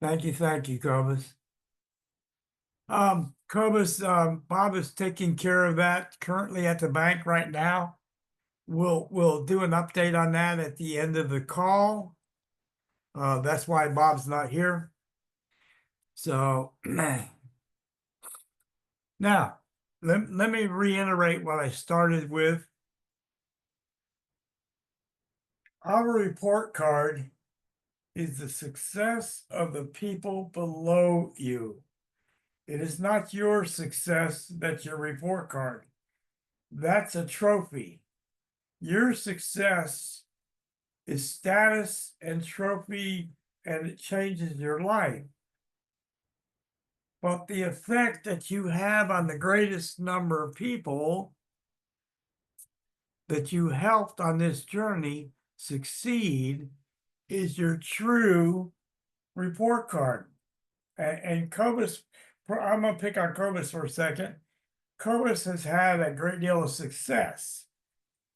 Thank you, Cobus. Cobus, Bob is taking care of that currently at the bank right now. We'll do an update on that at the end of the call. That's why Bob's not here. So now let me reiterate what I started with. Our report card is the success of the people below you. It is not your success that's your report card. That's a trophy. Your success is status and trophy, and it changes your life. But the effect that you have on the greatest number of people that you helped on this journey succeed is your true report card. And Cobus, I'm going to pick on Cobus for a second. Cobus has had a great deal of success.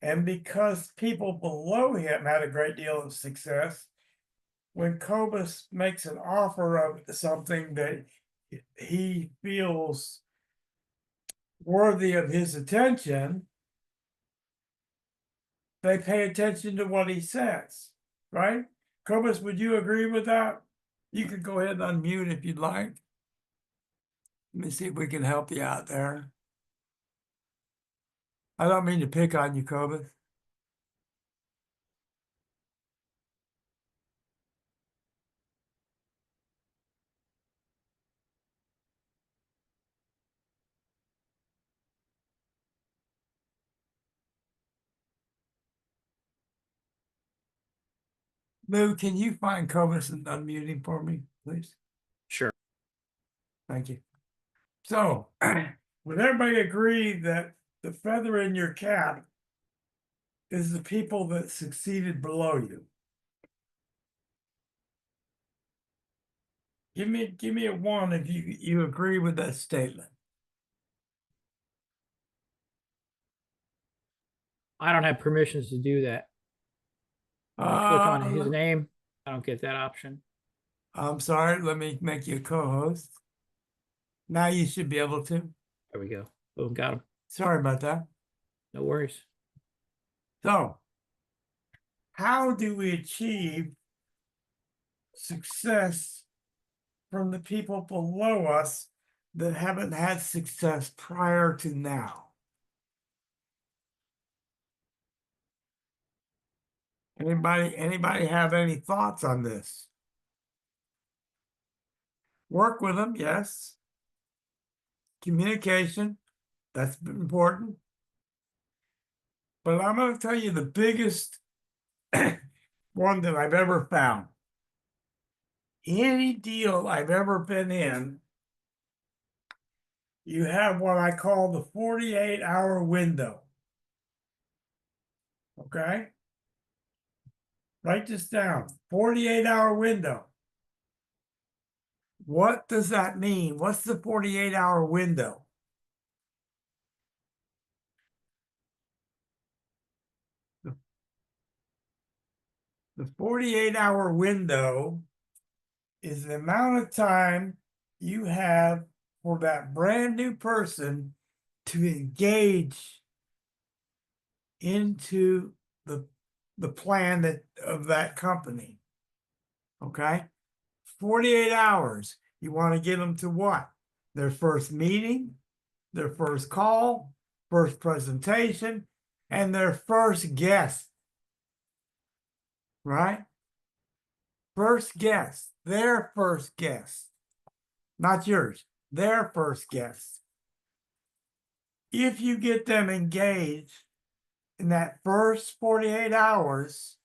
And because people below him had a great deal of success, when Cobus makes an offer of something that he feels worthy of his attention, they pay attention to what he says, right? Cobus, would you agree with that? You could go ahead and unmute if you'd like. Let me see if we can help you out there. I don't mean to pick on you, Cobus. Lou, can you find Cobus and unmute him for me, please? Sure. Thank you. So, would everybody agree that the feather in your cap is the people that succeeded below you? Give me a one if you agree with that statement. I don't have permissions to do that. Click on his Uh, name. I don't get that option. I'm sorry, let me make you a co-host. Now you should be able to. There we go. Boom, got him. Sorry about that. No worries. So, how do we achieve success from the people below us that haven't had success prior to now? Anybody have any thoughts on this? Work with them, yes. Communication, that's important. But I'm going to tell you the biggest one that I've ever found. Any deal I've ever been in, you have what I call the 48-hour window. Okay? Write this down. 48-hour window. What does that mean? What's the 48-hour window? The 48-hour window is the amount of time you have for that brand new person to engage into the plan of that company. Okay? 48 hours. You want to get them to what? Their first meeting, their first call, first presentation, and their first guest. Right? First guest, their first guest, not yours, their first guest. If you get them engaged in that first 48 hours,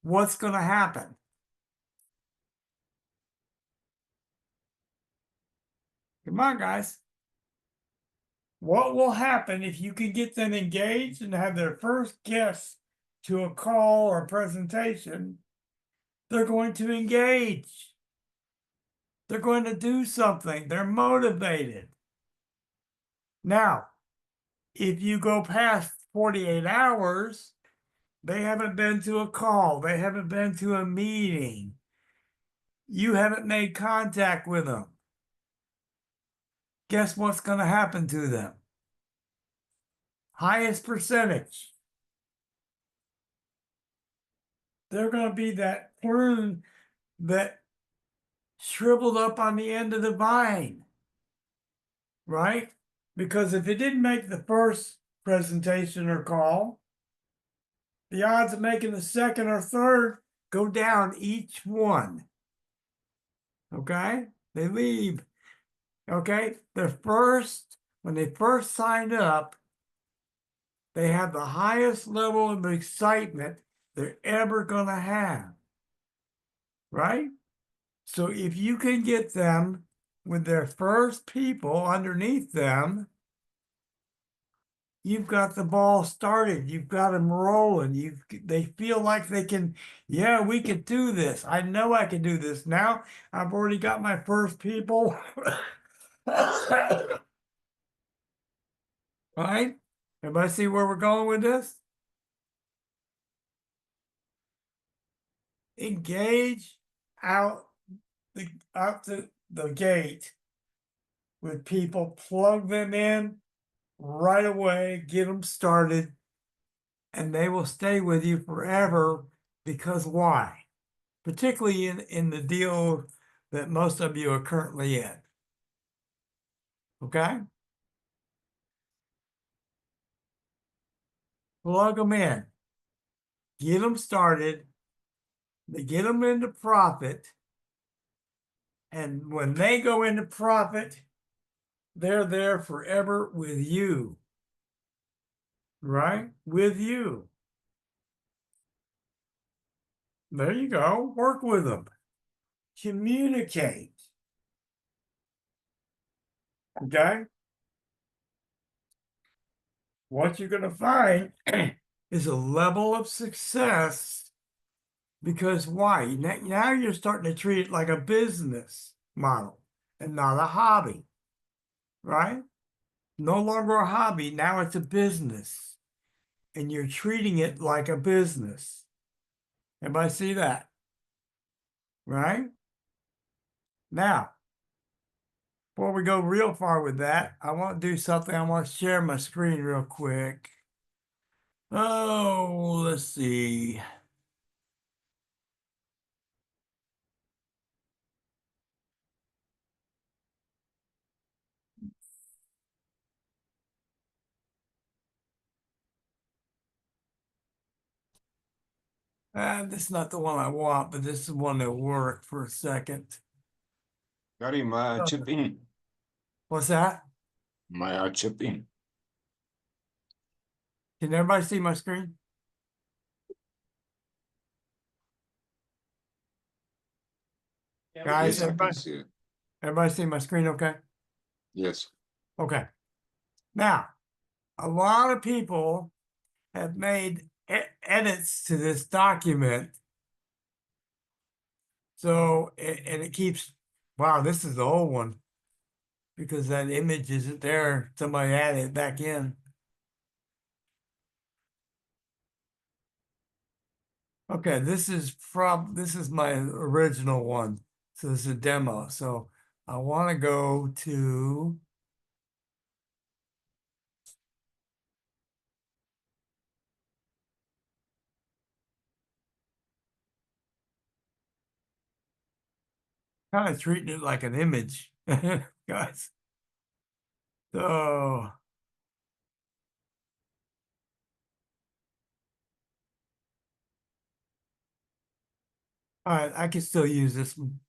what's going to happen? Come on, guys. What will happen if you can get them engaged and have their first guest to a call or presentation? They're going to engage. They're going to do something. They're motivated. Now, if you go past 48 hours, they haven't been to a call, they haven't been to a meeting, you haven't made contact with them. Guess what's going to happen to them? Highest percentage. They're going to be that prune that shriveled up on the end of the vine, right? Because if it didn't make the first presentation or call, the odds of making the second or third go down each one. Okay? They leave. Okay? When they first sign up, they have the highest level of excitement they're ever going to have. Right? So if you can get them with their first people underneath them, you've got the ball started. You've got them rolling. They feel like they can, yeah, we can do this. I know I can do this. Now I've already got my first people. Right? Everybody see where we're going with this? Engage out the gate with people, plug them in right away, get them started, and they will stay with you forever. Because why? Particularly in the deal that most of you are currently in. Okay? Plug them in, get them started, they get them into profit, and when they go into profit, they're there forever with you. Right? With you. There you go. Work with them. Communicate. Okay? What you're going to find is a level of success because why? Now you're starting to treat it like a business model and not a hobby, right? No longer a hobby. Now it's a business and you're treating it like a business. Everybody see that? Right? Now, before we go real far with that, I want to do something. I want to share my screen real quick. Oh, let's see. This is not the one I want, but this is one that worked for a second. Gary, may I chip in? What's that? May I chip in? Can everybody see my screen? Guys, Yes, I can see it. everybody see my screen okay? Yes. Okay. Now, a lot of people have made edits to this document. So, and it keeps, wow, this is the old one because that image isn't there. Somebody added it back in. Okay, this is my original one. So this is a demo. So I want to go to kind of treating it like an image, guys. So, all right, I can still use this one.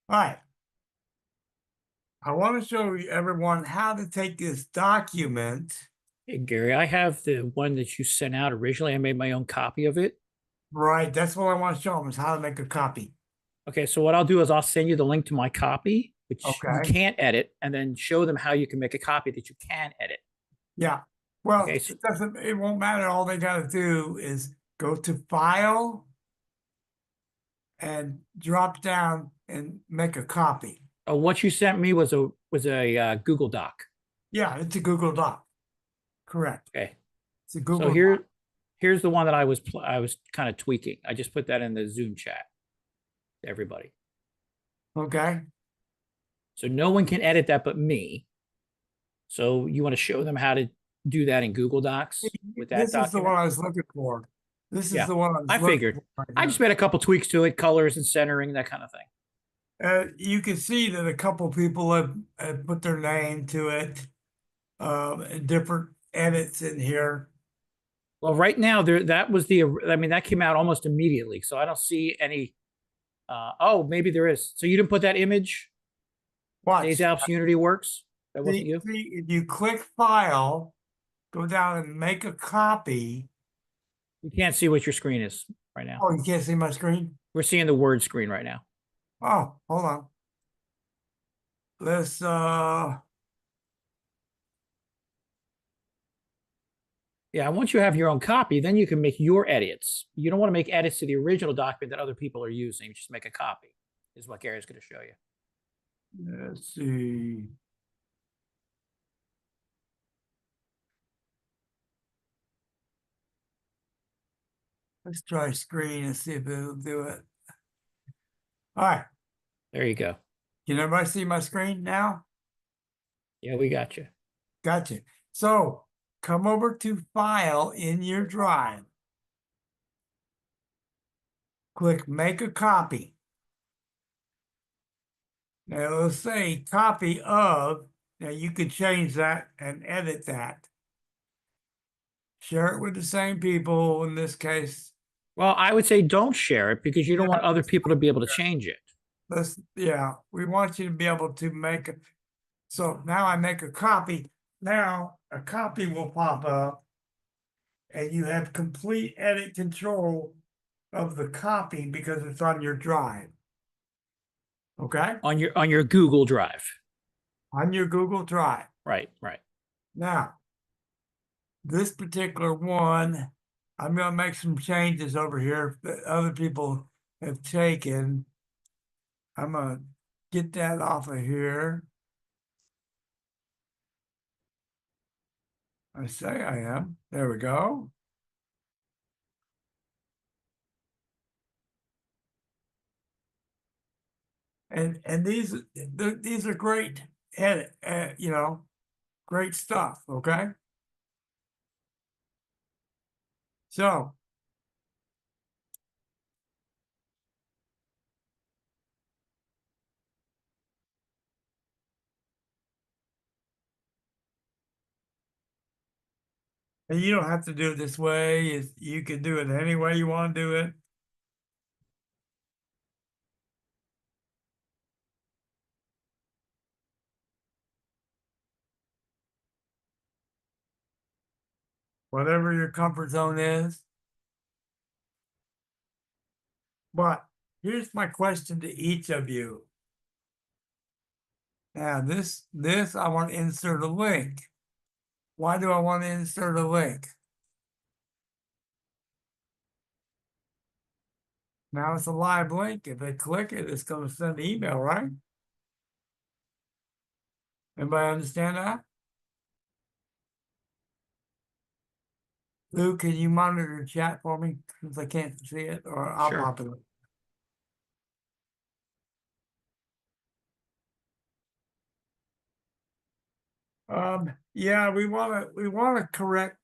All right. I want to show you everyone how to take this document. Hey, Gary, I have the one that you sent out originally. I made my own copy of it. Right, that's what I want to show them is how to make a copy. Okay, so what I'll do is I'll send you the link to my copy, which you Okay. can't edit, and then show them how you can make a copy that you can edit. Yeah. Well, Okay, so it won't matter. All they got to do is go to File and drop down and make a copy. what you sent me was a Google Doc. Yeah, it's a Google Doc. Correct. Okay, It's a so Google Doc. Here's the one that I was kind of tweaking. I just put that in the Zoom chat to everybody. Okay. So no one can edit that but me. So you want to show them how to do that in Google Docs with that This is the document? one I was looking for. This is Yeah, the one I was I looking figured. for right I here. just made a couple tweaks to it, colors and centering, that kind of thing. You can see that a couple people have put their name to it, and different edits in here. Well, right now that was I mean, that came out almost immediately. So I don't see any, oh, maybe there is. So you didn't put that image, Days Watch. Alps Unity Works? That wasn't you? See, if you click File, go down and make a copy. You can't see what your screen is right now. Oh, you can't see my screen? We're seeing the Word screen right now. Oh, hold on. Let's Yeah, once you have your own copy, then you can make your edits. You don't want to make edits to the original document that other people are using. Just make a copy, is what Gary's going to show you. let's see. Let's try screen and see if it'll do it. All right. There you go. Can everybody see my screen now? Yeah, we got you. Gotcha. So come over to File in your drive. Click Make a Copy. Now it'll say copy of. Now you could change that and edit that. Share it with the same people in this case. Well, I would say don't share it because you don't want Yeah. other people to be able to change it. Yeah, we want you to be able to make it. So now I make a copy. Now a copy will pop up and you have complete edit control of the copy because it's on your drive. Okay? On your Google Drive. On your Google Drive. Right, right. Now, this particular one, I'm going to make some changes over here that other people have taken. I'm going to get that off of here. I say I am. There we go. And these are great edit, you know, great stuff, okay? So and you don't have to do it this way. You can do it any way you want to do it. Whatever your comfort zone is. But here's my question to each of you. Now this I want to insert a link. Why do I want to insert a link? Now it's a live link. If I click it, it's going to send an email, right? Everybody understand that? Lou, can you monitor the chat for me since I can't see it, or I'll Sure. pop it up. Yeah, we want to correct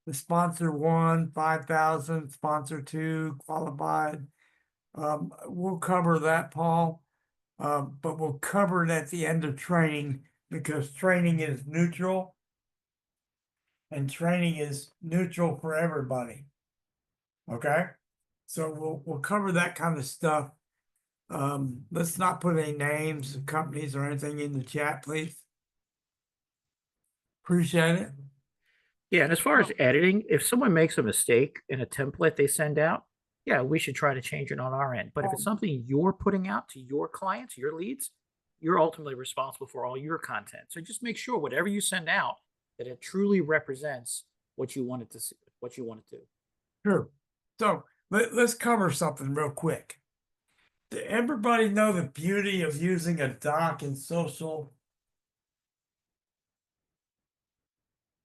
the sponsor 1, 5,000, sponsor 2, qualified. We'll cover that, Paul. But we'll cover it at the end of training because training is neutral. And training is neutral for everybody. Okay? So we'll cover that kind of stuff. Let's not put any names of companies or anything in the chat, please. Appreciate it. Yeah, and as far as editing, if someone makes a mistake in a template they send out, yeah, we should try to change it on our end. But if it's something you're putting out to your clients, your leads, you're ultimately responsible for all your content. So just make sure whatever you send out that it truly represents what you want it to see, what you want it to. Sure. So let's cover something real quick. Does everybody know the beauty of using a doc in social?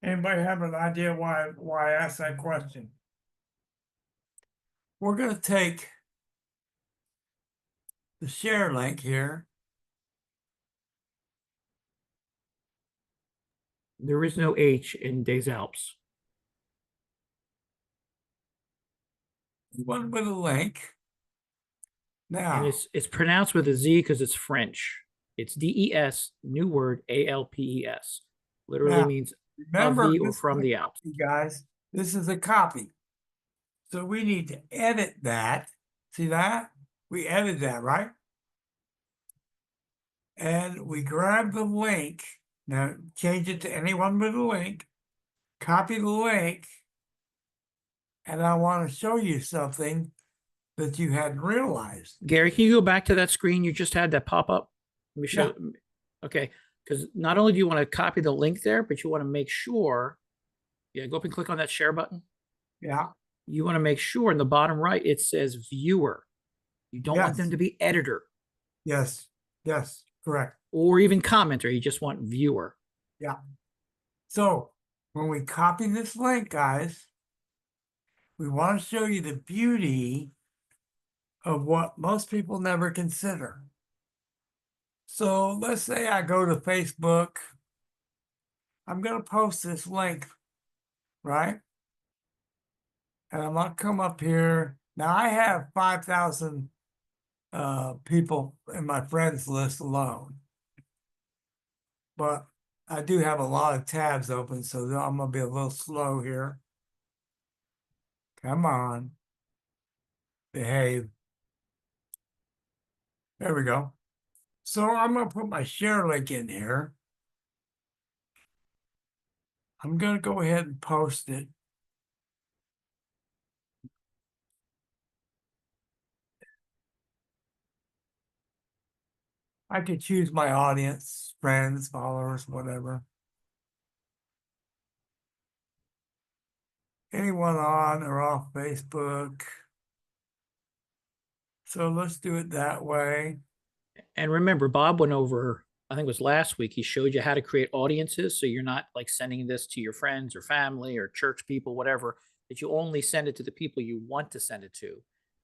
Anybody have an idea why I asked that question? we're gonna take the share link here. There is no H in Des Alpes. One with a link. And Now, it's pronounced with a Z because it's French. It's DES, new word, ALPES. Literally now means of remember, the or this is from a the Alps. copy, guys. This is a copy. So we need to edit that. See that? We edit that, right? And we grab the link. Now change it to anyone with a link. Copy the link. And I want to show you something that you hadn't realized. Gary, can you go back to that screen you just had that pop up? Let me show. Okay, because not only do you want to copy the link there, but you want to make sure. Yeah, go up and click on that share button. Yeah. You want to make sure in the bottom right it says viewer. You don't want them Yes. to be editor Yes. Yes. Correct. or even commenter. You just want viewer. Yeah. So when we copy this link, guys, we want to show you the beauty of what most people never consider. So let's say I go to Facebook. I'm going to post this link, right? And I'm going to come up here. Now I have 5,000 people in my friends list alone. But I do have a lot of tabs open, so I'm going to be a little slow here. Come on. Behave. There we go. So I'm going to put my share link in here. I'm going to go ahead and post it. I could choose my audience, friends, followers, whatever. Anyone on or off Facebook. So let's do it that way. And remember, Bob went over, I think it was last week, he showed you how to create audiences. So you're not like sending this to your friends or family or church people, whatever, that you only send it to the people you want to send it to.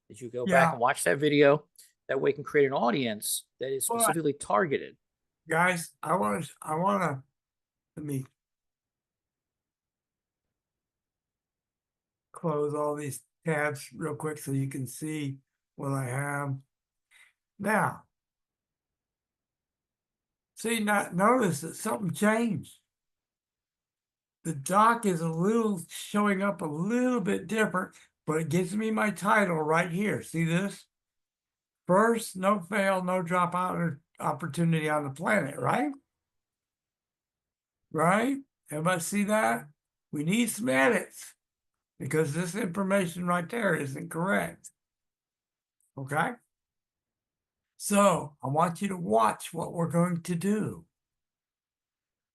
That you go back Yeah. and watch that video. That way you can create an audience that is But specifically targeted. guys, let me close all these tabs real quick so you can see what I have. Now, see, not notice that something changed. The doc is a little showing up a little bit different, but it gives me my title right here. See this? First, no fail, no dropout opportunity on the planet, right? Right? Everybody see that? We need some edits because this information right there isn't correct. Okay? So I want you to watch what we're going to do.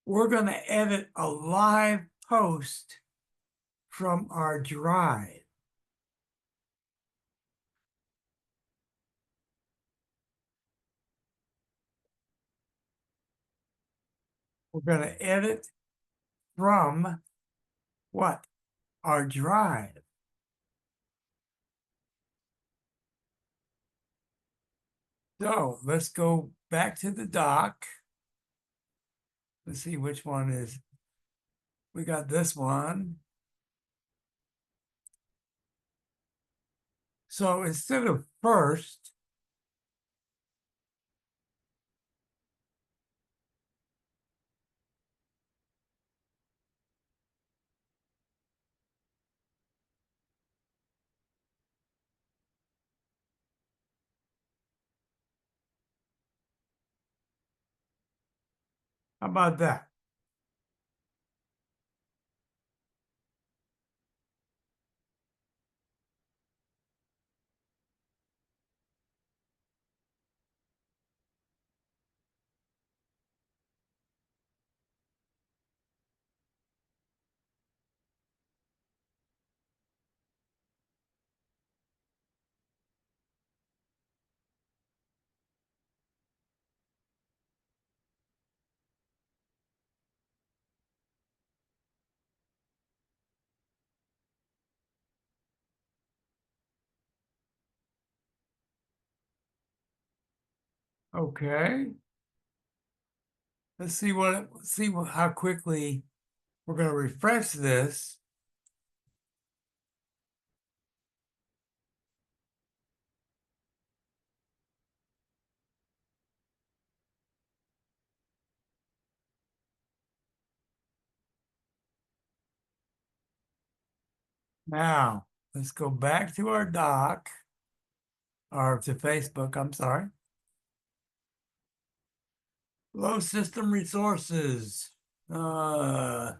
We're going to edit a live post from our drive. We're going to edit from what? Our drive. So let's go back to the doc. Let's see which one is. We got this one. So instead of first, how about that? Okay. Let's see how quickly we're gonna refresh this. Now, let's go back to our doc. Or to Facebook, I'm sorry. Low system resources. So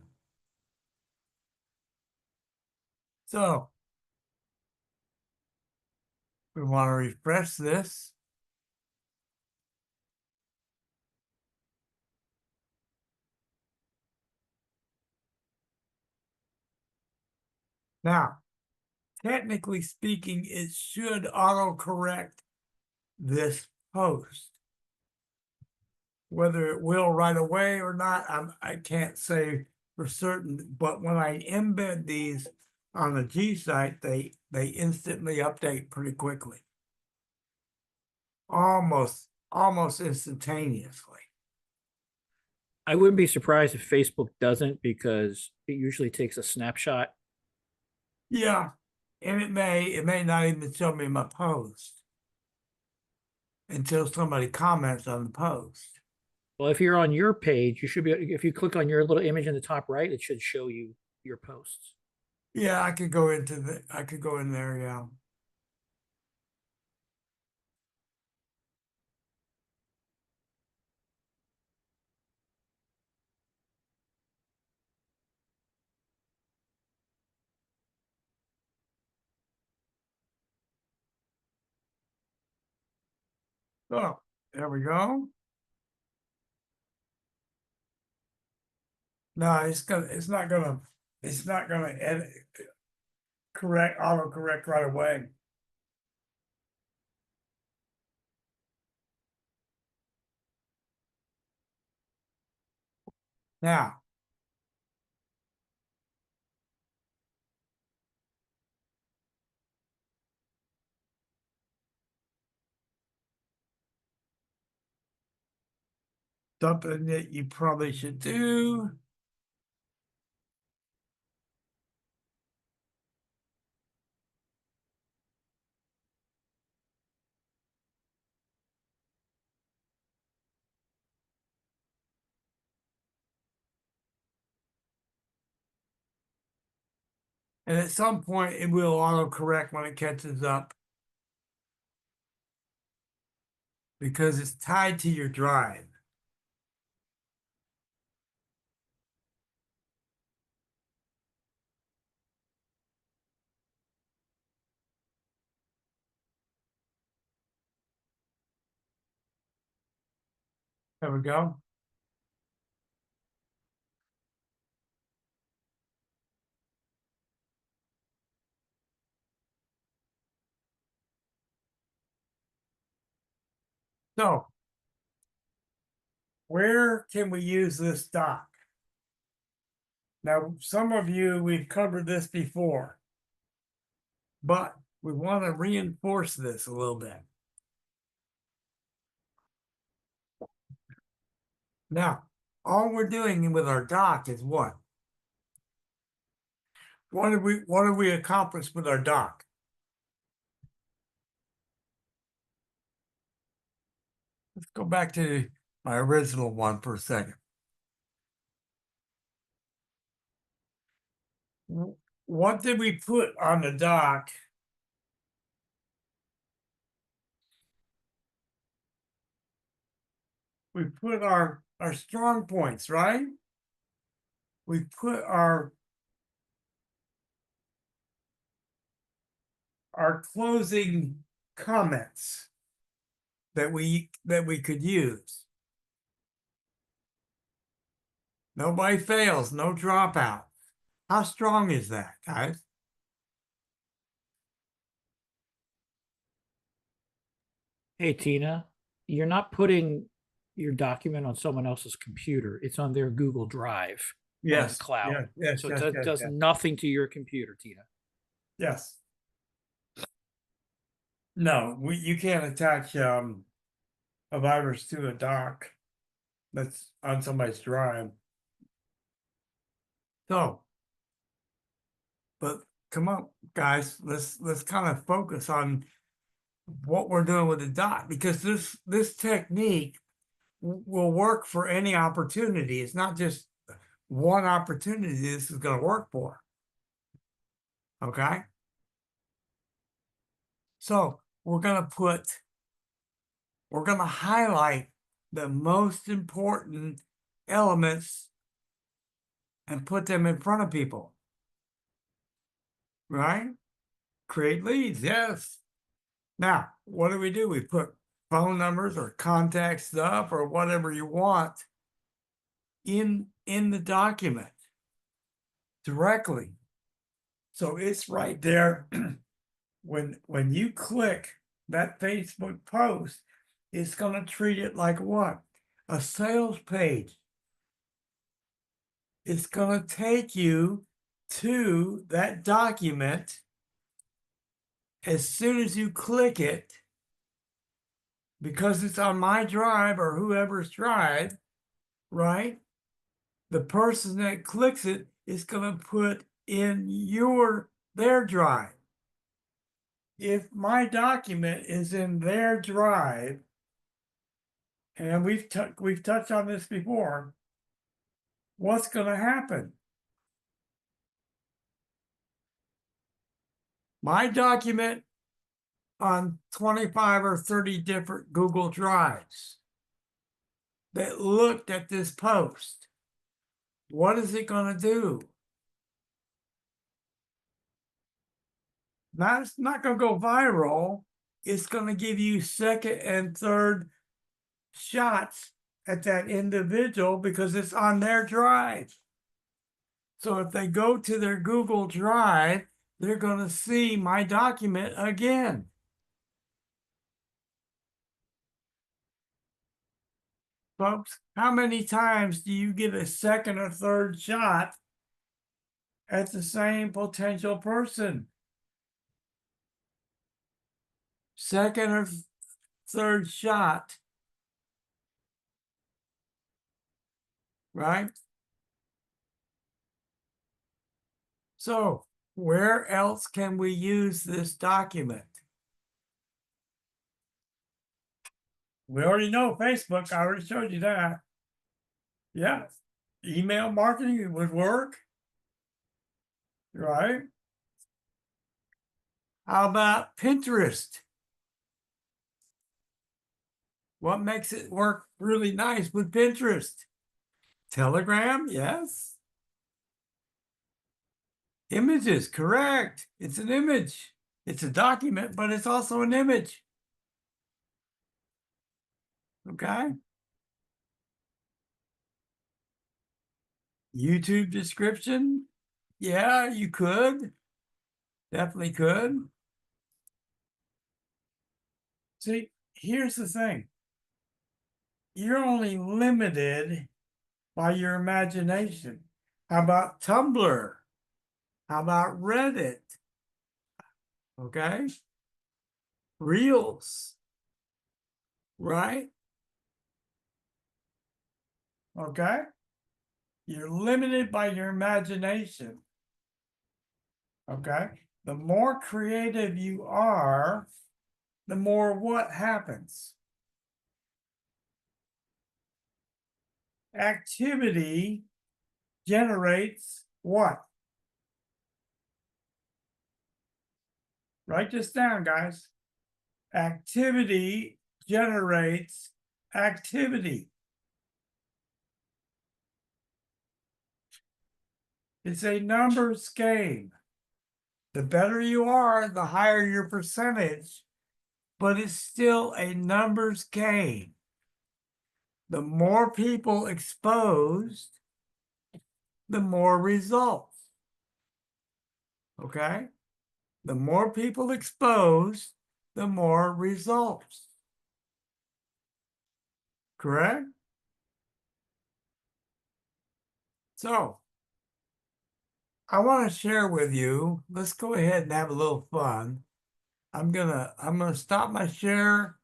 we want to refresh this. Now, technically speaking, it should autocorrect this post. Whether it will right away or not, I can't say for certain, but when I embed these on the G site, they instantly update pretty quickly. Almost instantaneously. I wouldn't be surprised if Facebook doesn't, because it usually takes a snapshot. Yeah, and it may not even show me my post until somebody comments on the post. Well, if you're on your page, you should be, if you click on your little image in the top right, it should show you your posts. Yeah, I could go in there, yeah. Oh, there we go. No, it's not gonna edit, autocorrect right away. Now, something that you probably should do. And at some point, it will autocorrect when it catches up. Because it's tied to your drive. There we go. So, where can we use this doc? Now, some of you, we've covered this before, but we want to reinforce this a little bit. Now, all we're doing with our doc is what? What have we accomplished with our doc? Let's go back to my original one for a second. What did we put on the doc? We put our strong points, right? We put our closing comments that we could use. Nobody fails, no dropout. How strong is that, guys? Hey, Tina, you're not putting your document on someone else's computer. It's on their Google Drive or in the Yes, cloud. yes, So yes, it yes, does yes. nothing to your computer, Tina. Yes. No, you can't attach a virus to a doc that's on somebody's drive. So, but come on, guys, let's kind of focus on what we're doing with the dot, because this technique will work for any opportunity. It's not just one opportunity this is going to work for. Okay. So we're going to highlight the most important elements and put them in front of people. Right? Create leads. Yes. Now, what do? We put phone numbers or contact stuff or whatever you want in the document directly. So it's right there. When you click that Facebook post, it's going to treat it like what? A sales page. It's going to take you to that document. As soon as you click it, because it's on my drive or whoever's drive, right? The person that clicks it is going to put in their drive. If my document is in their drive, and we've touched on this before, what's going to happen? My document on 25 or 30 different Google Drives that looked at this post. What is it going to do? It's not going to go viral. It's going to give you second and third shots at that individual because it's on their drive. So if they go to their Google Drive, they're going to see my document again. Folks, how many times do you get a second or third shot at the same potential person? Second or third shot, right? So where else can we use this document? We already know Facebook. I already showed you that. Yeah. Email marketing would work. Right? How about Pinterest? What makes it work really nice with Pinterest? Telegram, yes. Images, correct. It's an image. It's a document, but it's also an image. Okay. YouTube description. Yeah, you could. Definitely could. See, here's the thing. You're only limited by your imagination. How about Tumblr? How about Reddit? Okay. Reels. Right? Okay. You're limited by your imagination. Okay. The more creative you are, the more what happens? Activity generates what? Write this down, guys. Activity generates activity. It's a numbers game. The better you are, the higher your percentage, but it's still a numbers game. The more people exposed, the more results. Okay? The more people exposed, the more results. Correct? So, I want to share with you, let's go ahead and have a little fun. I'm gonna stop my share.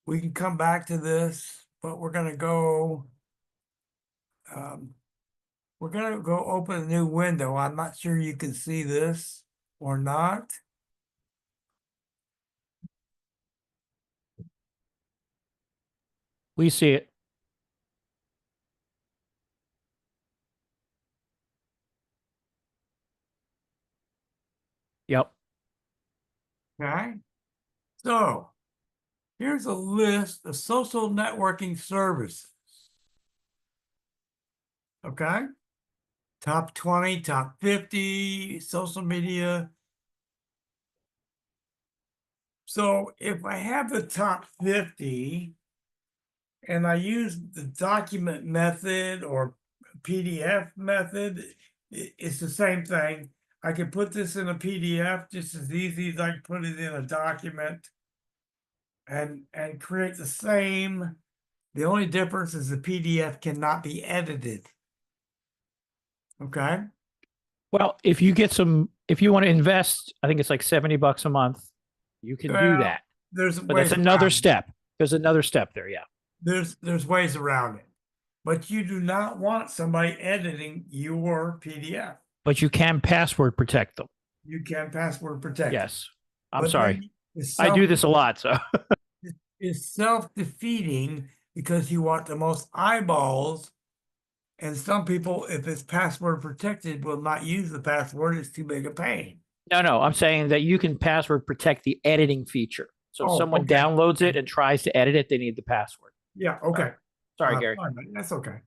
We can come back to this, but we're gonna go. We're gonna go open a new window. I'm not sure you can see this or not. We see it. Yep. Okay. So here's a list of social networking services. Okay. Top 20, top 50, social media. So if I have the top 50 and I use the document method or PDF method, it's the same thing. I can put this in a PDF just as easy as I can put it in a document and create the same. The only difference is the PDF cannot be edited. Okay. Well, if you get some, if you want to invest, I think it's like $70 a month, you can do Well, that. there's But ways that's another around it. step. There's another step there. Yeah. There's ways around it, but you do not want somebody editing your PDF. But you can password protect them. You can password protect it. Yes. I'm But sorry. then it's I do this a lot. So it's self-defeating because you want the most eyeballs. And some people, if it's password protected, will not use the password. It's too big a pain. no, I'm saying that you can password protect the editing feeture. So if Oh, someone okay. downloads it and tries to edit it, they need the password. Yeah, okay. Sorry, Gary. Fine, that's okay.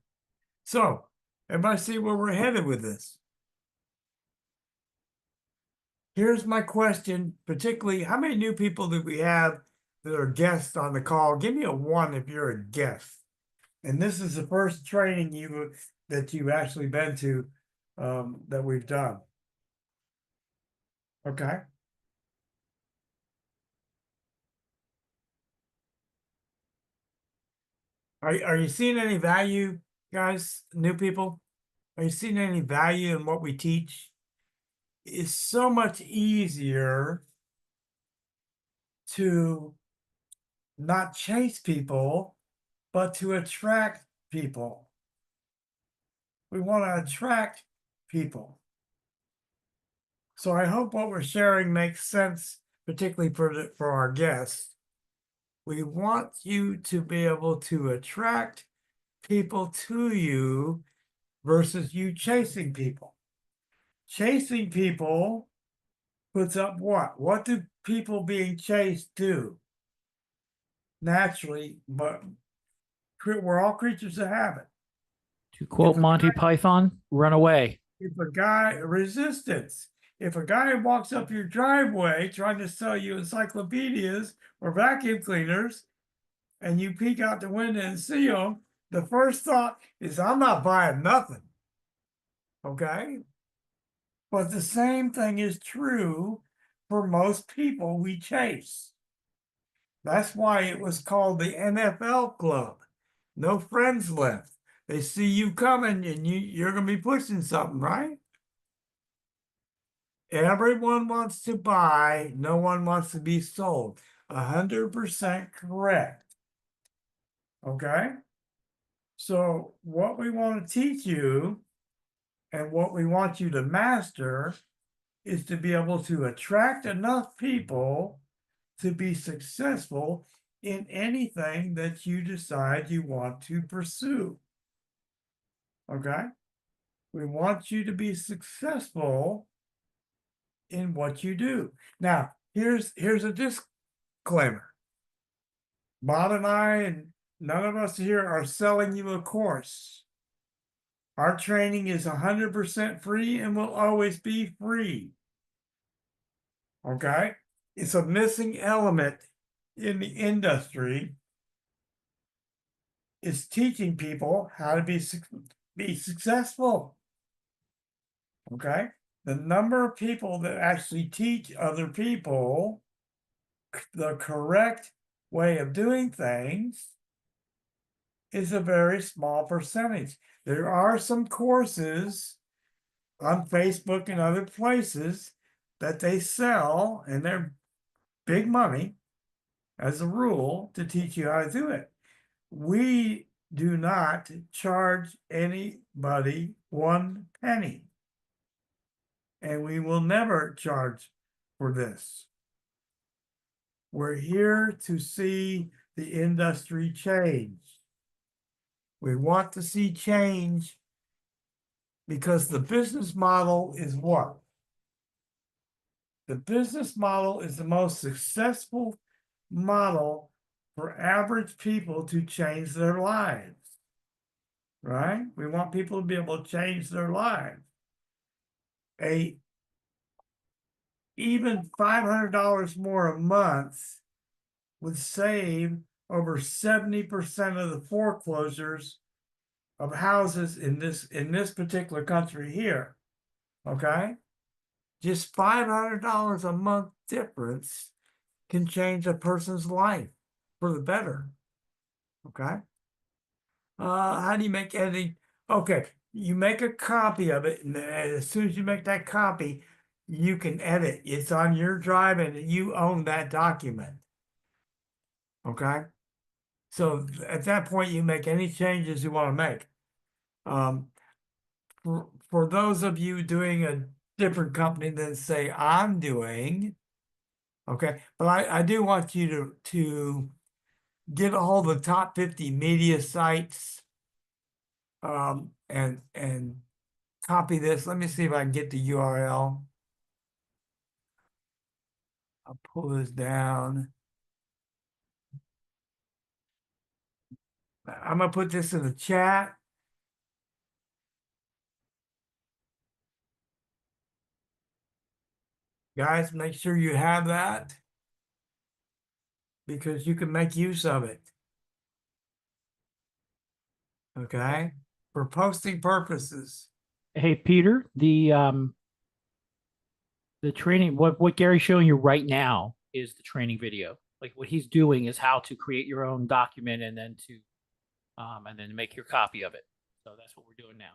So, everybody see where we're headed with this? Here's my question, particularly, how many new people do we have that are guests on the call? Give me a 1 if you're a guest. And this is the first training that you've actually been to that we've done. Okay. Are you seeing any value, guys, new people? Are you seeing any value in what we teach? It's so much easier to not chase people, but to attract people. We want to attract people. So I hope what we're sharing makes sense, particularly for our guests. We want you to be able to attract people to you versus you chasing people. Chasing people puts up what? What do people being chased do? Naturally, but we're all creatures of habit. To quote Monty Python, run away. If a guy resistance, if a guy walks up your driveway trying to sell you encyclopedias or vacuum cleaners, and you peek out the window and see him, the first thought is, I'm not buying nothing. Okay. But the same thing is true for most people we chase. That's why it was called the NFL club. No friends left. They see you coming and you're going to be pushing something, right? Everyone wants to buy. No one wants to be sold. 100% correct. Okay. So what we want to teach you and what we want you to master is to be able to attract enough people to be successful in anything that you decide you want to pursue. Okay? We want you to be successful in what you do. Now, here's a disclaimer. Bob and I and none of us here are selling you a course. Our training is 100% free and will always be free. Okay? It's a missing element in the industry. It's teaching people how to be successful. Okay? The number of people that actually teach other people the correct way of doing things is a very small percentage. There are some courses on Facebook and other places that they sell, and they're big money, as a rule to teach you how to do it. We do not charge anybody 1 penny. And we will never charge for this. We're here to see the industry change. We want to see change because the business model is what? The business model is the most successful model for average people to change their lives. Right? We want people to be able to change their lives. Even $500 more a month would save over 70% of the foreclosures of houses in this particular country here. Okay? Just $500 a month difference can change a person's life for the better. Okay? How do you make editing? Okay, you make a copy of it, and as soon as you make that copy, you can edit. It's on your drive, and you own that document. Okay? So at that point, you make any changes you want to make. For those of you doing a different company than say I'm doing, okay, but I do want you to get a hold of the top 50 media sites and copy this. Let me see if I can get the URL. I'll pull this down. I'm gonna put this in the chat. Guys, make sure you have that because you can make use of it. Okay? For posting purposes. Hey, Peter, the training, what Gary's showing you right now is the training video. Like what he's doing is how to create your own document and then make your copy of it. So that's what we're doing now.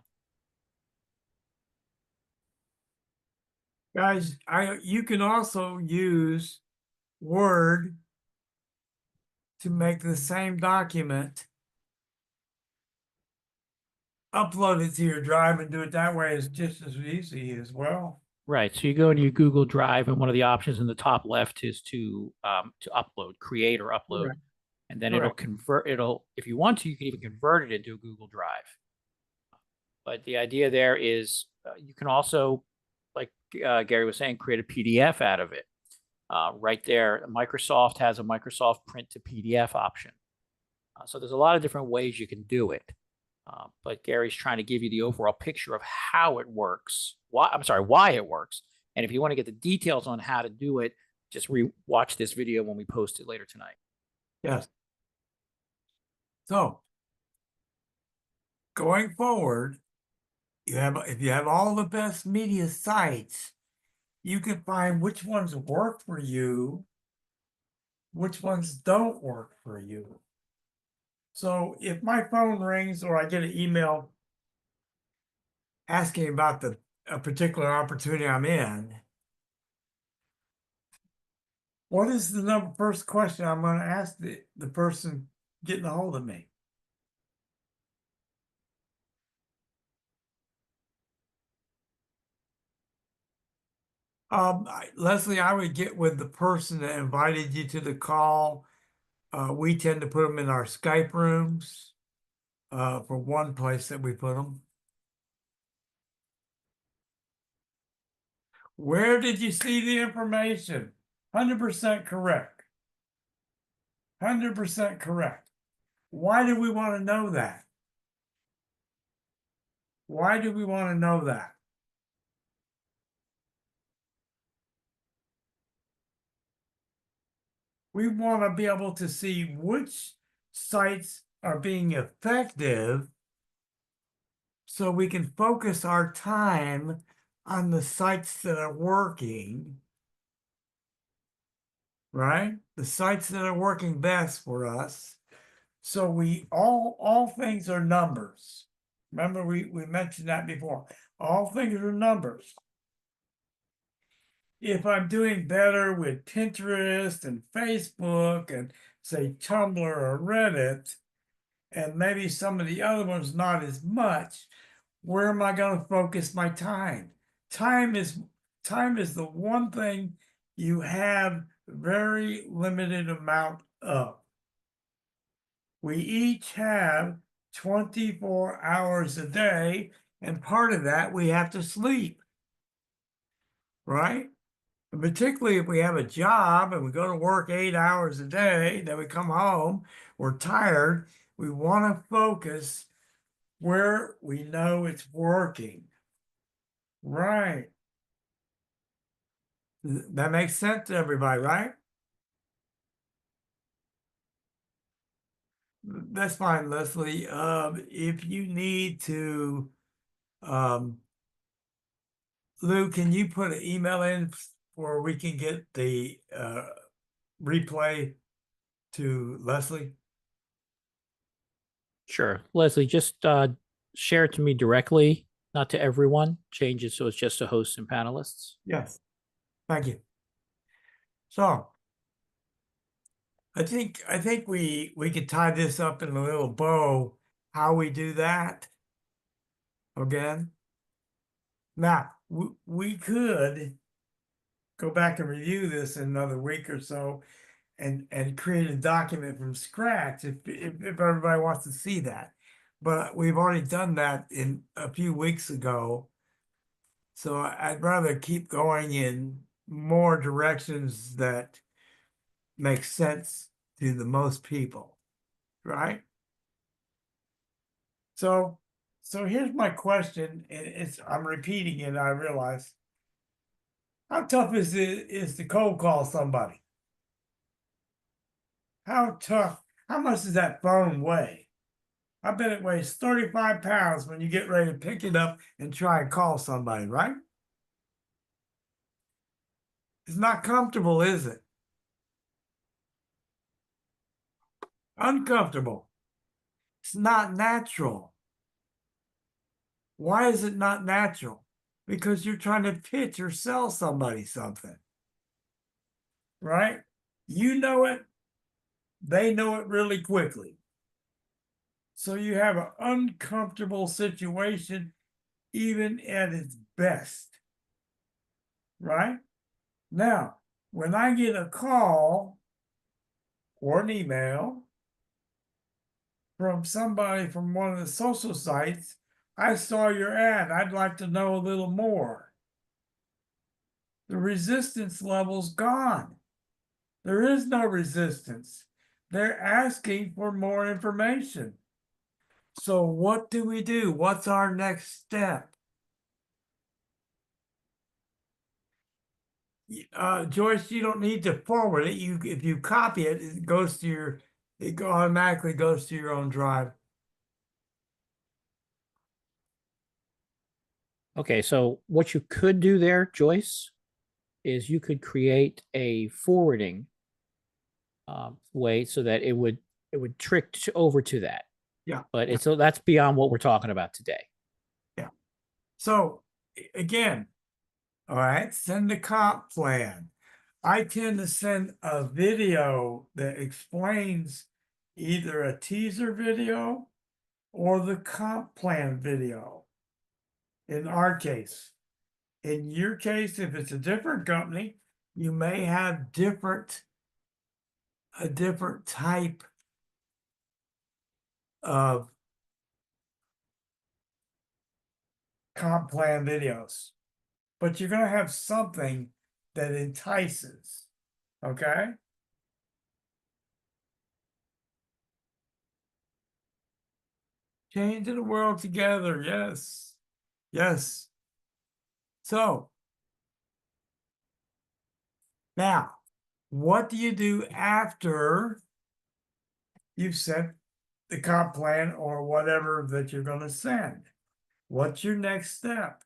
Guys, you can also use Word to make the same document, upload it to your drive and do it that way is just as easy as well. Right. So you go into your Google Drive, and one of the options in the top left is to upload, create or upload, Correct. and then Correct. if you want to, you can even convert it into a Google Drive. But the idea there is you can also, like Gary was saying, create a PDF out of it. Right there, Microsoft has a Microsoft Print to PDF option. So there's a lot of different ways you can do it. But Gary's trying to give you the overall picture of how it works. Why it works. And if you want to get the details on how to do it, just watch this video when we post it later tonight. Yes. So going forward, if you have all the best media sites, you can find which ones work for you, which ones don't work for you. So if my phone rings or I get an email asking about a particular opportunity I'm in, what is the first question I'm going to ask the person getting a hold of me? Leslie, I would get with the person that invited you to the call. We tend to put them in our Skype rooms for one place that we put them. Where did you see the information? 100% correct. 100% correct. Why do we want to know that? Why do we want to know that? We want to be able to see which sites are being effective so we can focus our time on the sites that are working, right? The sites that are working best for us. So all things are numbers. Remember, we mentioned that before. All things are numbers. if I'm doing better with Pinterest and Facebook and say Tumblr or Reddit, and maybe some of the other ones not as much, where am I going to focus my time? Time is the one thing you have very limited amount of. We each have 24 hours a day, and part of that we have to sleep, right? And particularly if we have a job and we go to work 8 hours a day, then we come home, we're tired, we want to focus where we know it's working. Right. That makes sense to everybody, right? That's fine, Leslie. If you need to, Lou, can you put an email in where we can get the replay to Leslie? Sure. Leslie, just share it to me directly, not to everyone. Change it so it's just to hosts and panelists. Yes. Thank you. So I think we could tie this up in a little bow, how we do that. Again. Now, we could go back and review this in another week or so and create a document from scratch if everybody wants to see that. But we've already done that in a few weeks ago. So I'd rather keep going in more directions that make sense to the most people, right? So here's my question, and I'm repeating it, I realize. How tough is to cold call somebody? How tough? How much does that phone weigh? I bet it weighs 35 pounds when you get ready to pick it up and try and call somebody, right? It's not comfortable, is it? Uncomfortable. It's not natural. Why is it not natural? Because you're trying to pitch or sell somebody something, right? You know it, they know it really quickly. So you have an uncomfortable situation even at its best, right? Now, when I get a call or an email from somebody from one of the social sites, I saw your ad, I'd like to know a little more. The resistance level's gone. There is no resistance. They're asking for more information. So what do we do? What's our next step? Joyce, you don't need to forward it. If you copy it, it automatically goes to your own drive. Okay, so what you could do there, Joyce, is you could create a forwarding way so that it would trick over to that. Yeah. But it's so that's beyond what we're talking about today. Yeah. So again, all right, send the comp plan. I tend to send a video that explains either a teaser video or the comp plan video. In our case, in your case, if it's a different company, you may have a different type of comp plan videos, but you're going to have something that entices. Okay. Changing the world together. Yes. Yes. So now, what do you do after you've sent the comp plan or whatever that you're going to send? What's your next step?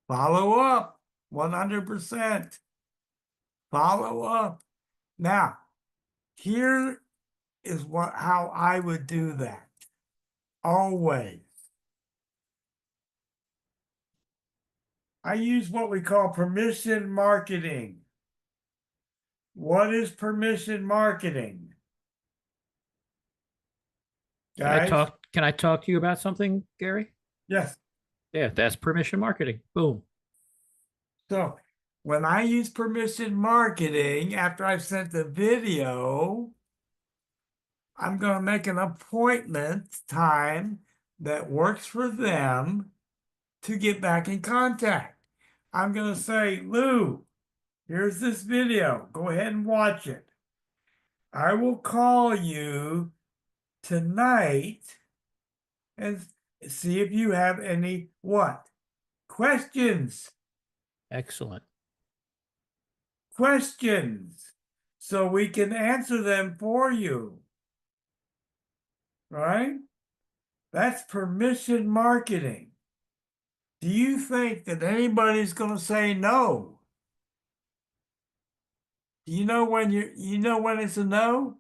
Follow up 100%. Follow up. Now, here is how I would do that. Always. I use what we call permission marketing. What is permission marketing? Guys? Can I talk to you about something, Gary? Yes. Yeah, that's permission marketing. Boom. So when I use permission marketing, after I've sent the video, I'm going to make an appointment time that works for them to get back in contact. I'm going to say, Lou, here's this video. Go ahead and watch it. I will call you tonight and see if you have any what? Questions. Excellent. Questions. So we can answer them for you. Right? That's permission marketing. Do you think that anybody's going to say no? Do you know when when it's a no?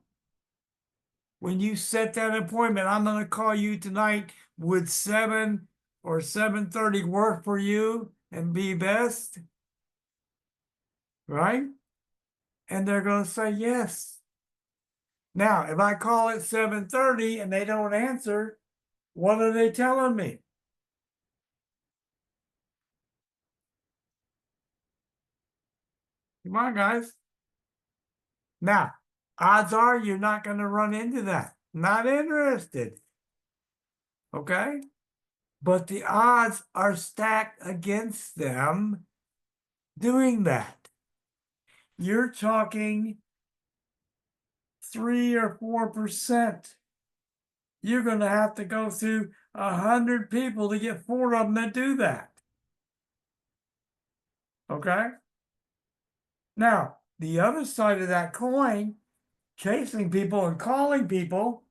When you set that appointment, I'm going to call you tonight. Would 7 or 7:30 work for you and be best? Right? And they're going to say yes. Now, if I call at 7:30 and they don't answer, what are they telling me? Come on, guys. Now, odds are you're not going to run into that. Not interested. Okay? But the odds are stacked against them doing that. You're talking 3 or 4%. You're going to have to go through 100 people to get 4 of them that do that. Okay? Now, the other side of that coin, chasing people and calling people,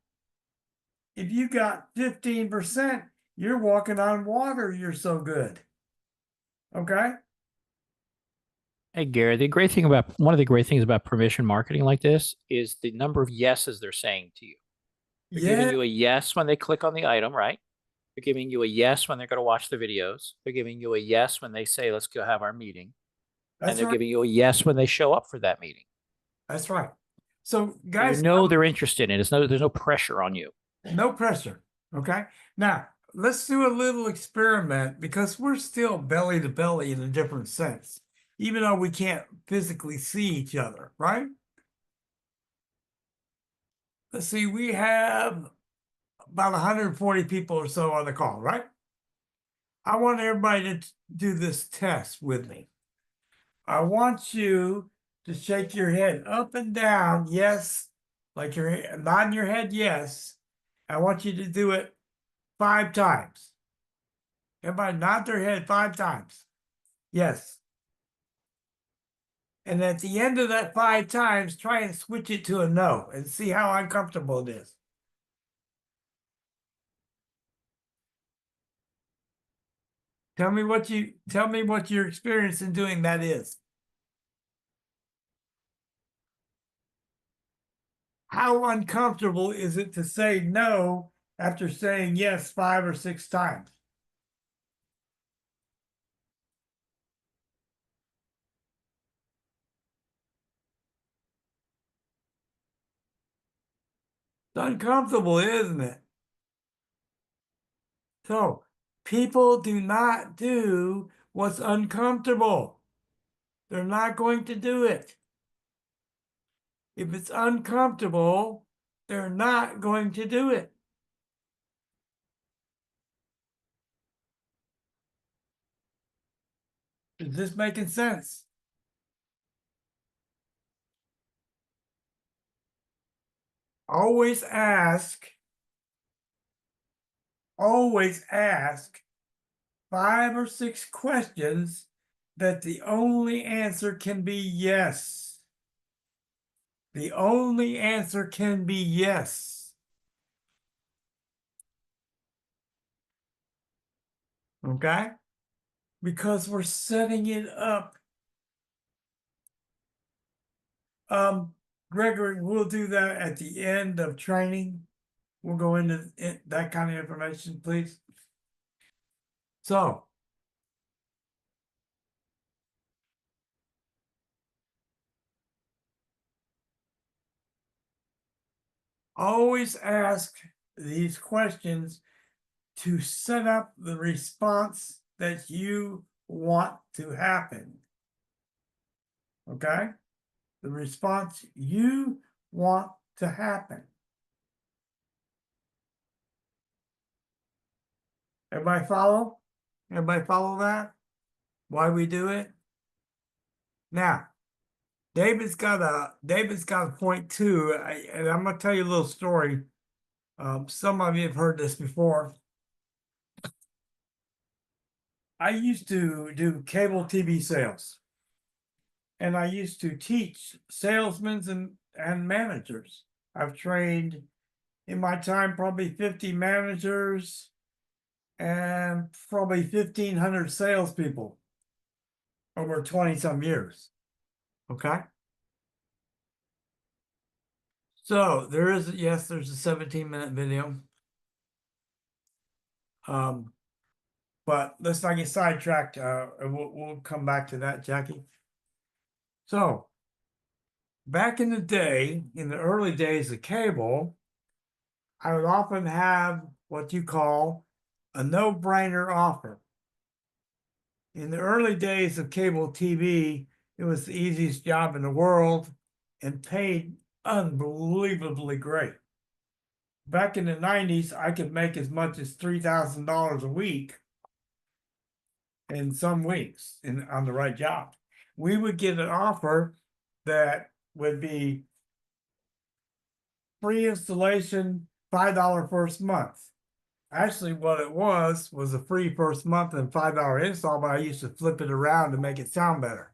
if you got 15%, you're walking on water. You're so good. Okay? Hey, Gary, one of the great things about permission marketing like this is the number of yeses they're saying to you. They're giving Yeah, you a yes when they click on the item, right? They're giving you a yes when they're going to watch the videos. They're giving you a yes when they say, let's go have our meeting. And that's they're right. giving you a yes when they show up for that meeting. That's right. So, So you guys, know they're interested in it. There's no pressure on you. no pressure. Okay. Now, let's do a little experiment because we're still belly to belly in a different sense, even though we can't physically see each other, right? Let's see, we have about 140 people or so on the call, right? I want everybody to do this test with me. I want you to shake your head up and down, yes, like you're nodding your head, yes. I want you to do it 5 times. Everybody nod their head 5 times. Yes. And at the end of that 5 times, try and switch it to a no and see how uncomfortable it is. Tell me what your experience in doing that is. How uncomfortable is it to say no after saying yes 5 or 6 times? It's uncomfortable, isn't it? So people do not do what's uncomfortable. They're not going to do it. If it's uncomfortable, they're not going to do it. Is this making sense? Always ask 5 or 6 questions that the only answer can be yes. The only answer can be yes. Okay? Because we're setting it up. Gregory, we'll do that at the end of training. We'll go into that kind of information, please. So. Always ask these questions to set up the response that you want to happen. Okay? The response you want to happen. Everybody follow? Everybody follow that? Why we do it? Now, David's got a point too, and I'm gonna tell you a little story. Some of you have heard this before. I used to do cable TV sales. And I used to teach salesmen and managers. I've trained in my time probably 50 managers and probably 1,500 salespeople over 20 some years. Okay. So there's a 17-minute video. But let's not get sidetracked. We'll come back to that, Jackie. So back in the day, in the early days of cable, I would often have what you call a no-brainer offer. In the early days of cable TV, it was the easiest job in the world and paid unbelievably great. Back in the 90s, I could make as much as $3,000 a week in some weeks on the right job. We would get an offer that would be free installation, $5 first month. Actually, what it was a free first month and $5 install, but I used to flip it around to make it sound better.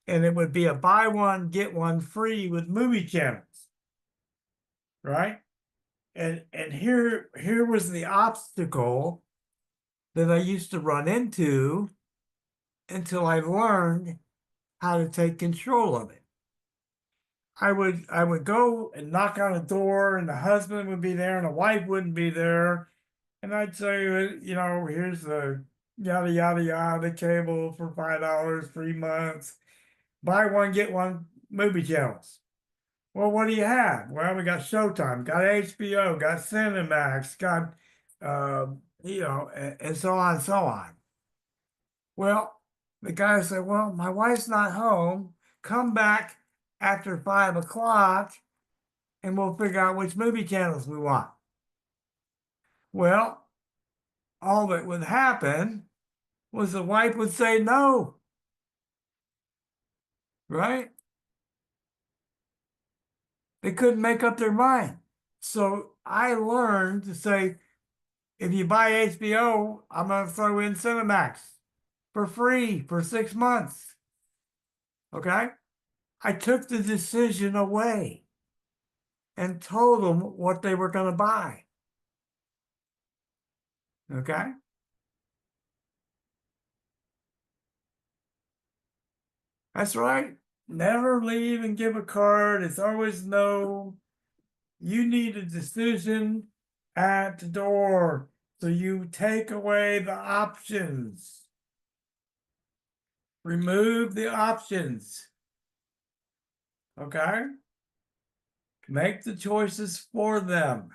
And it would be a buy one, get one free with movie channels. Right? And here was the obstacle that I used to run into until I learned how to take control of it. I would go and knock on a door, and the husband would be there and the wife wouldn't be there. And I'd say, here's the yada, yada, yada cable for $5, 3 months. Buy one, get one movie channels. Well, what do you have? Well, we got Showtime, got HBO, got Cinemax, got, and so on and so on. Well, the guy said, well, my wife's not home. Come back after 5 o'clock and we'll figure out which movie channels we want. Well, all that would happen was the wife would say no. Right? They couldn't make up their mind. So I learned to say, if you buy HBO, I'm going to throw in Cinemax for free for 6 months. Okay? I took the decision away and told them what they were going to buy. Okay? That's right. Never leave and give a card. It's always no. You need a decision at the door. So you take away the options. Remove the options. Okay? Make the choices for them.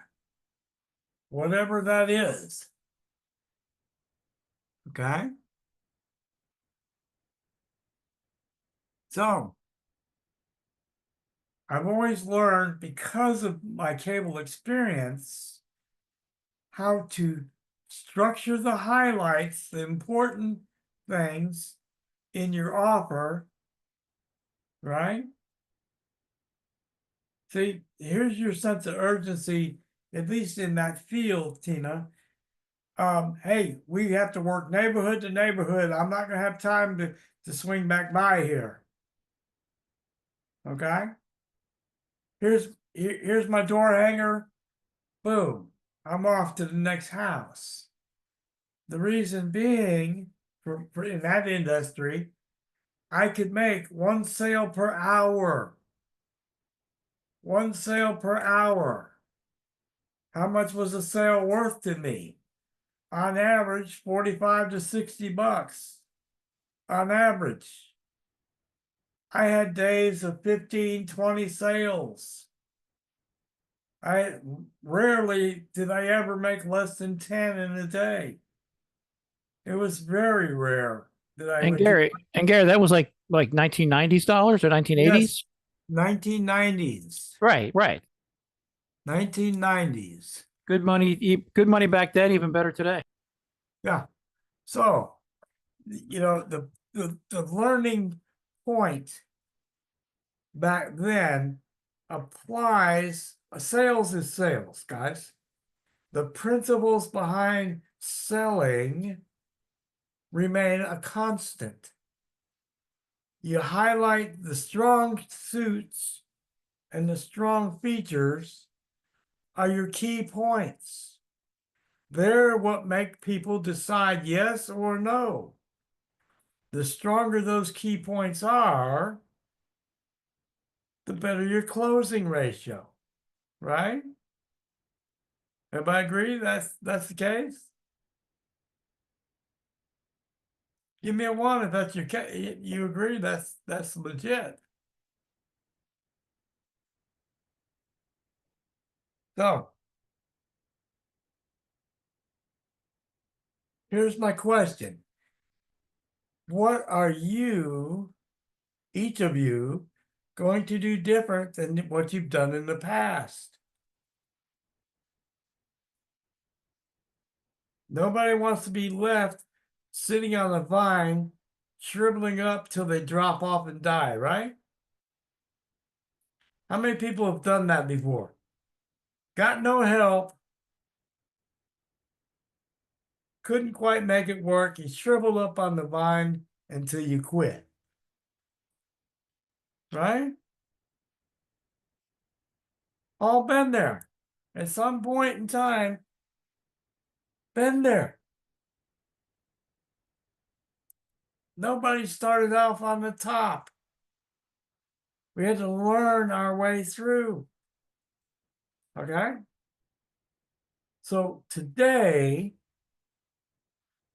Whatever that is. Okay? So, I've always learned, because of my cable experience, how to structure the highlights, the important things in your offer, right? See, here's your sense of urgency, at least in that field, Tina. Hey, we have to work neighborhood to neighborhood. I'm not gonna have time to swing back by here. Okay? Here's my door hanger. Boom. I'm off to the next house. The reason being, for in that industry, I could make one sale per hour. 1 sale per hour. How much was a sale worth to me? On average, 45 to 60 bucks. On average. I had days of 15, 20 sales. I rarely did I ever make less than 10 in a day. It was very rare that I And would do Gary, that was like 1990s dollars or 1980s? 1990s. Right. 1990s. Good money back then, even better today. Yeah. So, the learning point back then applies. Sales is sales, guys. The principles behind selling remain a constant. You highlight the strong suits and the strong features are your key points. They're what make people decide yes or no. The stronger those key points are, the better your closing ratio, right? Everybody agree that's the case? Give me a one if that's your case. You agree that's legit. So here's my question. What are you, each of you, going to do different than what you've done in the past? Nobody wants to be left sitting on a vine, shriveling up till they drop off and die, right? How many people have done that before? Got no help, couldn't quite make it work. You shriveled up on the vine until you quit, right? All been there. At some point in time, been there. Nobody started off on the top. We had to learn our way through. Okay? So today,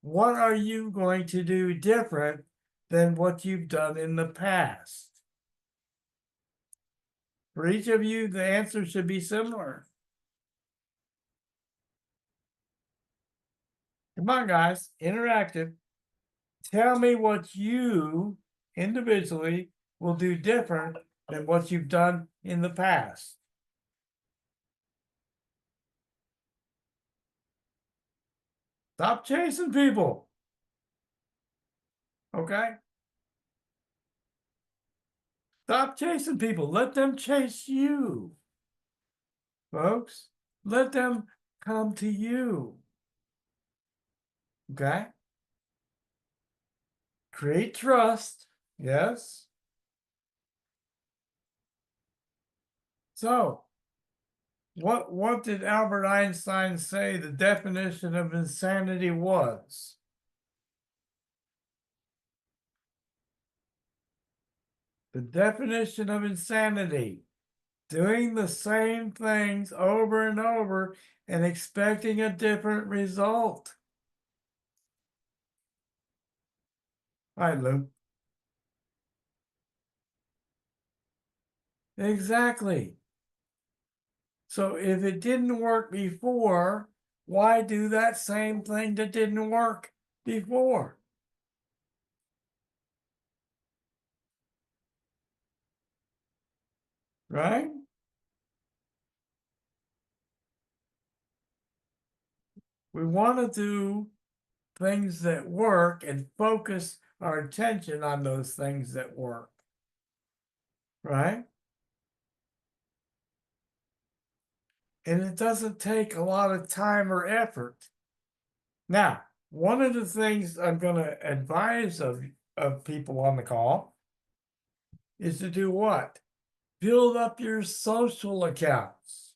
what are you going to do different than what you've done in the past? For each of you, the answer should be similar. Come on, guys, interactive. Tell me what you individually will do different than what you've done in the past. Stop chasing people. Okay? Stop chasing people. Let them chase you. Folks, let them come to you. Okay? Create trust. Yes. So, what did Albert Einstein say the definition of insanity was? The definition of insanity, doing the same things over and over and expecting a different result. Hi, Lou. Exactly. So if it didn't work before, why do that same thing that didn't work before? Right? We want to do things that work and focus our attention on those things that work. Right? And it doesn't take a lot of time or effort. Now, one of the things I'm going to advise of people on the call is to do what? Build up your social accounts.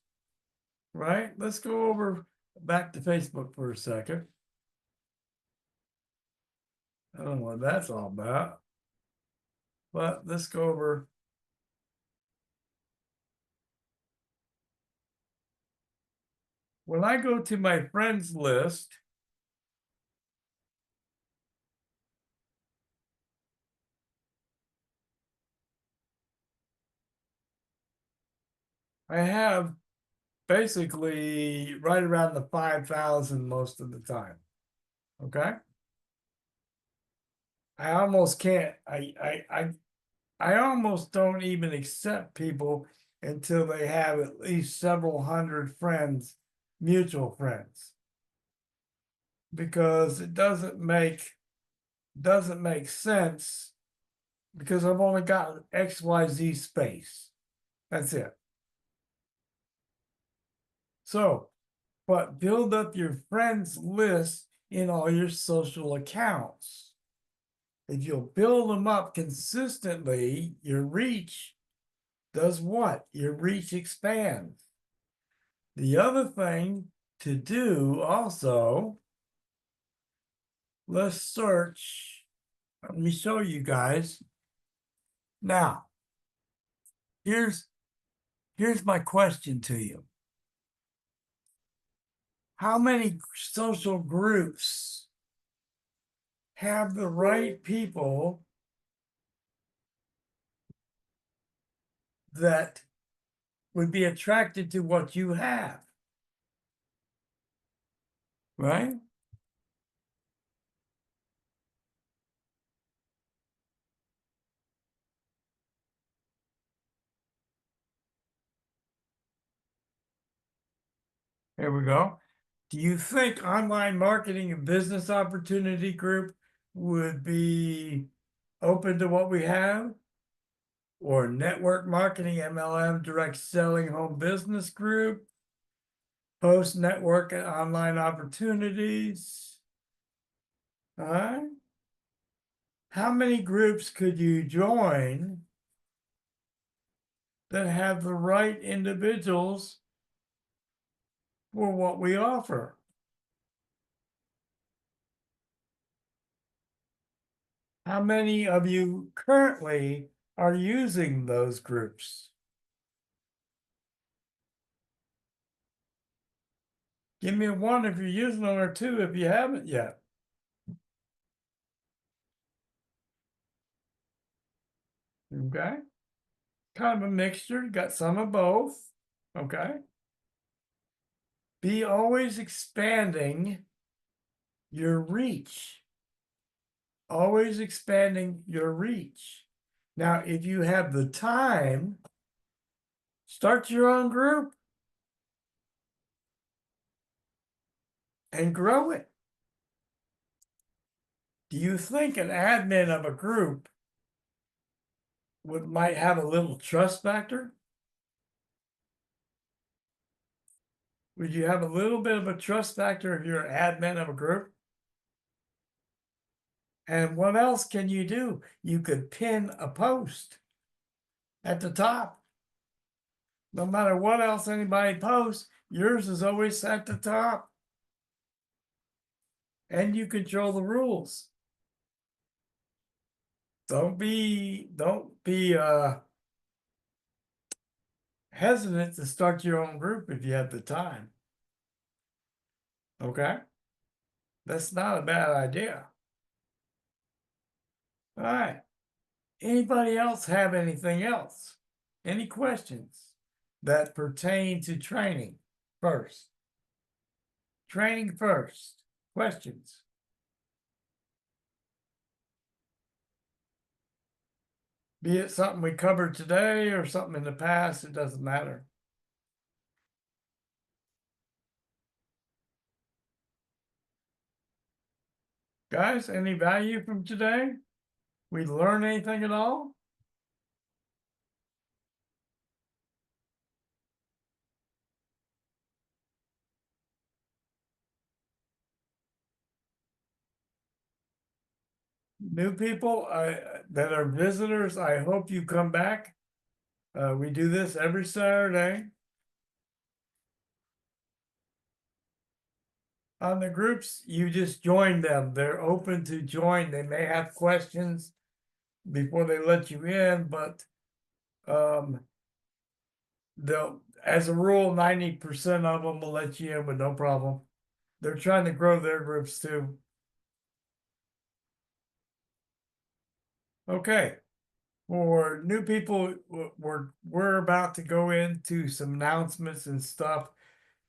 Right? Let's go over back to Facebook for a second. I don't know what that's all about. But let's go over when I go to my friends list, I have basically right around the 5,000 most of the time. Okay. I almost can't, I almost don't even accept people until they have at least several hundred friends, mutual friends. Because it doesn't make sense because I've only got XYZ space. That's it. So, but build up your friends list in all your social accounts. If you'll build them up consistently, your reach does what? Your reach expands. The other thing to do also, let's search. Let me show you guys. Now, here's my question to you. How many social groups have the right people that would be attracted to what you have? Right? There we go. Do you think online marketing and business opportunity group would be open to what we have? Or network marketing, MLM, direct selling home business group, post network and online opportunities? All right. How many groups could you join that have the right individuals for what we offer? How many of you currently are using those groups? Give me a 1 if you're using them, or 2 if you haven't yet. Okay. Kind of a mixture, got some of both. Okay. Be always expanding your reach. Always expanding your reach. Now, if you have the time, start your own group and grow it. Do you think an admin of a group might have a little trust factor? Would you have a little bit of a trust factor if you're an admin of a group? And what else can you do? You could pin a post at the top. No matter what else anybody posts, yours is always at the top. And you control the rules. Don't be hesitant to start your own group if you have the time. Okay? That's not a bad idea. All right. Anybody else have anything else? Any questions that pertain to training first? Training first. Questions? Be it something we covered today or something in the past, it doesn't matter. Guys, any value from today? We learn anything at all? New people that are visitors, I hope you come back. We do this every Saturday. On the groups, you just join them. They're open to join. They may have questions before they let you in, but they'll as a rule, 90% of them will let you in with no problem. They're trying to grow their groups too. Okay. For new people, we're about to go into some announcements and stuff.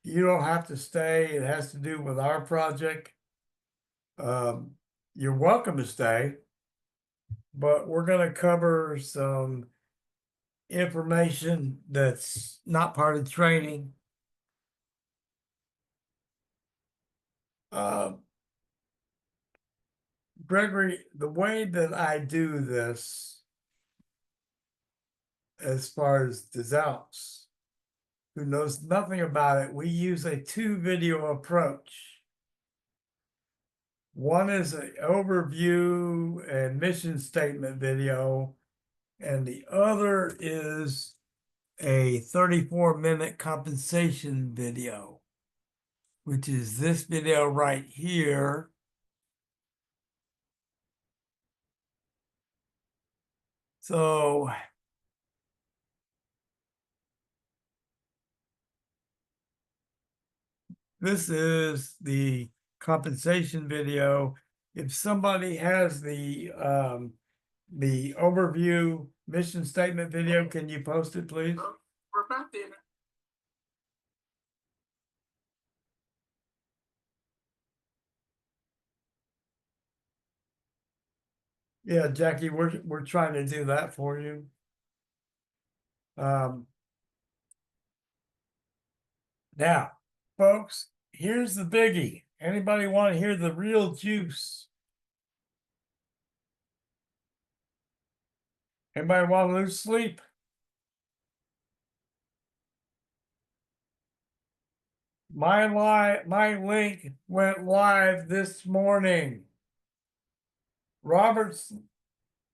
You don't have to stay. It has to do with our project. You're welcome to stay, but we're going to cover some information that's not part of training. Gregory, the way that I do this, as far as Desalps, who knows nothing about it, we use a 2-video approach. One is an overview and mission statement video, and the other is a 34-minute compensation video, which is this video right here. So this is the compensation video. If somebody has the overview mission statement video, can you post it, please? We're about there. Yeah, Jackie, we're trying to do that for you. Now, folks, here's the biggie. Anybody want to hear the real juice? Anybody want to lose sleep? My link went live this morning. Robert's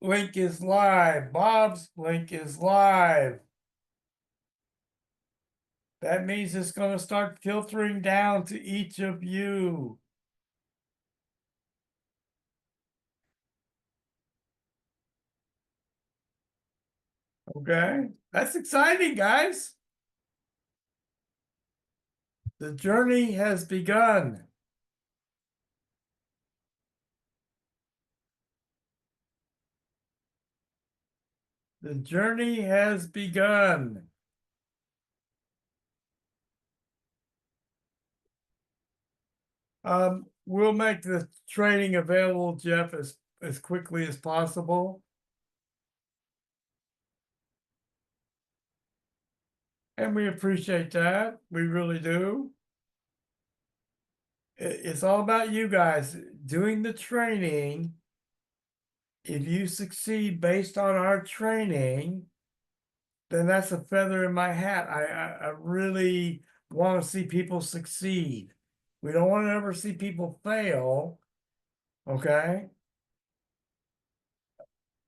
link is live. Bob's link is live. That means it's going to start filtering down to each of you. Okay, that's exciting, guys. The journey has begun. The journey has begun. We'll make the training available, Jeff, as quickly as possible. And we appreciate that. We really do. It's all about you guys doing the training. If you succeed based on our training, then that's a feather in my hat. I really want to see people succeed. We don't want to ever see people fail. Okay.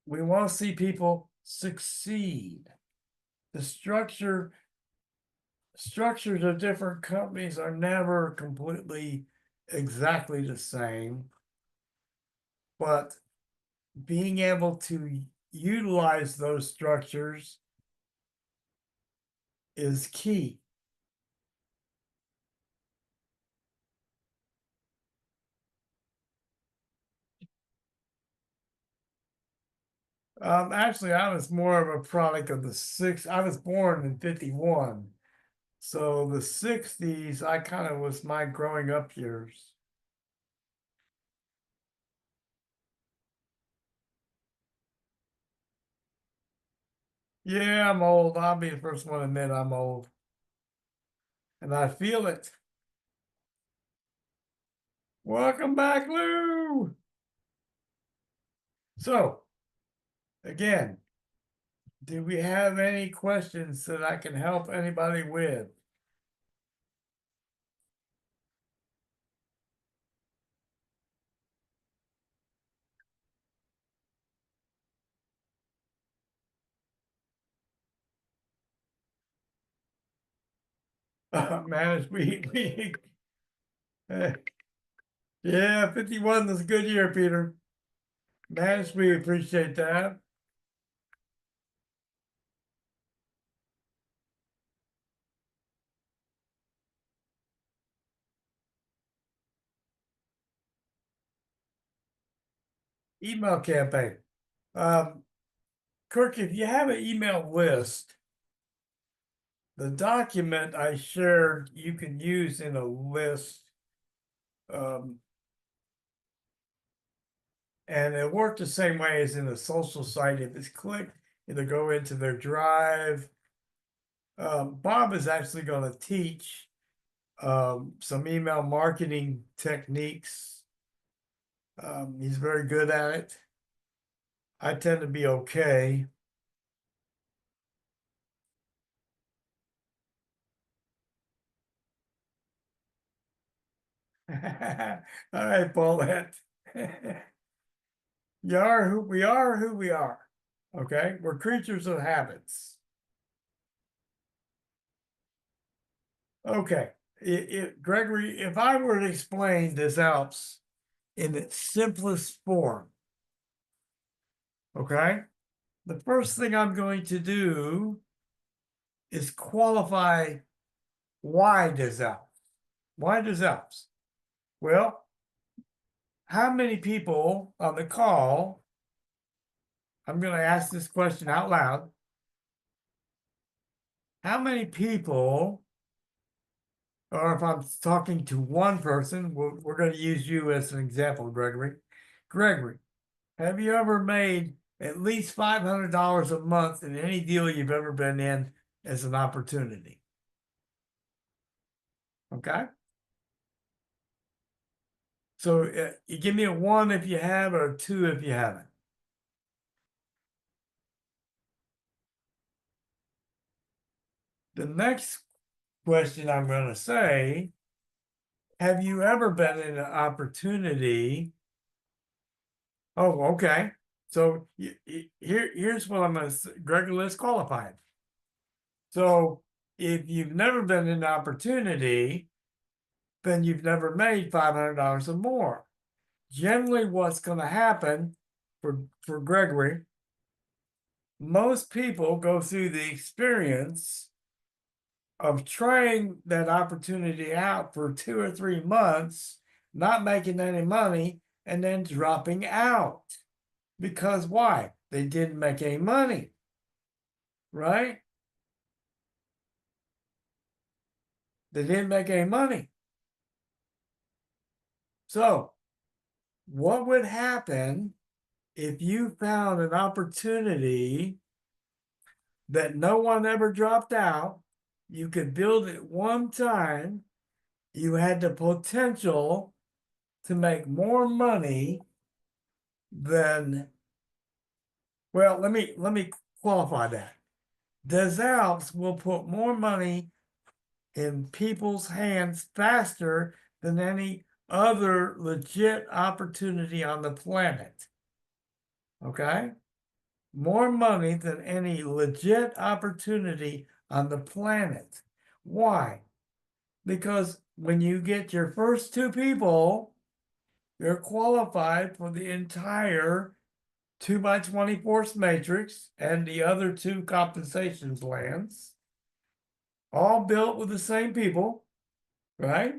We want to see people succeed. The structures of different companies are never completely exactly the same, but being able to utilize those structures is key. Actually, I was more of a product of the I was born in 51. So the 60s, I kind of was my growing up years. Yeah, I'm old. I'll be the first one to admit I'm old. And I feel it. Welcome back, Lou. So, again, do we have any questions that I can help anybody with? Man, yeah, 51 is a good year, Peter. Man, we appreciate that. email campaign. Kirk, if you have an email list, the document I shared, you can use in a list. And it worked the same way as in a social site. If it's clicked, it'll go into their drive. Bob is actually going to teach some email marketing techniques. He's very good at it. I tend to be okay. All right, Paulette. We are who we are. Okay, we're creatures of habits. Okay, Gregory, if I were to explain this Alps in its simplest form, okay, the first thing I'm going to do is qualify why does Alps? Why does Alps? Well, how many people on the call? I'm going to ask this question out loud. How many people, or if I'm talking to one person, we're going to use you as an example, Gregory. Gregory, have you ever made at least $500 a month in any deal you've ever been in as an opportunity? Okay. So you give me a 1 if you have, or a 2 if you haven't. The next question I'm going to say, have you ever been in an opportunity? Oh, okay. So here's what I'm going to say. Gregory, let's qualify it. So if you've never been in an opportunity, then you've never made $500 or more. Generally, what's going to happen for Gregory, most people go through the experience of trying that opportunity out for 2 or 3 months, not making any money, and then dropping out. Because why? They didn't make any money, right? They didn't make any money. So, what would happen if you found an opportunity that no one ever dropped out? You could build it one time. You had the potential to make more money than, well, let me qualify that. Des Alps will put more money in people's hands faster than any other legit opportunity on the planet. Okay? More money than any legit opportunity on the planet. Why? Because when you get your first 2 people, you're qualified for the entire 2x20 force matrix and the other 2 compensation plans, all built with the same people, right?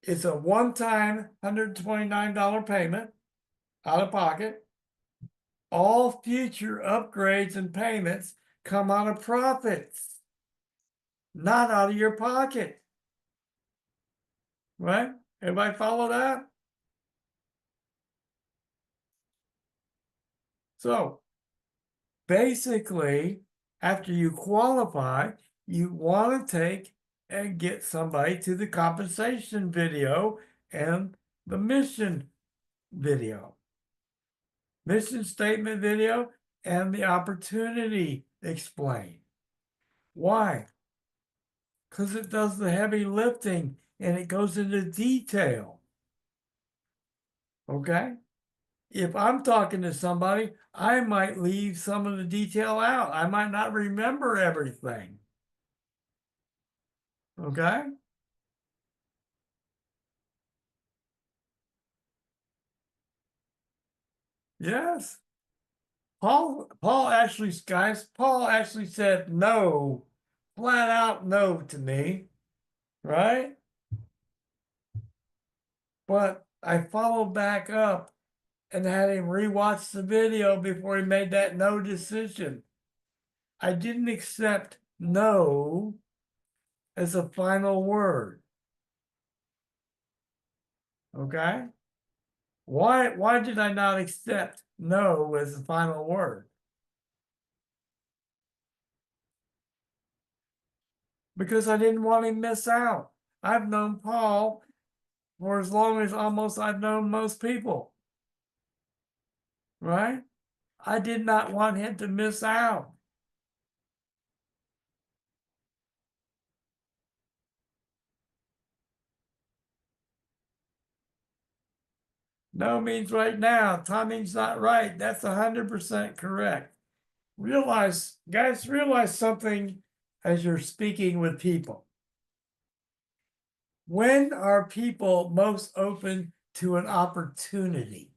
It's a one-time $129 payment out of pocket. All future upgrades and payments come out of profits, not out of your pocket. Right? Everybody follow that? So basically, after you qualify, you want to take and get somebody to the compensation video and the mission video, mission statement video, and the opportunity explain. Why? Because it does the heavy lifting and it goes into detail. Okay? If I'm talking to somebody, I might leave some of the detail out. I might not remember everything. Okay? Yes. Paul actually, guys, Paul actually said no, flat out no to me, right? But I followed back up and had him rewatch the video before he made that no decision. I didn't accept no as a final word. Okay? Why did I not accept no as the final word? Because I didn't want him to miss out. I've known Paul for as long as almost I've known most people. Right? I did not want him to miss out. No means right now. Timing's not right. That's 100% correct. Guys, realize something as you're speaking with people. When are people most open to an opportunity?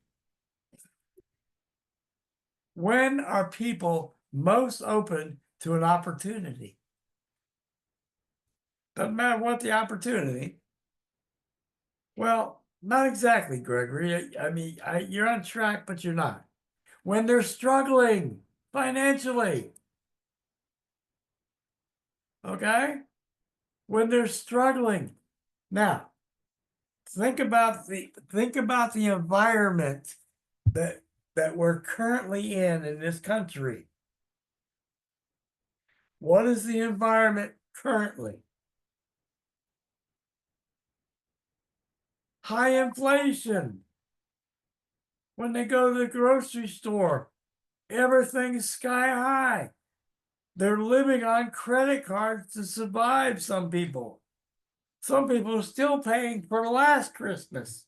When are people most open to an opportunity? Doesn't matter what the opportunity. Well, not exactly, Gregory. I mean, you're on track, but you're not. When they're struggling financially, okay? When they're struggling. Now, think about the environment that we're currently in this country. What is the environment currently? High inflation. When they go to the grocery store, everything's sky high. They're living on credit cards to survive, some people. Some people are still paying for last Christmas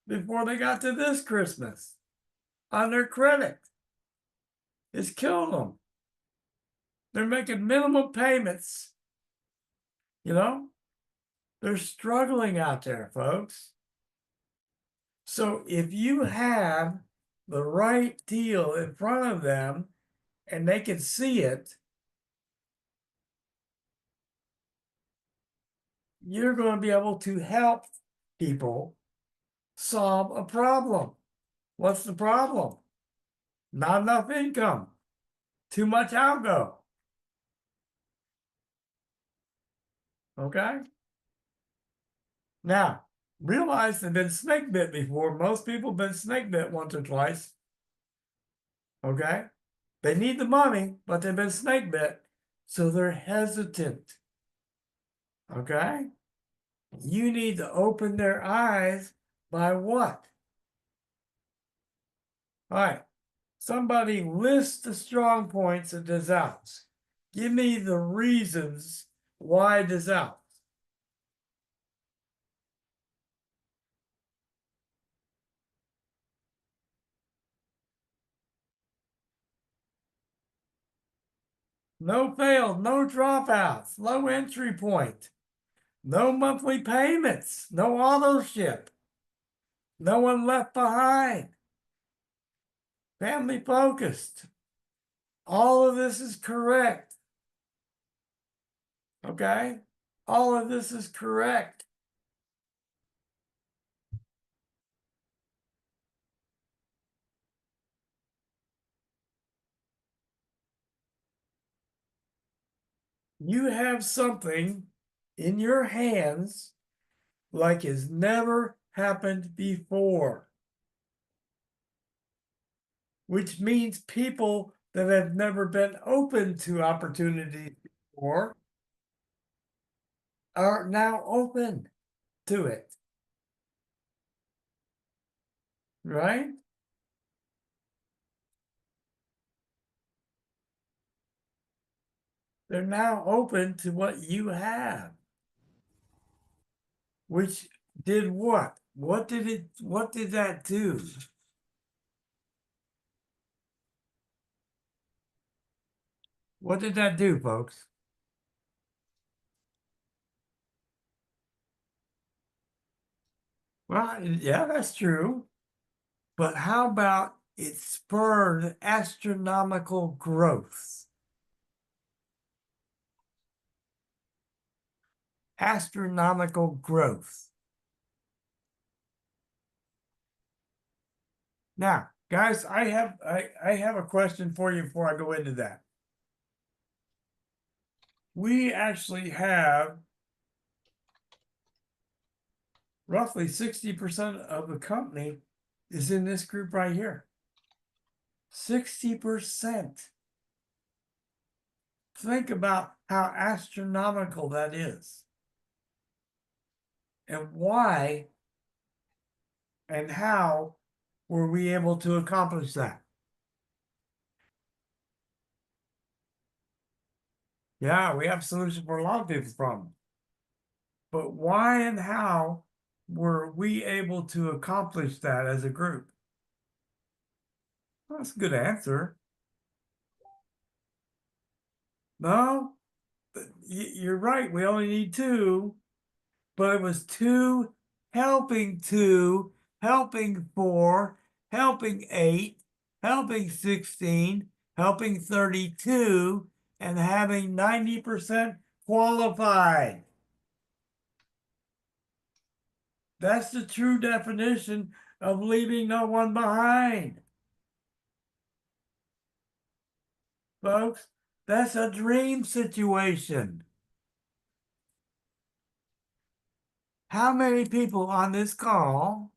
before they got to this Christmas on their credit. It's killing them. They're making minimum payments. You know, they're struggling out there, folks. So if you have the right deal in front of them and they can see it, you're going to be able to help people solve a problem. What's the problem? Not enough income, too much outgo. Okay? Now, realize they've been snake bit before. Most people have been snake bit once or twice. Okay? They need the money, but they've been snake bit, so they're hesitant. Okay? You need to open their eyes by what? All right. Somebody list the strong points of dissolves. Give me the reasons why dissolves. No fails, no dropouts, low entry point, no monthly payments, no auto ship, no one left behind, family focused. All of this is correct. Okay? All of this is correct. You have something in your hands like has never happened before, which means people that have never been open to opportunities before are now open to it. Right? They're now open to what you have. Which did what? What did that do? What did that do, folks? Well, yeah, that's true. But how about it spurred astronomical growth? Astronomical growth. Now, guys, I have a question for you before I go into that. We actually have roughly 60% of the company is in this group right here. 60%. Think about how astronomical that is. And why and how were we able to accomplish that? Yeah, we have a solution for a lot of people's problems. But why and how were we able to accomplish that as a group? Well, that's a good answer. No, you're right. We only need two, but it was two, helping four, helping eight, helping 16, helping 32, and having 90% qualified. That's the true definition of leaving no one behind. Folks, that's a dream situation. How many people on this call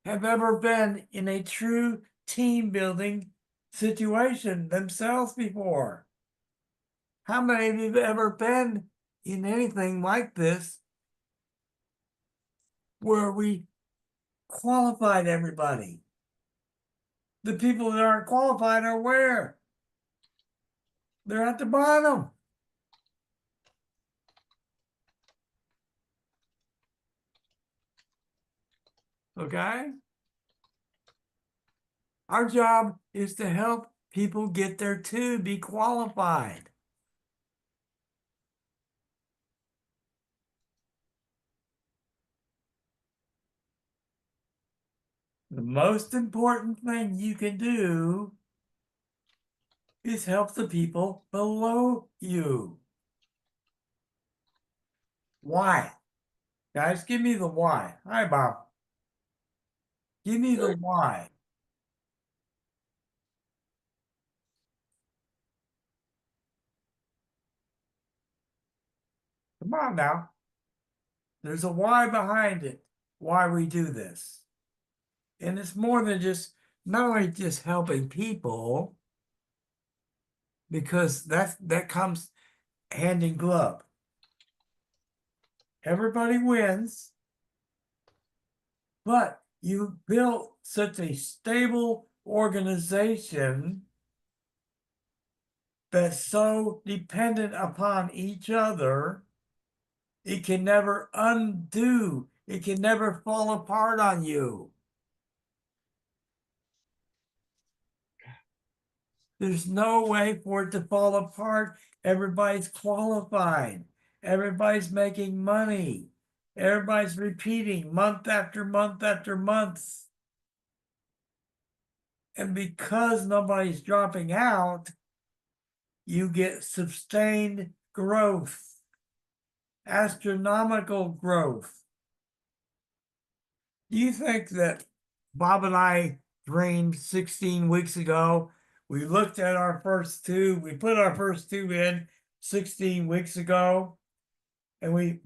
have ever been in a true team building situation themselves before? How many of you have ever been in anything like this where we qualified everybody? The people that aren't qualified are where? They're at the bottom. Okay? Our job is to help people get there too, be qualified. The most important thing you can do is help the people below you. Why? Guys, give me the why. Hi, Bob. Give me the why. Come on now. There's a why behind it, why we do this. And it's more than just, not only just helping people, because that comes hand in glove. Everybody wins, but you built such a stable organization that's so dependent upon each other, it can never undo, it can never fall apart on you. There's no way for it to fall apart. Everybody's qualified. Everybody's making money. Everybody's repeating month after month after month. And because nobody's dropping out, you get sustained growth, astronomical growth. Do you think that Bob and I dreamed 16 weeks ago? We looked at our first two, we put our first two in 16 weeks ago. And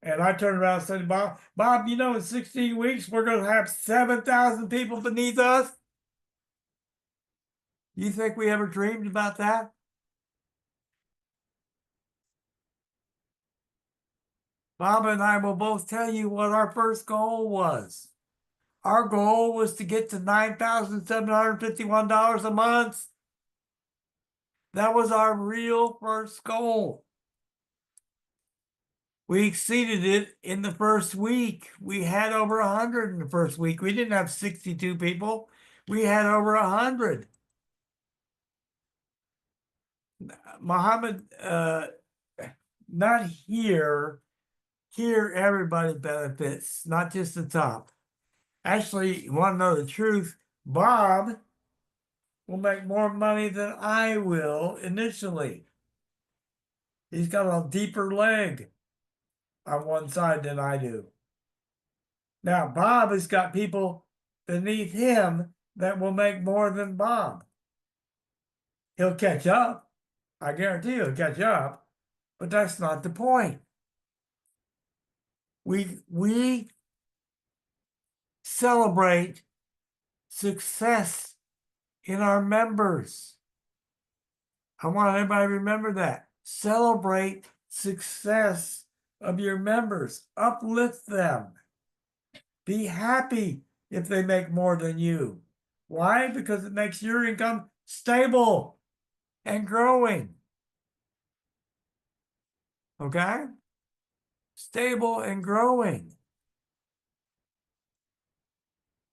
I turned around and said, Bob, you know, in 16 weeks, we're going to have 7,000 people beneath us. You think we ever dreamed about that? Bob and I will both tell you what our first goal was. Our goal was to get to $9,751 a month. That was our real first goal. We exceeded it in the first week. We had over 100 in the first week. We didn't have 62 people. We had over 100. Muhammad, not here. Here, everybody benefits, not just the top. Actually, you want to know the truth? Bob will make more money than I will initially. He's got a deeper leg on one side than I do. Now, Bob has got people beneath him that will make more than Bob. He'll catch up. I guarantee he'll catch up, but that's not the point. We celebrate success in our members. I want everybody to remember that. Celebrate success of your members. Uplift them. Be happy if they make more than you. Why? Because it makes your income stable and growing. Okay? Stable and growing.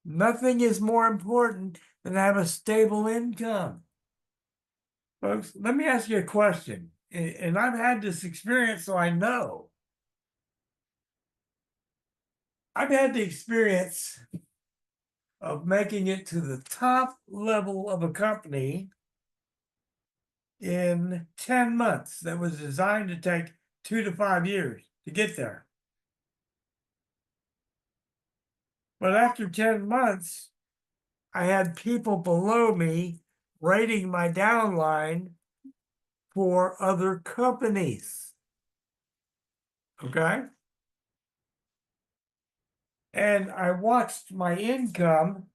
Nothing is more important than to have a stable income. Folks, let me ask you a question. And I've had this experience, so I know. I've had the experience of making it to the top level of a company in 10 months that was designed to take 2 to 5 years to get there. But after 10 months, I had people below me rating my downline for other companies. Okay? And I watched my income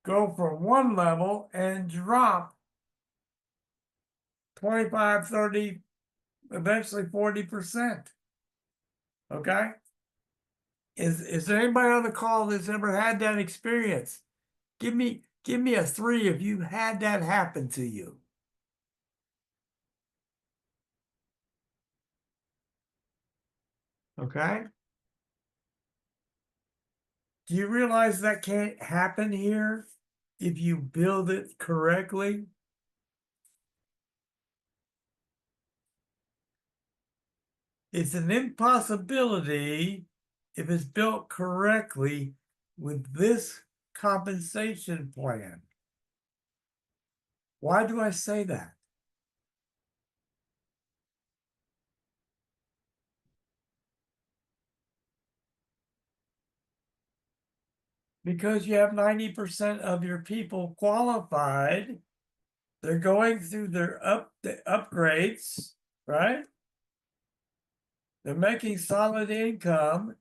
go from one level and drop 25, 30, eventually 40%. Okay? Is there anybody on the call that's ever had that experience? Give me a 3 if you had that happen to you. Okay? Do you realize that can't happen here if you build it correctly? It's an impossibility if it's built correctly with this compensation plan. Why do I say that? Because you have 90% of your people qualified. They're going through the upgrades, right? They're making solid income.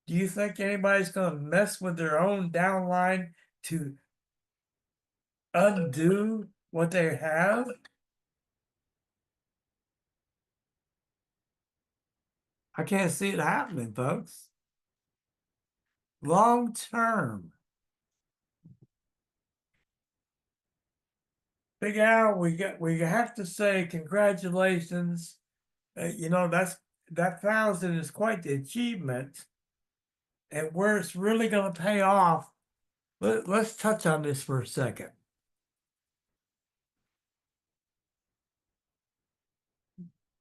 Do you think anybody's going to mess with their own downline to undo what they have? I can't see it happening, folks. Long term. Big Al, we have to say congratulations. You know, that 1,000 is quite the achievement. And where it's really going to pay off, let's touch on this for a second.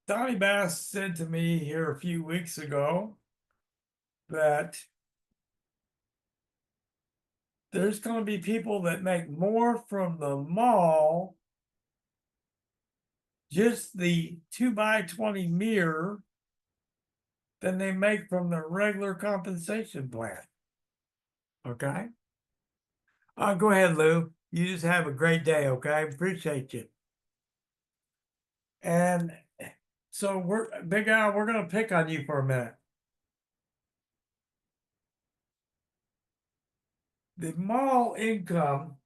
Donnie Bass said to me here a few weeks ago that there's going to be people that make more from the mall, just the 2x20 mirror, than they make from the regular compensation plan. Okay? Go ahead, Lou. You just have a great day, okay? Appreciate you. And so Big Al, we're going to pick on you for a minute. The mall income,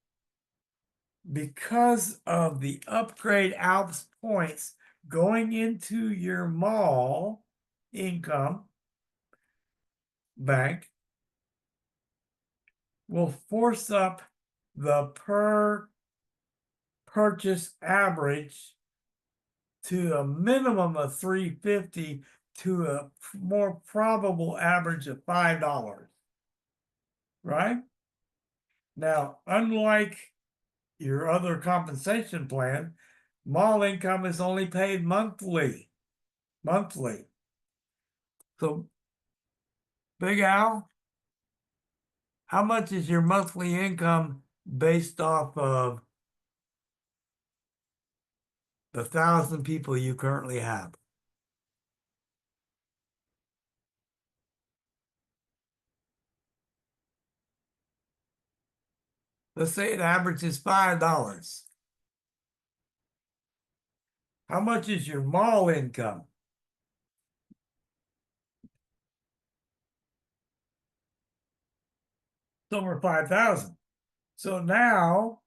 because of the upgrade Alps points going into your mall income bank, will force up the per purchase average to a minimum of $3.50 to a more probable average of $5. Right? Now, unlike your other compensation plan, mall income is only paid monthly. So, Big Al, how much is your monthly income based off of the 1,000 people you currently have? Let's say it averages $5. How much is your mall income? It's over 5,000. So now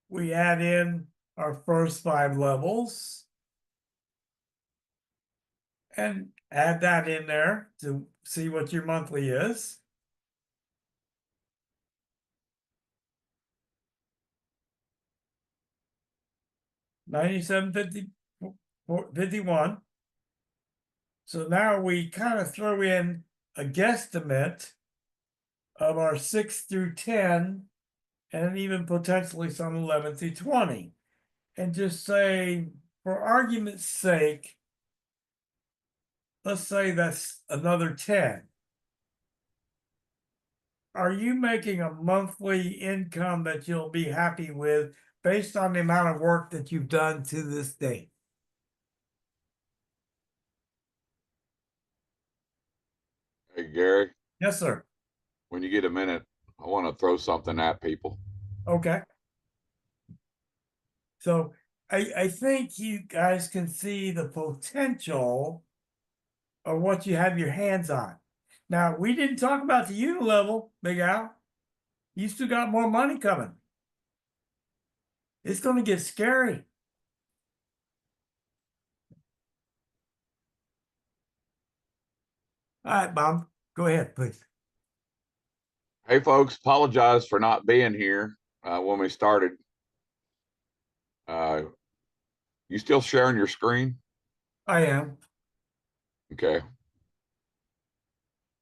we add in our first 5 levels and add that in there to see what your monthly is. $97.51. So now we kind of throw in a guesstimate of our 6 through 10 and even potentially some 11 through 20. And just say, for argument's sake, let's say that's another 10. Are you making a monthly income that you'll be happy with based on the amount of work that you've done to this date? Hey, Gary, Yes, sir. when you get a minute, I want to throw something at people. Okay. So I think you guys can see the potential of what you have your hands on. Now, we didn't talk about the unit level, Big Al. You still got more money coming. It's going to get scary. All right, Bob, go ahead, please. Hey, folks, apologize for not being here when we started. You still sharing your screen? I am. Okay.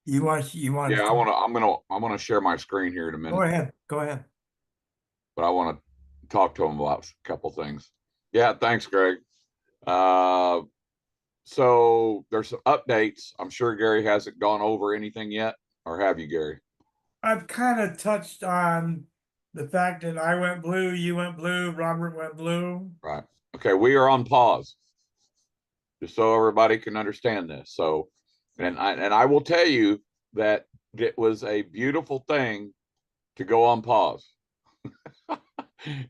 You want Yeah, I'm gonna share my screen here in a go minute, ahead. Go ahead. but I want to talk to them about a couple things. Yeah, thanks, Greg. So there's some updates. I'm sure Gary hasn't gone over anything yet, or have you, Gary? I've kind of touched on the fact that I went blue, you went blue, Robert went blue. Right. Okay, we are on pause, just so everybody can understand this. So, and I will tell you that it was a beautiful thing to go on pause.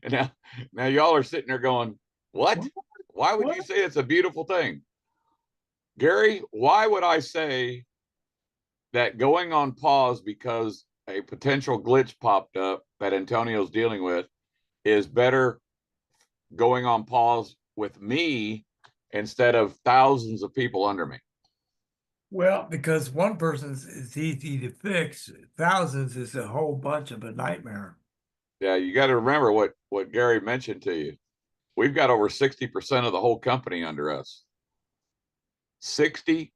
And now y'all are sitting there going, "What? Why would you say it's a beautiful thing?" Gary, why would I say that going on pause because a potential glitch popped up that Antonio's dealing with is better going on pause with me instead of thousands of people under me? Well, because one person's is easy to fix, thousands is a whole bunch of a nightmare. Yeah, you got to remember what Gary mentioned to you. We've got over 60% of the whole company under us. 60%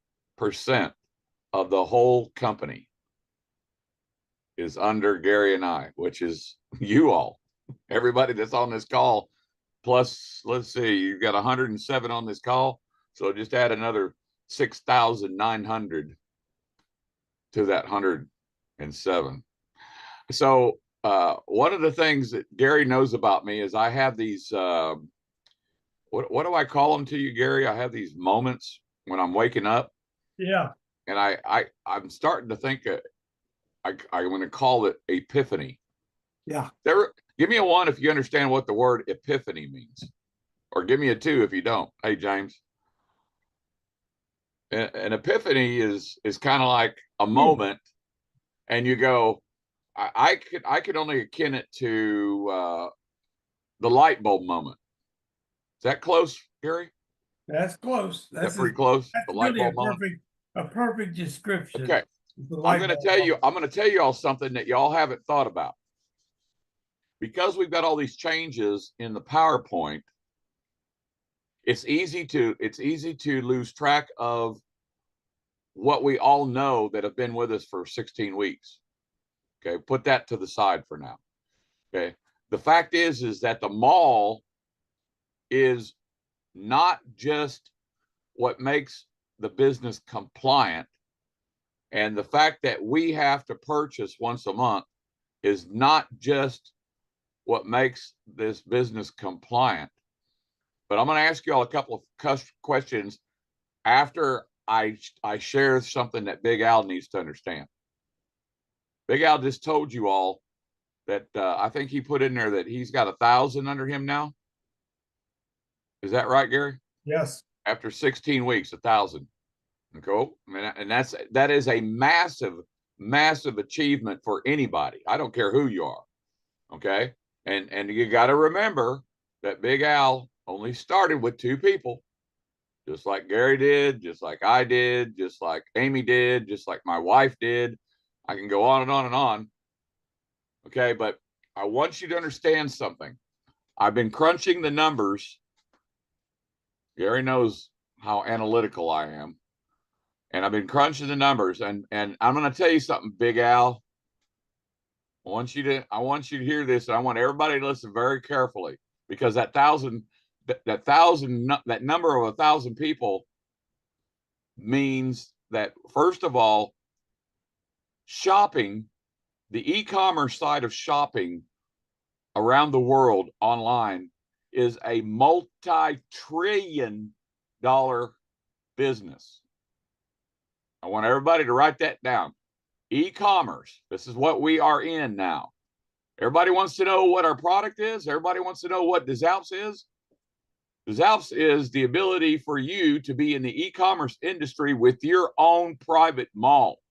of the whole company is under Gary and I, which is you all. Everybody that's on this call, plus, let's see, you've got 107 on this call. So just add another 6,900 to that 107. So one of the things that Gary knows about me is I have these, what do I call them to you, Gary? I have these moments when I'm waking up. Yeah. And I'm starting to think I'm going to call it epiphany. Yeah. Give me a 1 if you understand what the word epiphany means, or give me a 2 if you don't. Hey, James. An epiphany is kind of like a moment, and you go, I could only akin it to the light bulb moment. Is that close, Gary? That's close. That's pretty close. That's The light really bulb moment. a perfect description. Okay. I'm going to tell you all something that y'all haven't thought about. Because we've got all these changes in the PowerPoint, it's easy to lose track of what we all know that have been with us for 16 weeks. Okay, put that to the side for now. Okay. The fact is that the mall is not just what makes the business compliant, and the fact that we have to purchase once a month is not just what makes this business compliant. But I'm going to ask you all a couple of questions after I share something that Big Al needs to understand. Big Al just told you all that I think he put in there that he's got 1,000 under him now. Is that right, Gary? Yes. After 16 weeks, 1,000. Cool. I mean, and that is a massive, massive achievement for anybody. I don't care who you are. Okay. And you got to remember that Big Al only started with 2 people, just like Gary did, just like I did, just like Amy did, just like my wife did. I can go on and on and on. Okay. But I want you to understand something. I've been crunching the numbers. Gary knows how analytical I am. And I've been crunching the numbers, and I'm going to tell you something, Big Al. I want you to hear this, and I want everybody to listen very carefully, because that number of 1,000 people means that, first of all, shopping, the e-commerce side of shopping around the world online is a multi-trillion-dollar business. I want everybody to write that down. E-commerce. This is what we are in now. Everybody wants to know what our product is. Everybody wants to know what DesAlps is. DesAlps is the ability for you to be in the e-commerce industry with your own private mall.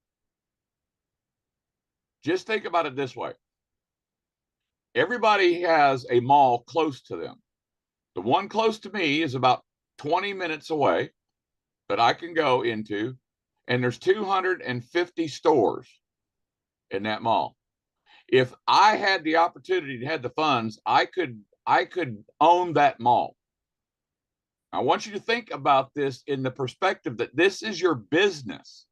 Just think about it this way. Everybody has a mall close to them. The one close to me is about 20 minutes away that I can go into, and there's 250 stores in that mall. If I had the opportunity to have the funds, I could own that mall. I want you to think about this in the perspective that this is your business.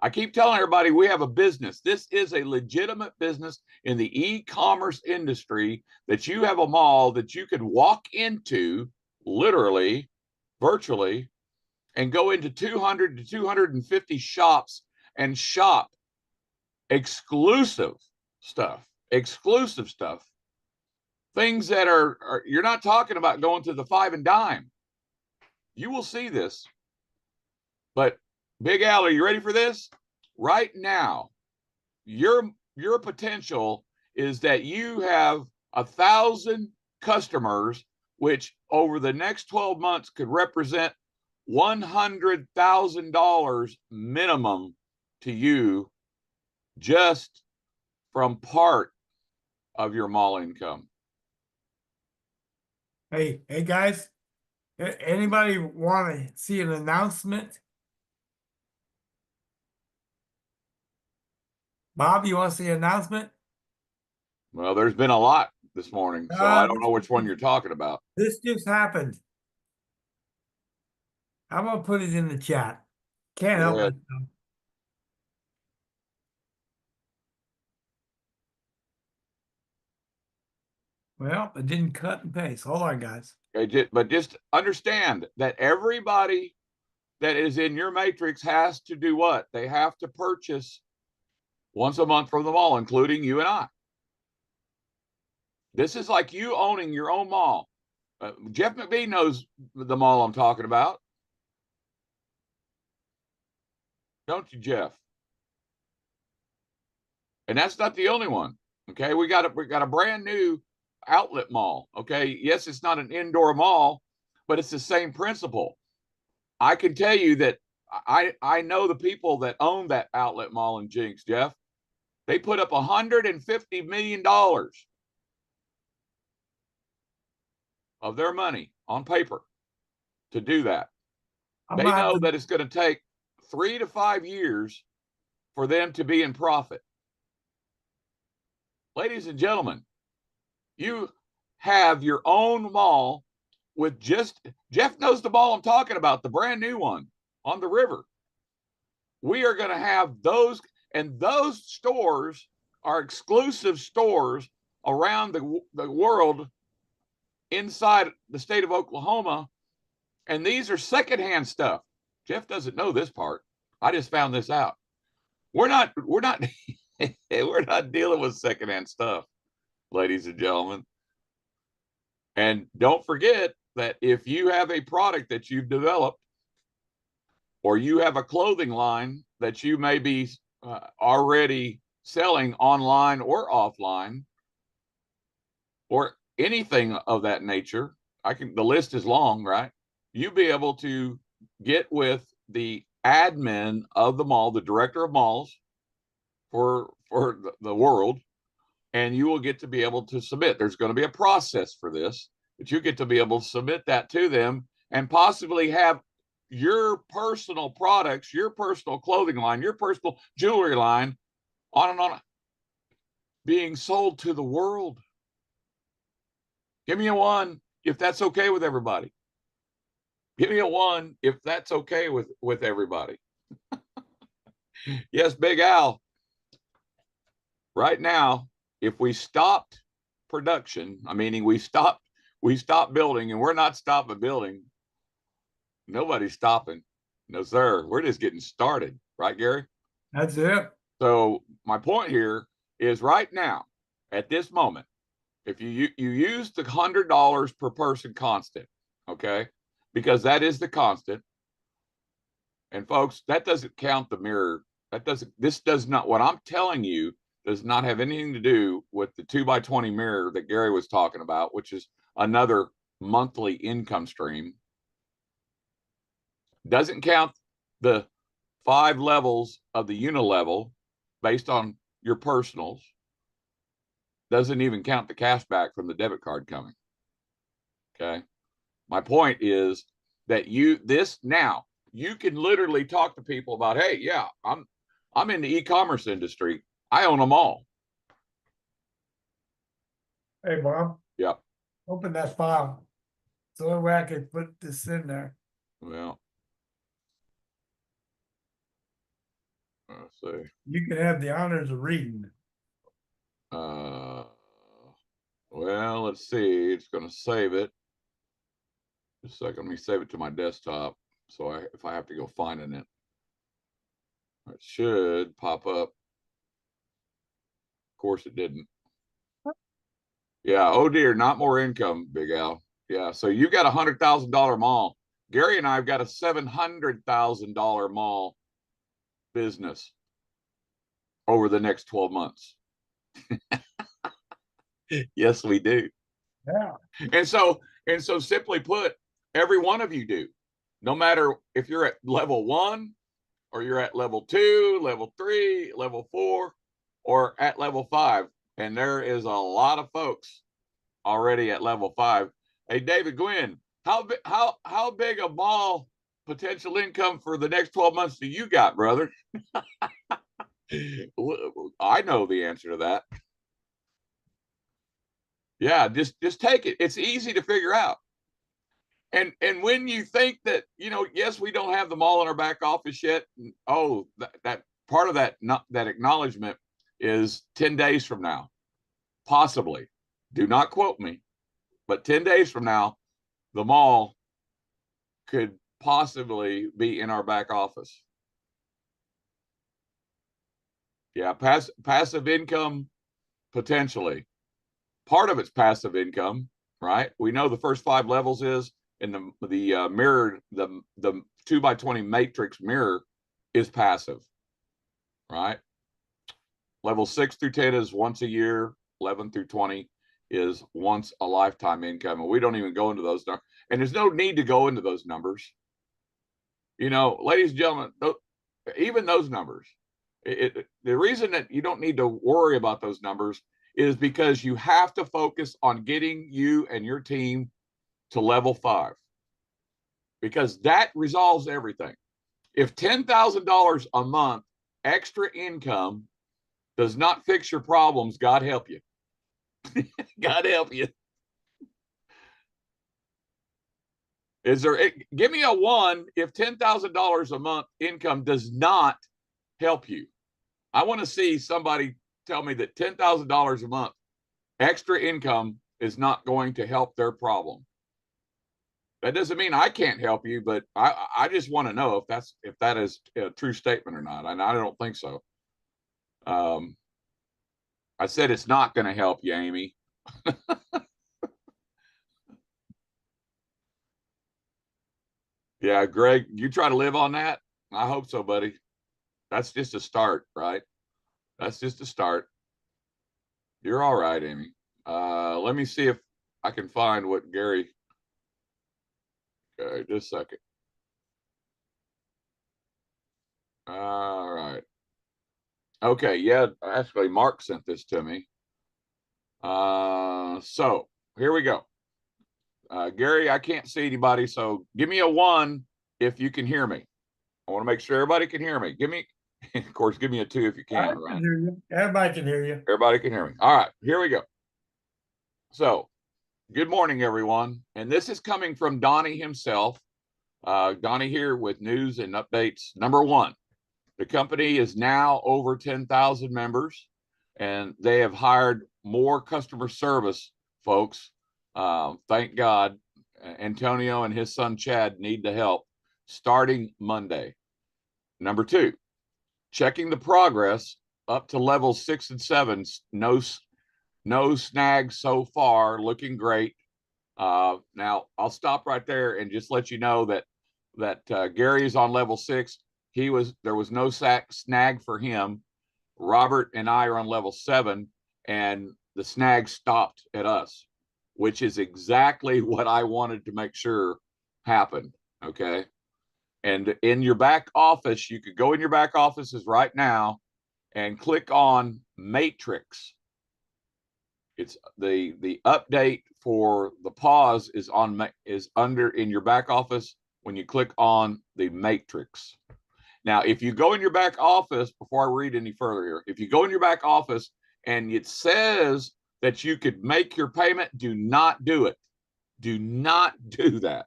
I keep telling everybody we have a business. This is a legitimate business in the e-commerce industry, that you have a mall that you could walk into, literally, virtually, and go into 200 to 250 shops and shop exclusive stuff, things that are you're not talking about going to the 5 and dime. You will see this. But Big Al, are you ready for this? Right now, your potential is that you have 1,000 customers, which over the next 12 months could represent $100,000 minimum to you, just from part of your mall income. Hey guys, anybody want to see an announcement? Bob, you want to see an announcement? Well, there's been a lot this morning, so I don't know which one you're talking about. This just happened. I'm gonna put it in the chat. Can't help Go it. ahead. Well, it didn't cut and paste. Hold on, guys. Okay, but just understand that everybody that is in your matrix has to do what? They have to purchase once a month from the mall, including you and I. This is like you owning your own mall. Jeff McBee knows the mall I'm talking about. Don't you, Jeff? And that's not the only one. Okay, we got a brand new outlet mall. Okay, yes, it's not an indoor mall, but it's the same principle. I can tell you that I know the people that own that outlet mall in Jinx, Jeff. They put up $150 million of their money on paper to do that. They know that it's going to take 3 to 5 years for them to be in profit. Ladies and gentlemen, you have your own mall with just, Jeff knows the mall I'm talking about, the brand new one on the river. We are going to have those, and those stores are exclusive stores around the world inside the state of Oklahoma. And these are secondhand stuff. Jeff doesn't know this part. I just found this out. We're not we're not dealing with secondhand stuff, ladies and gentlemen. And don't forget that if you have a product that you've developed, or you have a clothing line that you may be already selling online or offline, or anything of that nature, the list is long, right? You be able to get with the admin of the mall, the director of malls for the world, and you will get to be able to submit. There's going to be a process for this, but you get to be able to submit that to them and possibly have your personal products, your personal clothing line, your personal jewelry line, on and on, being sold to the world. Give me a 1 if that's okay with everybody. Give me a 1 if that's okay with everybody. Yes, Big Al. Right now, if we stopped production, meaning we stopped building, and we're not stopping building. Nobody's stopping. No, sir. We're just getting started. Right, Gary? That's it. So my point here is right now, at this moment, if you use the $100 per person constant, okay, because that is the constant. And folks, that doesn't count the mirror. This does not, what I'm telling you does not have anything to do with the 2x20 mirror that Gary was talking about, which is another monthly income stream. Doesn't count the 5 levels of the unilevel based on your personals. Doesn't even count the cash back from the debit card coming. Okay. My point is that now you can literally talk to people about, hey, yeah, I'm in the e-commerce industry. I own them all. Hey, Bob, Yep. open that file. So that way I can put this in there. Well, let's see. You can have the honors of reading it. Well, let's see. It's going to save it. Just a second. Let me save it to my desktop. So if I have to go finding it, it should pop up. Of course, it didn't. Yeah. Oh dear, not more income, Big Al. Yeah. So you got $100,000 mall. Gary and I've got a $700,000 mall business over the next 12 months. Yes, we do. Yeah. And so simply put, every one of you do. No matter if you're at level 1 or you're at level 2, level 3, level 4, or at level 5. And there is a lot of folks already at level 5. Hey, David Gwynn, how big a mall potential income for the next 12 months do you got, brother? I know the answer to that. Yeah, just take it. It's easy to figure out. And when you think that, yes, we don't have them all in our back office yet. Oh, that part of that acknowledgement is 10 days from now, possibly. Do not quote me, but 10 days from now, the mall could possibly be in our back office. Yeah, passive income, potentially. Part of it's passive income, right? We know the first 5 levels is in the mirror, the 2x20 matrix mirror is passive, right? Level 6 through 10 is once a year. 11 through 20 is once a lifetime income, and we don't even go into those numbers. And there's no need to go into those numbers. Ladies and gentlemen, even those numbers, the reason that you don't need to worry about those numbers is because you have to focus on getting you and your team to level 5, because that resolves everything. If $10,000 a month extra income does not fix your problems, God help you. God help you. Give me a 1 if $10,000 a month income does not help you. I want to see somebody tell me that $10,000 a month extra income is not going to help their problem. That doesn't mean I can't help you, but I just want to know if that is a true statement or not. And I don't think so. I said it's not going to help you, Amy. Yeah, Greg, you try to live on that? I hope so, buddy. That's just a start, right? That's just a start. You're all right, Amy. Let me see if I can find what Gary. Okay, just a second. All right. Okay, yeah, actually Mark sent this to me. So here we go. Gary, I can't see anybody, so give me a 1 if you can hear me. I want to make sure everybody can hear me. Give me, of course, give me a 2 if you I can, can right? hear you. Everybody can hear you. Everybody can hear me. All right, here we go. So, good morning, everyone. And this is coming from Donnie himself. Donnie here with news and updates. Number 1, the company is now over 10,000 members, and they have hired more customer service folks. Thank God. Antonio and his son Chad need the help starting Monday. Number 2, checking the progress up to level 6 and 7. No snags so far, looking great. Now I'll stop right there and just let you know that Gary is on level 6. There was no snag for him. Robert and I are on level 7, and the snag stopped at us, which is exactly what I wanted to make sure happened. Okay. And in your back office, you could go in your back offices right now and click on Matrix. It's the update for the pause is under in your back office when you click on the Matrix. Now, if you go in your back office, before I read any further here, if you go in your back office and it says that you could make your payment, do not do it. Do not do that.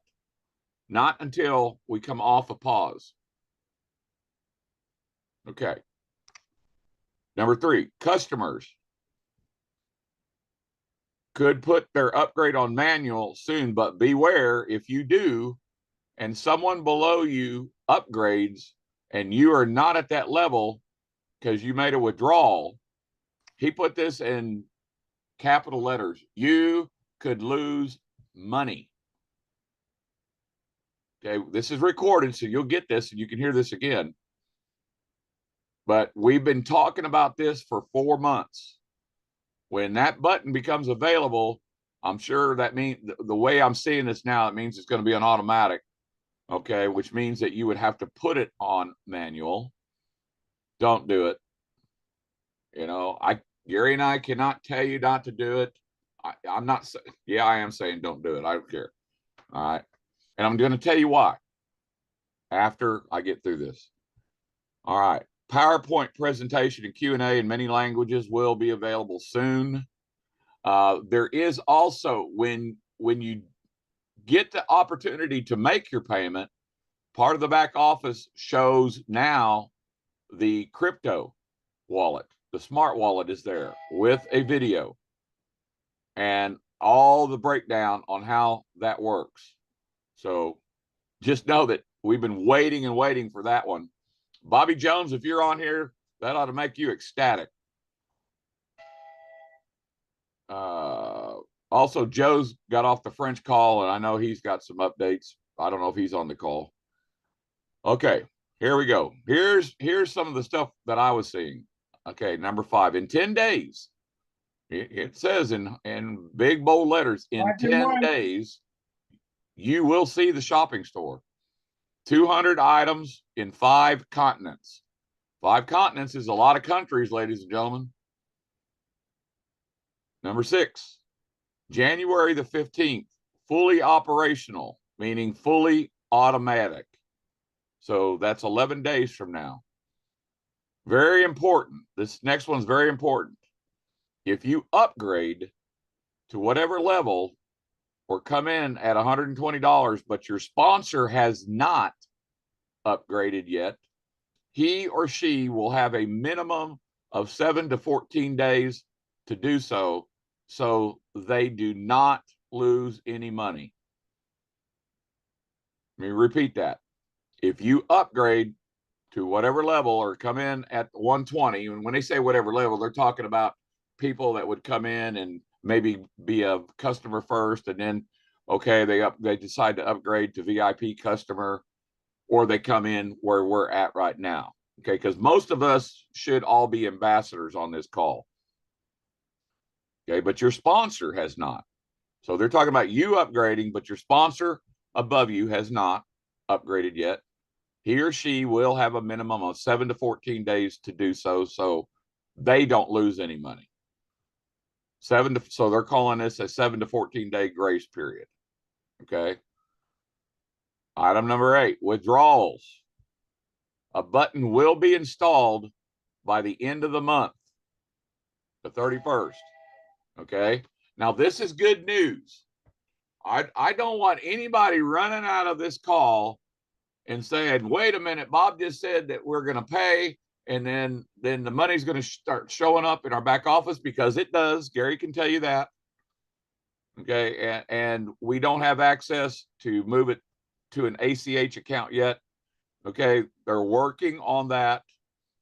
Not until we come off a pause. Okay. Number 3, customers could put their upgrade on manual soon, but beware if you do and someone below you upgrades and you are not at that level because you made a withdrawal. He put this in capital letters. You could lose money. Okay, this is recorded, so you'll get this and you can hear this again. But we've been talking about this for 4 months. When that button becomes available, I'm sure that means the way I'm seeing this now, it means it's going to be an automatic. Okay, which means that you would have to put it on manual. Don't do it. You know, Gary and I cannot tell you not to do it. I'm not. Yeah, I am saying don't do it. I don't care. All right, and I'm going to tell you why after I get through this. All right, PowerPoint presentation and Q&A in many languages will be available soon. There is also when you get the opportunity to make your payment, part of the back office shows now the crypto wallet. The smart wallet is there with a video and all the breakdown on how that works. So just know that we've been waiting and waiting for that one. Bobby Jones, if you're on here, that ought to make you ecstatic. Also, Joe's got off the French call, and I know he's got some updates. I don't know if he's on the call. Okay, here we go. Here's some of the stuff that I was seeing. Okay, number 5, in 10 days, it says in big bold letters, in 10 days, you will see the shopping store. 200 items in 5 continents. 5 continents is a lot of countries, ladies and gentlemen. Number 6, January the 15th, fully operational, meaning fully automatic. So that's 11 days from now. Very important. This next one's very important. If you upgrade to whatever level or come in at $120, but your sponsor has not upgraded yet, he or she will have a minimum of 7 to 14 days to do so, so they do not lose any money. Let me repeat that. If you upgrade to whatever level or come in at 120, and when they say whatever level, they're talking about people that would come in and maybe be a customer first, and then okay, they decide to upgrade to VIP customer, or they come in where we're at right now. Okay, because most of us should all be ambassadors on this call. Okay, but your sponsor has not. So they're talking about you upgrading, but your sponsor above you has not upgraded yet. He or she will have a minimum of 7 to 14 days to do so, so they don't lose any money. So they're calling this a 7 to 14 day grace period. Okay. Item number 8, withdrawals. A button will be installed by the end of the month, the 31st. Okay. Now, this is good news. I don't want anybody running out of this call and saying, wait a minute, Bob just said that we're going to pay, and then the money's going to start showing up in our back office, because it does. Gary can tell you that. Okay. And we don't have access to move it to an ACH account yet. Okay. They're working on that.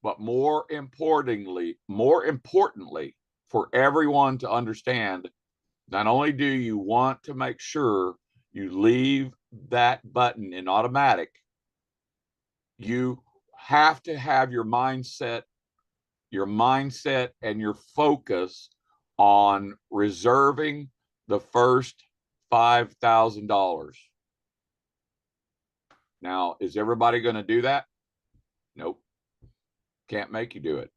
But more importantly, for everyone to understand, not only do you want to make sure you leave that button in automatic, you have to have your mindset and your focus on reserving the first $5,000. Now, is everybody going to do that? Nope. Can't make you do it.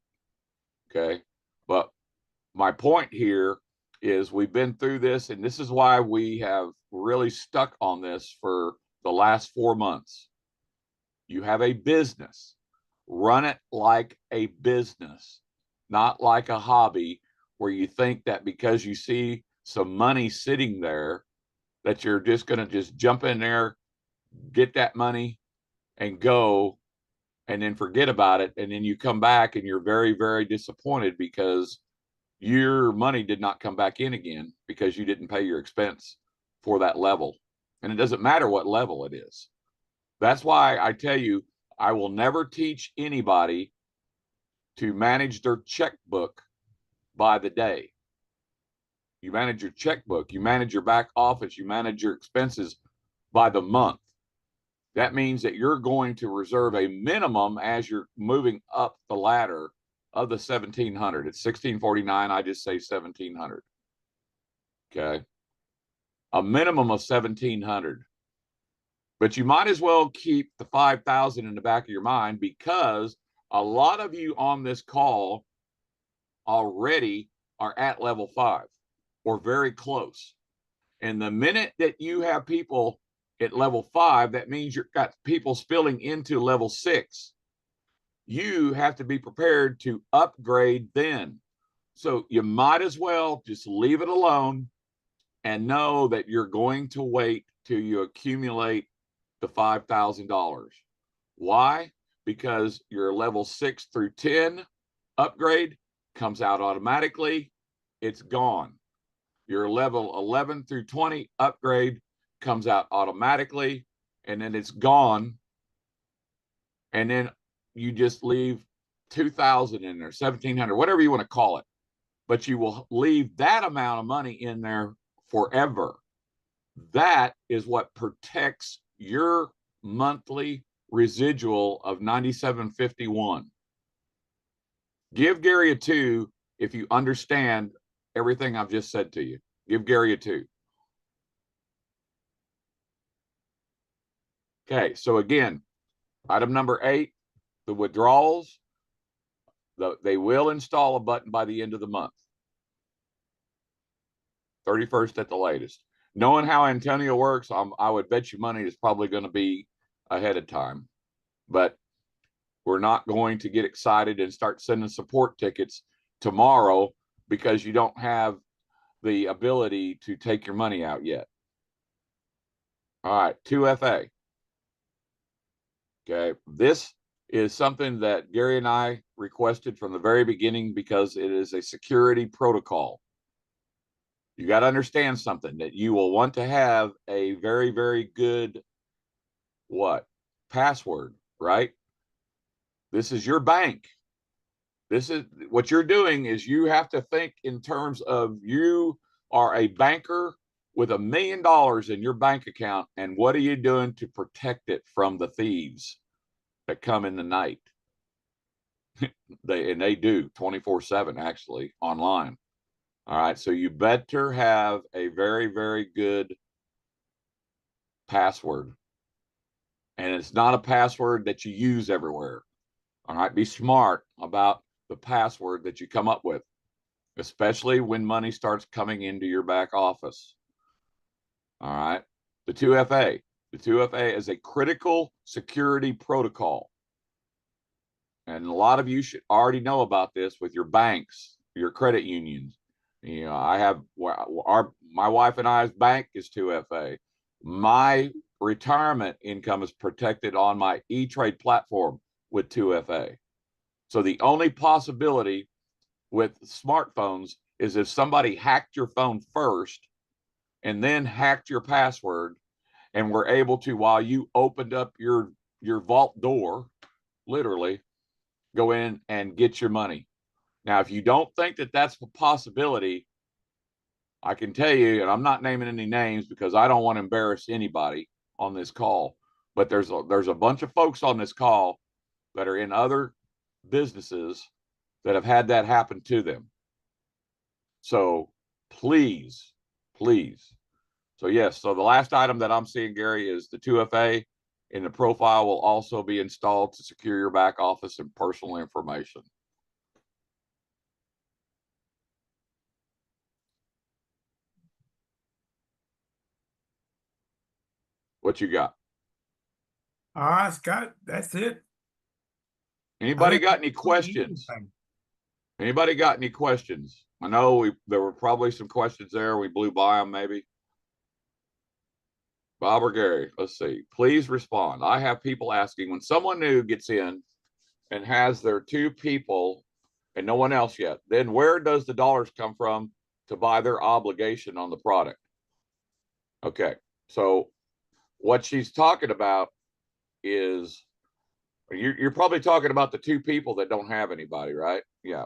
Okay. But my point here is we've been through this, and this is why we have really stuck on this for the last 4 months. You have a business. Run it like a business, not like a hobby where you think that because you see some money sitting there that you're just going to just jump in there, get that money and go, and then forget about it. And then you come back and you're very, very disappointed because your money did not come back in again because you didn't pay your expense for that level. And it doesn't matter what level it is. That's why I tell you, I will never teach anybody to manage their checkbook by the day. You manage your checkbook, you manage your back office, you manage your expenses by the month. That means that you're going to reserve a minimum as you're moving up the ladder of the 1,700. It's 1,649. I just say 1,700. Okay. A minimum of 1,700. But you might as well keep the 5,000 in the back of your mind, because a lot of you on this call already are at level 5 or very close. And the minute that you have people at level 5, that means you've got people spilling into level 6. You have to be prepared to upgrade then. So you might as well just leave it alone and know that you're going to wait till you accumulate the $5,000. Why? Because your level 6 through 10 upgrade comes out automatically. It's gone. Your level 11 through 20 upgrade comes out automatically, and then it's gone. And then you just leave 2,000 in there, 1,700, whatever you want to call it. But you will leave that amount of money in there forever. That is what protects your monthly residual of $97.51. Give Gary a 2 if you understand everything I've just said to you. Give Gary a 2. Okay, so again, item number 8, the withdrawals. They will install a button by the end of the month. 31st at the latest. Knowing how Antonio works, I would bet you money is probably going to be ahead of time. But we're not going to get excited and start sending support tickets tomorrow because you don't have the ability to take your money out yet. All right, 2FA. Okay, this is something that Gary and I requested from the very beginning because it is a security protocol. You got to understand something, that you will want to have a very, very good password, right? This is your bank. This is what you're doing, is you have to think in terms of you are a banker with $1 million in your bank account, and what are you doing to protect it from the thieves that come in the night? They do 24/7 actually online. All right. So you better have a very, very good password. And it's not a password that you use everywhere. All right. Be smart about the password that you come up with, especially when money starts coming into your back office. All right. The 2FA. The 2FA is a critical security protocol. And a lot of you should already know about this with your banks, your credit unions. You know, I have my wife and I's bank is 2FA. My retirement income is protected on my E-Trade platform with 2FA. So the only possibility with smartphones is if somebody hacked your phone first and then hacked your password and were able to, while you opened up your vault door, literally, go in and get your money. Now, if you don't think that that's a possibility, I can tell you, and I'm not naming any names because I don't want to embarrass anybody on this call, but there's a bunch of folks on this call that are in other businesses that have had that happen to them. So please, please. So yes, so the last item that I'm seeing, Gary, is the 2FA, and the profile will also be installed to secure your back office and personal information. What you got? Scott, that's it. Anybody think got any questions? Anybody got any questions? I know there were probably some questions there. We blew by them maybe. Bob or Gary, let's see. Please respond. I have people asking, when someone new gets in and has their 2 people and no one else yet, then where does the dollars come from to buy their obligation on the product? Okay, so what she's talking about is you're probably talking about the 2 people that don't have anybody, right? Yeah.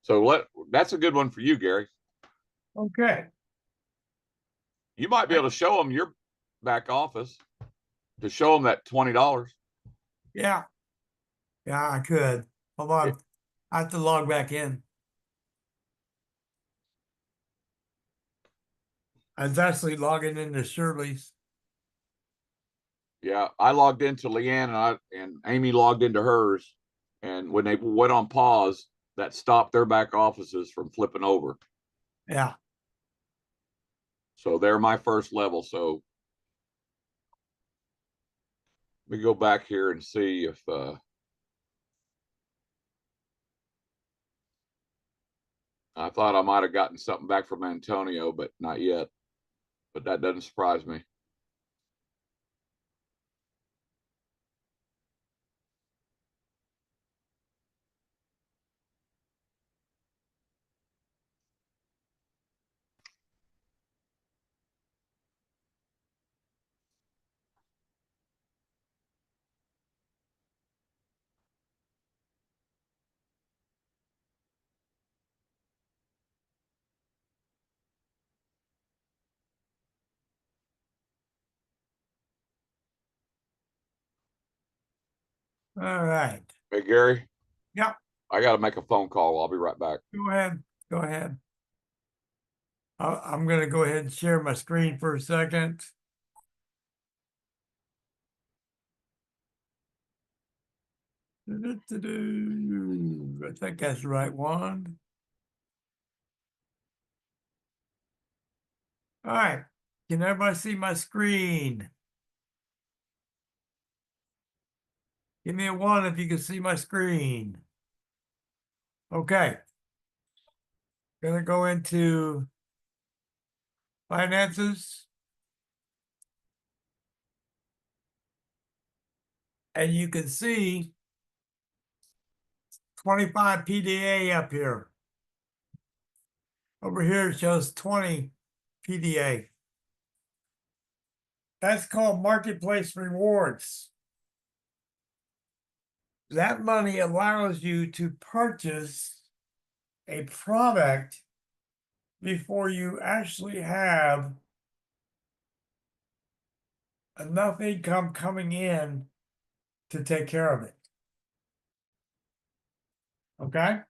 So that's a good one for you, Gary. Okay. You might be able to show them your back office to show them that $20. Yeah. Yeah, I could. Hold on. I have to log back in. I was actually logging into Shirley's. Yeah, I logged into Leanne and Amy logged into hers, and when they went on pause, that stopped their back offices from flipping over. Yeah. So they're my first level. So let me go back here and see if I thought I might have gotten something back from Antonio, but not yet. But that doesn't surprise me. All right. Hey, Gary. Yeah. I got to make a phone call. I'll be right back. Go ahead. Go ahead. I'm going to go ahead and share my screen for a second. I think that's the right one. All right. Can everybody see my screen? Give me a 1 if you can see my screen. Okay. Gonna go into finances. And you can see 25 PDA up here. Over here it shows 20 PDA. That's called marketplace rewards. That money allows you to purchase a product before you actually have enough income coming in to take care of it. Okay?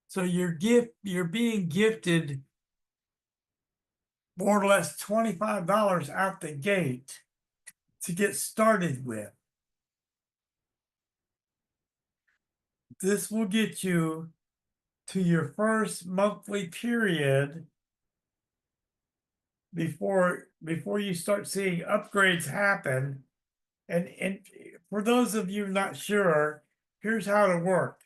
So you're being gifted more or less $25 out the gate to get started with. This will get you to your first monthly period before you start seeing upgrades happen. And for those of you not sure, here's how it works.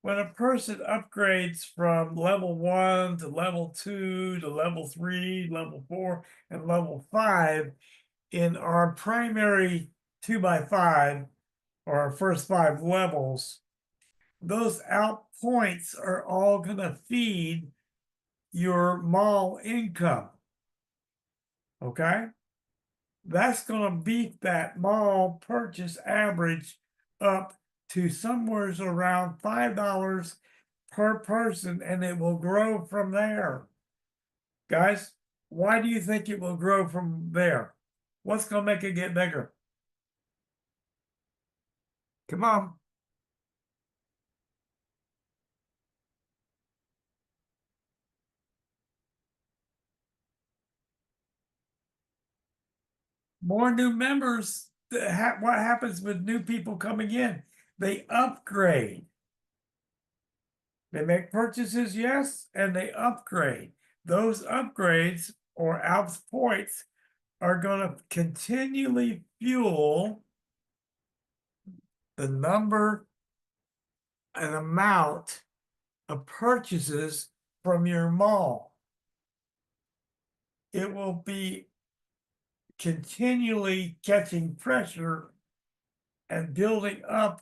When a person upgrades from level 1 to level 2 to level 3, level 4, and level 5 in our primary 2x5 or our first 5 levels, those out points are all going to feed your mall income. Okay? That's going to beat that mall purchase average up to somewhere around $5 per person, and it will grow from there. Guys, why do you think it will grow from there? What's going to make it get bigger? Come on. More new members. What happens with new people coming in? They upgrade. They make purchases, yes, and they upgrade. Those upgrades or out points are going to continually fuel the number and amount of purchases from your mall. It will be continually catching pressure and building up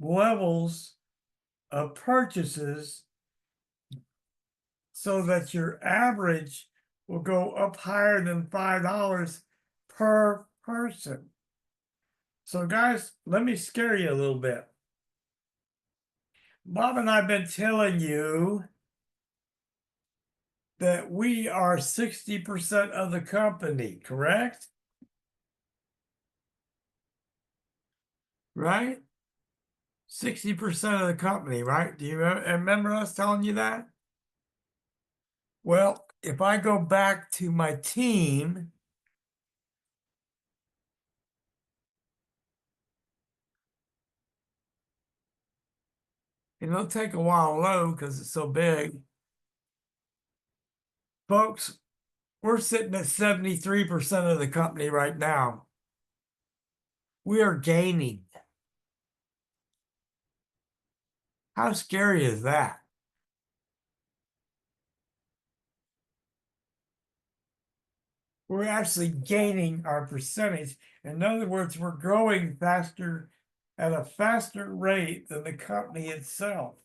levels of purchases so that your average will go up higher than $5 per person. So guys, let me scare you a little bit. Bob and I have been telling you that we are 60% of the company, correct? Right? 60% of the company, right? Do you remember us telling you that? Well, if I go back to my team, and it'll take a while to load because it's so big. Folks, we're sitting at 73% of the company right now. We are gaining. How scary is that? We're actually gaining our percentage. In other words, we're growing faster at a faster rate than the company itself.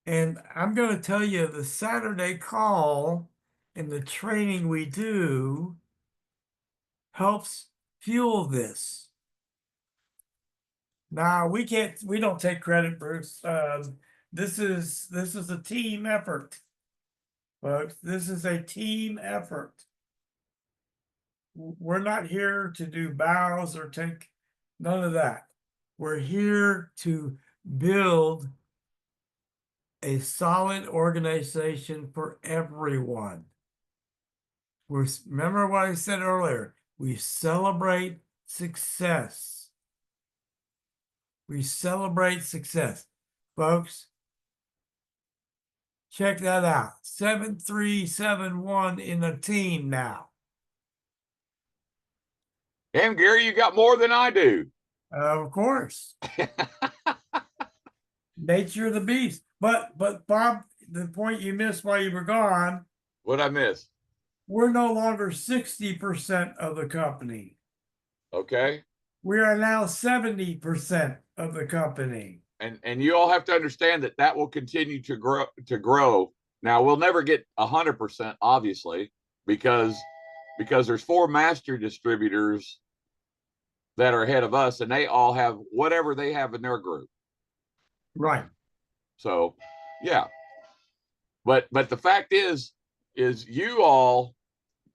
And I'm going to tell you the Saturday call and the training we do helps fuel this. Now we don't take credit, Bruce. This is a team effort, folks. This is a team effort. We're not here to do bows or take none of that. We're here to build a solid organization for everyone. Remember what I said earlier, we celebrate success. We celebrate success. Folks, check that out. 7371 in a team now. Damn, Gary, you got more than I do. Of course. Nature of the beast. But Bob, the point you missed while you were gone. What'd I miss? We're no longer 60% of the company. Okay. We are now 70% of the company. And you all have to understand that that will continue to grow. Now we'll never get 100%, obviously, because there's 4 master distributors that are ahead of us, and they all have whatever they have in their group. Right. So, yeah. But the fact is, is you all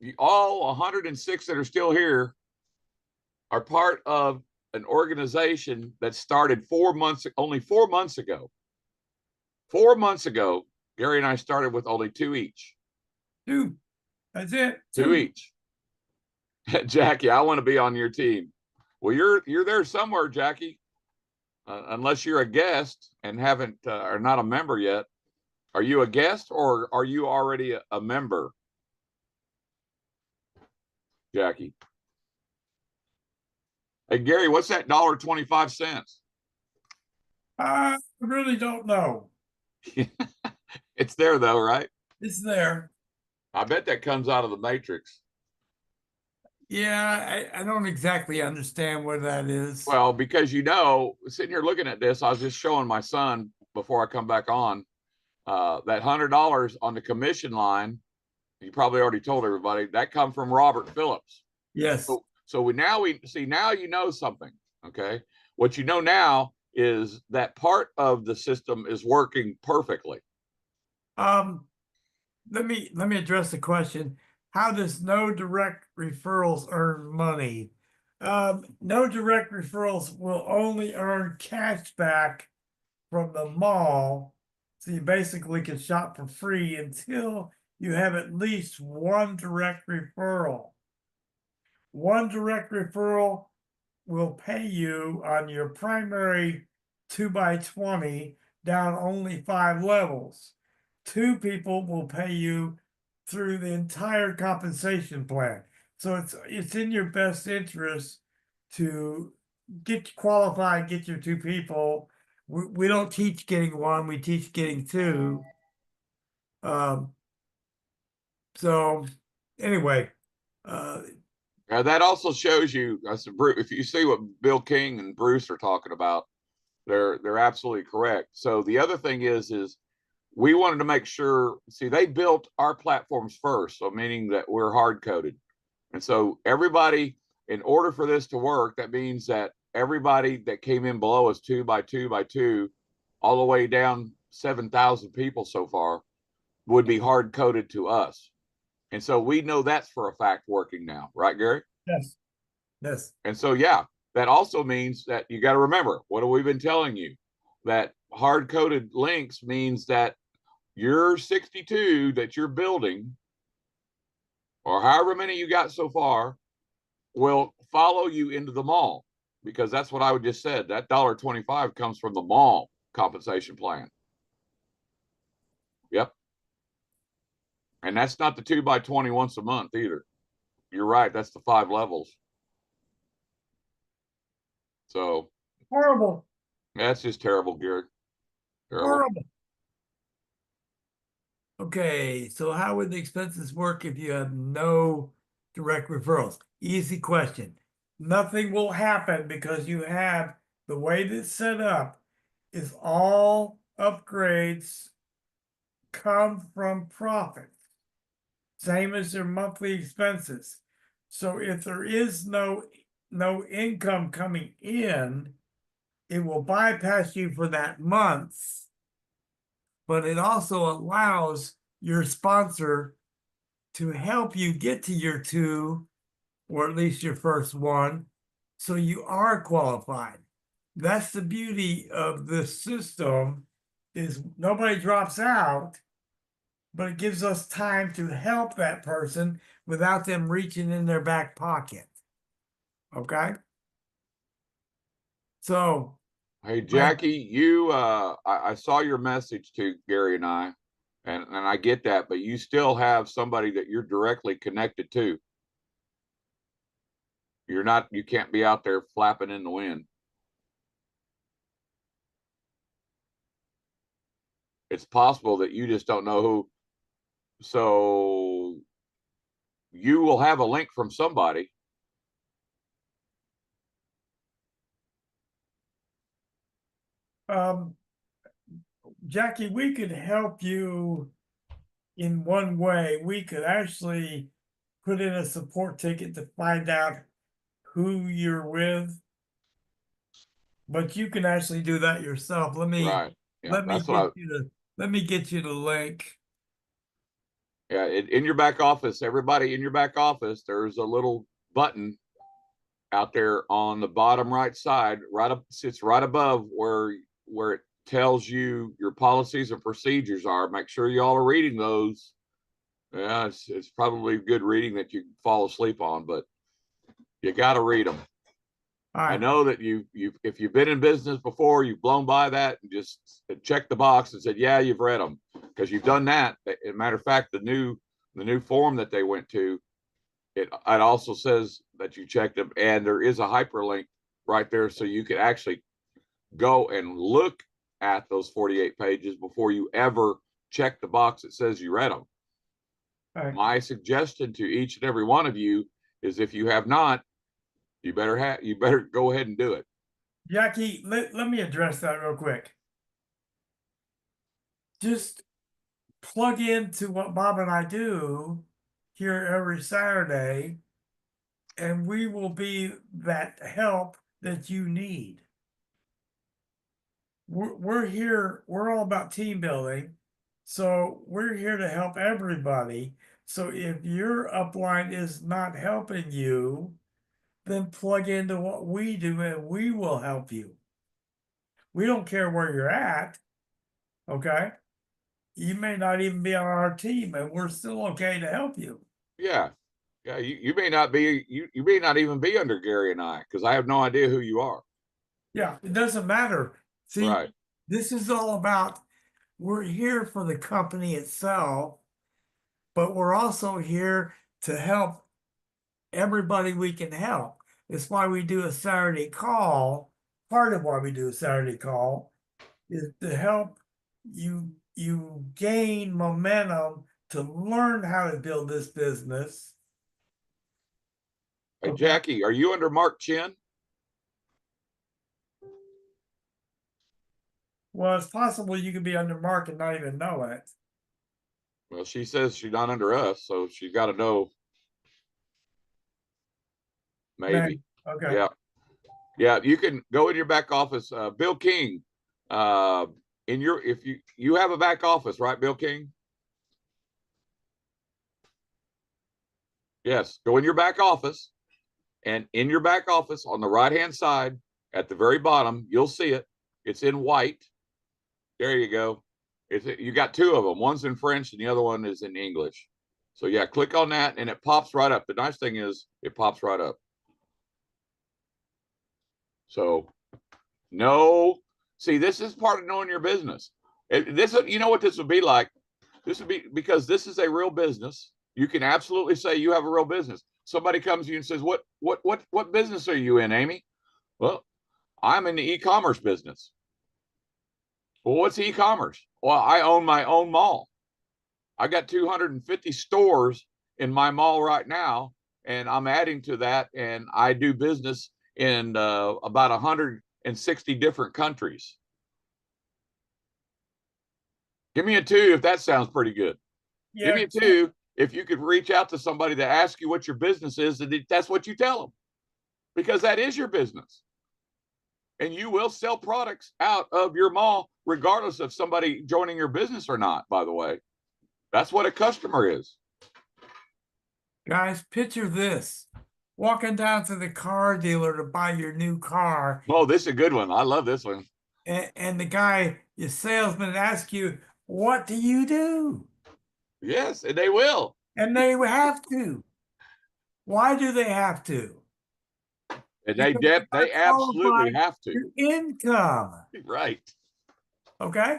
106 that are still here are part of an organization that started only 4 months ago. 4 months ago, Gary and I started with only two each. Two. That's it. Two each. Jackie, I want to be on your team. Well, you're there somewhere, Jackie. Unless you're a guest and haven't are not a member yet. Are you a guest or are you already a member, Jackie? Hey, Gary, what's that $1.25? I really don't know. It's there though, right? It's there. I bet that comes out of the matrix. Yeah, I don't exactly understand what that is. Well, because sitting here looking at this, I was just showing my son before I come back on that $100 on the commission line. You probably already told everybody that come from Robert Phillips. Yes. So we see now you know something. Okay, what you know now is that part of the system is working perfectly. Let me address the question. How does no direct referrals earn money? No direct referrals will only earn cash back from the mall. So you basically can shop for free until you have at least one direct referral. One direct referral will pay you on your primary 2x20 down only 5 levels. Two people will pay you through the entire compensation plan. So it's in your best interest to get qualified, get your two people. We don't teach getting one, we teach getting two. So anyway, That also shows you, I said, if you see what Bill King and Bruce are talking about, they're absolutely correct. So the other thing is we wanted to make sure, see, they built our platforms first, so meaning that we're hard coded. And so everybody, in order for this to work, that means that everybody that came in below us 2x2x2, all the way down 7,000 people so far, would be hard coded to us. And so we know that's for a fact working now, right, Gary? yes, yes. And so, yeah, that also means that you got to remember, what have we been telling you? That hard coded links means that your 62 that you're building, or however many you got so far, will follow you into the mall, because that's what I would just said. That $1.25 comes from the mall compensation plan. Yep. And that's not the 2x20 once a month either. You're right. That's the 5 levels. So Horrible. that's just terrible, Gary. Terrible. Horrible. Okay, so how would the expenses work if you have no direct referrals? Easy question. Nothing will happen because you have the way that's set up is all upgrades come from profits, same as their monthly expenses. So if there is no income coming in, it will bypass you for that month, but it also allows your sponsor to help you get to your 2, or at least your first one, so you are qualified. That's the beauty of this system, is nobody drops out, but it gives us time to help that person without them reaching in their back pocket. Okay? So, Hey, Jackie, I saw your message to Gary and and I get that, but you still have somebody that you're directly connected to. You can't be out there flapping in the wind. It's possible that you just don't know who. So you will have a link from somebody. Jackie, we could help you in one way. We could actually put in a support ticket to find out who you're with, but you can actually do that yourself. Right. Yeah, let me that's what get you the link. Yeah, in your back office, everybody in your back office, there's a little button out there on the bottom right side, right up, sits right above where it tells you your policies and procedures are. Make sure y'all are reading those. Yeah, it's probably good reading that you fall asleep on, but you got to read them. All I right, know that if you've been in business before, you've blown by that and just checked the box and said, yeah, you've read them because you've done that. As a matter of fact, the new form that they went to, it also says that you checked them, and there is a hyperlink right there, so you could actually go and look at those 48 pages before you ever check the box that says you read them. all right. My suggestion to each and every one of you is, if you have not, you better go ahead and do it. Jackie, let me address that real quick. Just plug into what Bob and I do here every Saturday, and we will be that help that you need. We're here, we're all about team building. So we're here to help everybody. So if your upline is not helping you, then plug into what we do and we will help you. We don't care where you're at. Okay. You may not even be on our team and we're still okay to help you. Yeah. Yeah. You may not be, you may not even be under Gary and I, because I have no idea who you are. Yeah, it doesn't matter. See, Right. this is all about, we're here for the company itself, but we're also here to help everybody we can help. It's why we do a Saturday call. Part of why we do a Saturday call is to help you gain momentum to learn how to build this business. Hey, Okay. Jackie, are you under Mark Chin? Well, it's possible you could be under Mark and not even know it. Well, she says she's not under us, so she's got to know. Maybe. Okay. Yeah. Yeah. You can go in your back office. Bill King, if you have a back office, right, Bill King? Yes. Go in your back office, and in your back office on the right-hand side at the very bottom, you'll see it. It's in white. There you go. You got two of them. One's in French and the other one is in English. So yeah, click on that and it pops right up. The nice thing is it pops right up. So see, this is part of knowing your business. You know what this would be like? This would be, because this is a real business. You can absolutely say you have a real business. Somebody comes to you and says, what business are you in, Amy? Well, I'm in the e-commerce business. Well, what's e-commerce? Well, I own my own mall. I got 250 stores in my mall right now, and I'm adding to that, and I do business in about 160 different countries. Give me a 2 if that sounds pretty good. Yeah. Give me a 2 if you could reach out to somebody to ask you what your business is, and that's what you tell them, because that is your business. And you will sell products out of your mall, regardless of somebody joining your business or not, by the way. That's what a customer is. Guys, picture this. Walking down to the car dealer to buy your new car, Oh, this is a good one. I love this one. and the guy, your salesman, asks you, what do you do? Yes, and they will. And they have to. Why do they have to? And Because you they gotta absolutely qualify have to. your income. Right. Okay.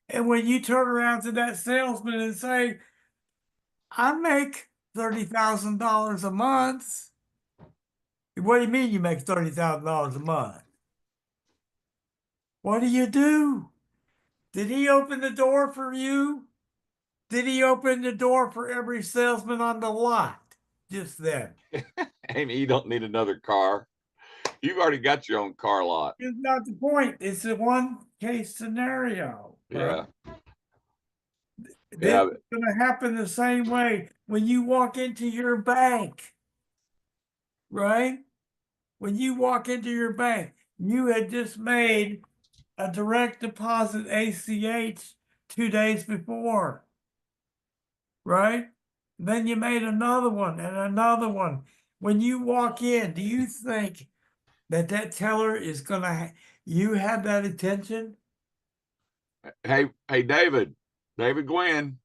And when you turn around to that salesman and say, I make $30,000 a month. What do you mean you make $30,000 a month? What do you do? Did he open the door for you? Did he open the door for every salesman on the lot just then? Amy, you don't need another car. You've already got your own car lot. It's not the point. It's a one case scenario. Yeah. This Yeah. is going to happen the same way when you walk into your bank, right? When you walk into your bank, you had just made a direct deposit ACH 2 days before, right? then you made another one and another one. When you walk in, do you think that that teller is gonna, you have that attention? Hey, David Gwynn,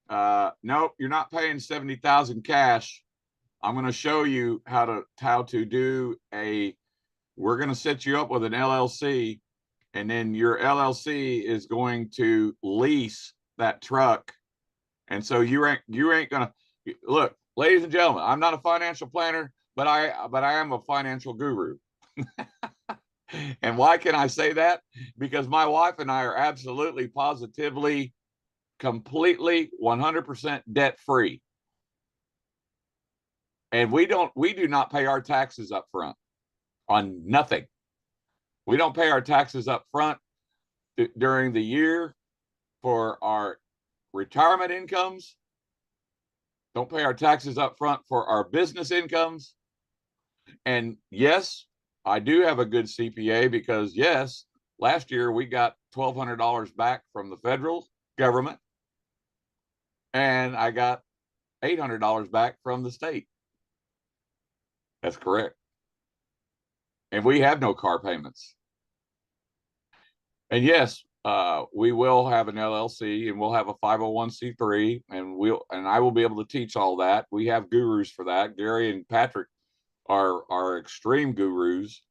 nope, you're not paying 70,000 cash. I'm going to show you how to do we're going to set you up with an LLC, and then your LLC is going to lease that truck. And so you ain't going to look, ladies and gentlemen, I'm not a financial planner, but I am a financial guru. And why can I say that? Because my wife and I are absolutely, positively, completely 100% debt free. And we do not pay our taxes up front on nothing. We don't pay our taxes up front during the year for our retirement incomes. Don't pay our taxes up front for our business incomes. And yes, I do have a good CPA because yes, last year we got $1,200 back from the federal government, and I got $800 back from the state. That's correct. And we have no car payments. And yes, we will have an LLC, and we'll have a 501c3, and I will be able to teach all that. We have gurus for that. Gary and Patrick are extreme gurus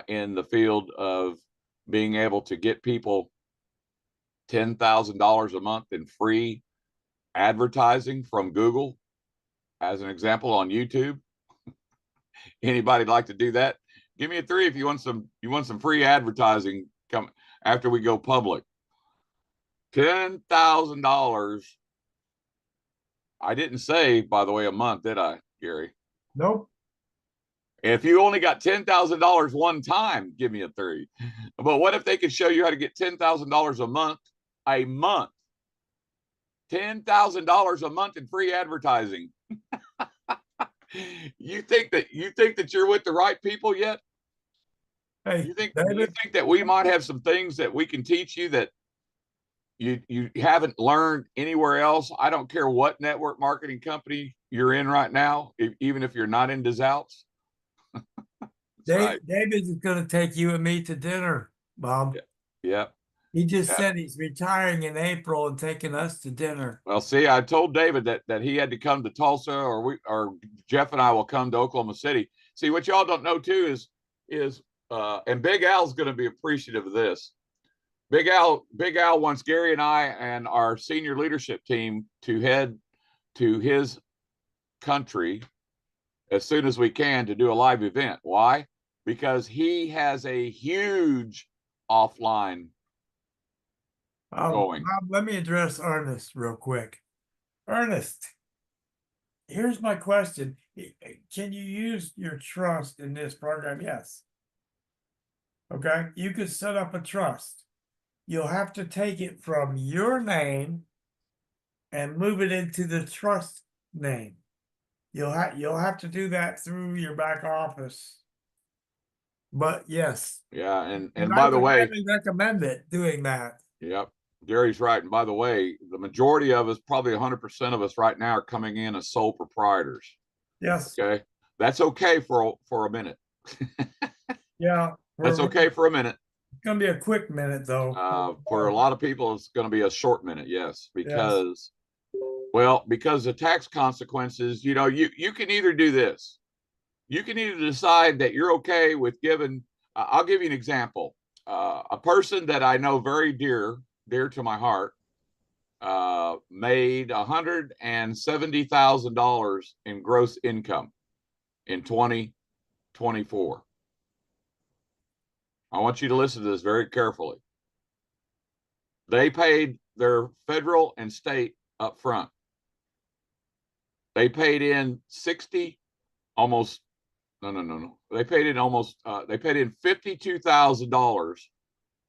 in the field of being able to get people $10,000 a month in free advertising from Google, as an example, on YouTube. Anybody like to do that? Give me a 3 if you want some free advertising come after we go public. $10,000. I didn't say, by the way, a month, did I, Gary? Nope. If you only got $10,000 one time, give me a 3. But what if they could show you how to get $10,000 a month? A month. $10,000 a month in free advertising. You think that you're with the right people yet? Hey, You think David, that we might have some things that we can teach you that you haven't learned anywhere else? I don't care what network marketing company you're in right now, even if you're not in Dezouts. Right. David is gonna take you and me to dinner, Bob. Yeah. He just Yeah. said he's retiring in April and taking us to dinner. Well, see, I told David that he had to come to Tulsa, or Jeff and I will come to Oklahoma City. See, what y'all don't know too is and Big Al's going to be appreciative of this. Big Al wants Gary and I and our senior leadership team to head to his country as soon as we can to do a live event. Why? Because he has a huge offline going. Bob, let me address Ernest real quick. Ernest, here's my question. Can you use your trust in this program? Yes. Okay, you could set up a trust. You'll have to take it from your name and move it into the trust name. You'll have to do that through your back office. But yes. Yeah, and I by the would way, highly recommend it, doing that. yep, Gary's right. And by the way, the majority of us, probably 100% of us right now, are coming in as sole proprietors. Yes. Okay, that's okay for a minute. Yeah. That's okay for a minute. It's gonna be a quick minute though. For a lot of people, it's going to be a short minute. Yes, because because the tax consequences. You can either do this. You can either decide that you're okay with giving. I'll give you an example. A person that I know very dear to my heart made $170,000 in gross income in 2024. I want you to listen to this very carefully. They paid their federal and state up front. They paid in 60, almost, no. They paid in $52,000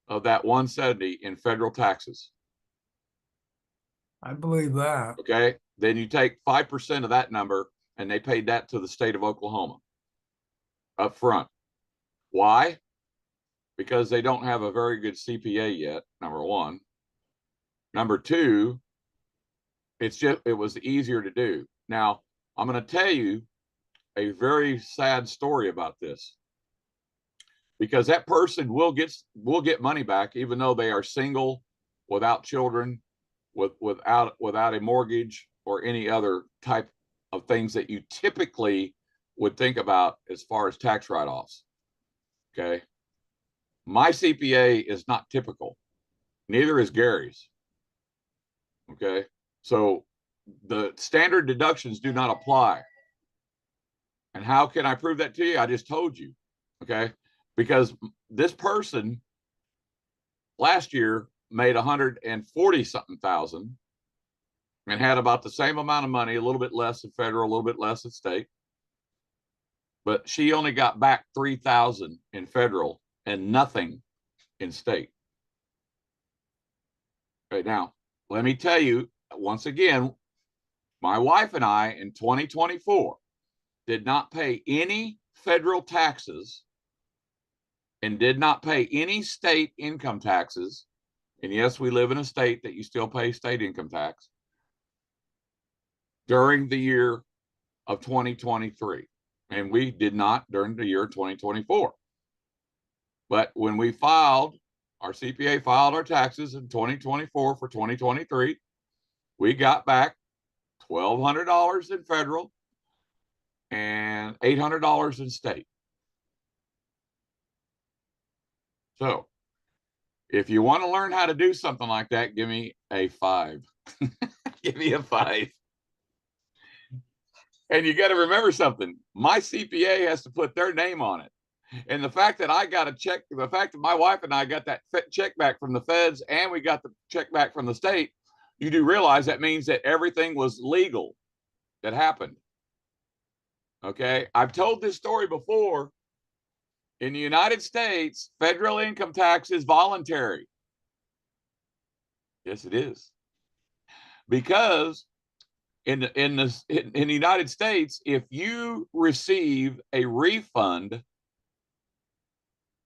of that 170 in federal taxes. I believe that. Okay. Then you take 5% of that number, and they paid that to the state of Oklahoma up front. Why? Because they don't have a very good CPA yet, number one. Number two, it was easier to do. Now, I'm going to tell you a very sad story about this, because that person will get money back, even though they are single, without children, without a mortgage or any other type of things that you typically would think about as far as tax write-offs. Okay. My CPA is not typical. Neither is Gary's. Okay. So the standard deductions do not apply. And how can I prove that to you? I just told you. Okay. Because this person last year made 140 something thousand and had about the same amount of money, a little bit less in federal, a little bit less in state. But she only got back 3,000 in federal and nothing in state. Right now, let me tell you once again, my wife and I in 2024 did not pay any federal taxes and did not pay any state income taxes. And yes, we live in a state that you still pay state income tax during the year of 2023. And we did not during the year 2024. But when we filed, our CPA filed our taxes in 2024 for 2023, we got back $1,200 in federal and $800 in state. So if you want to learn how to do something like that, give me a 5. Give me a 5. And you got to remember something. My CPA has to put their name on it. And the fact that I got a check, the fact that my wife and I got that check back from the feds and we got the check back from the state, you do realize that means that everything was legal that happened. Okay. I've told this story before. In the United States, federal income tax is voluntary. Yes, it is. Because in the United States, if you receive a refund,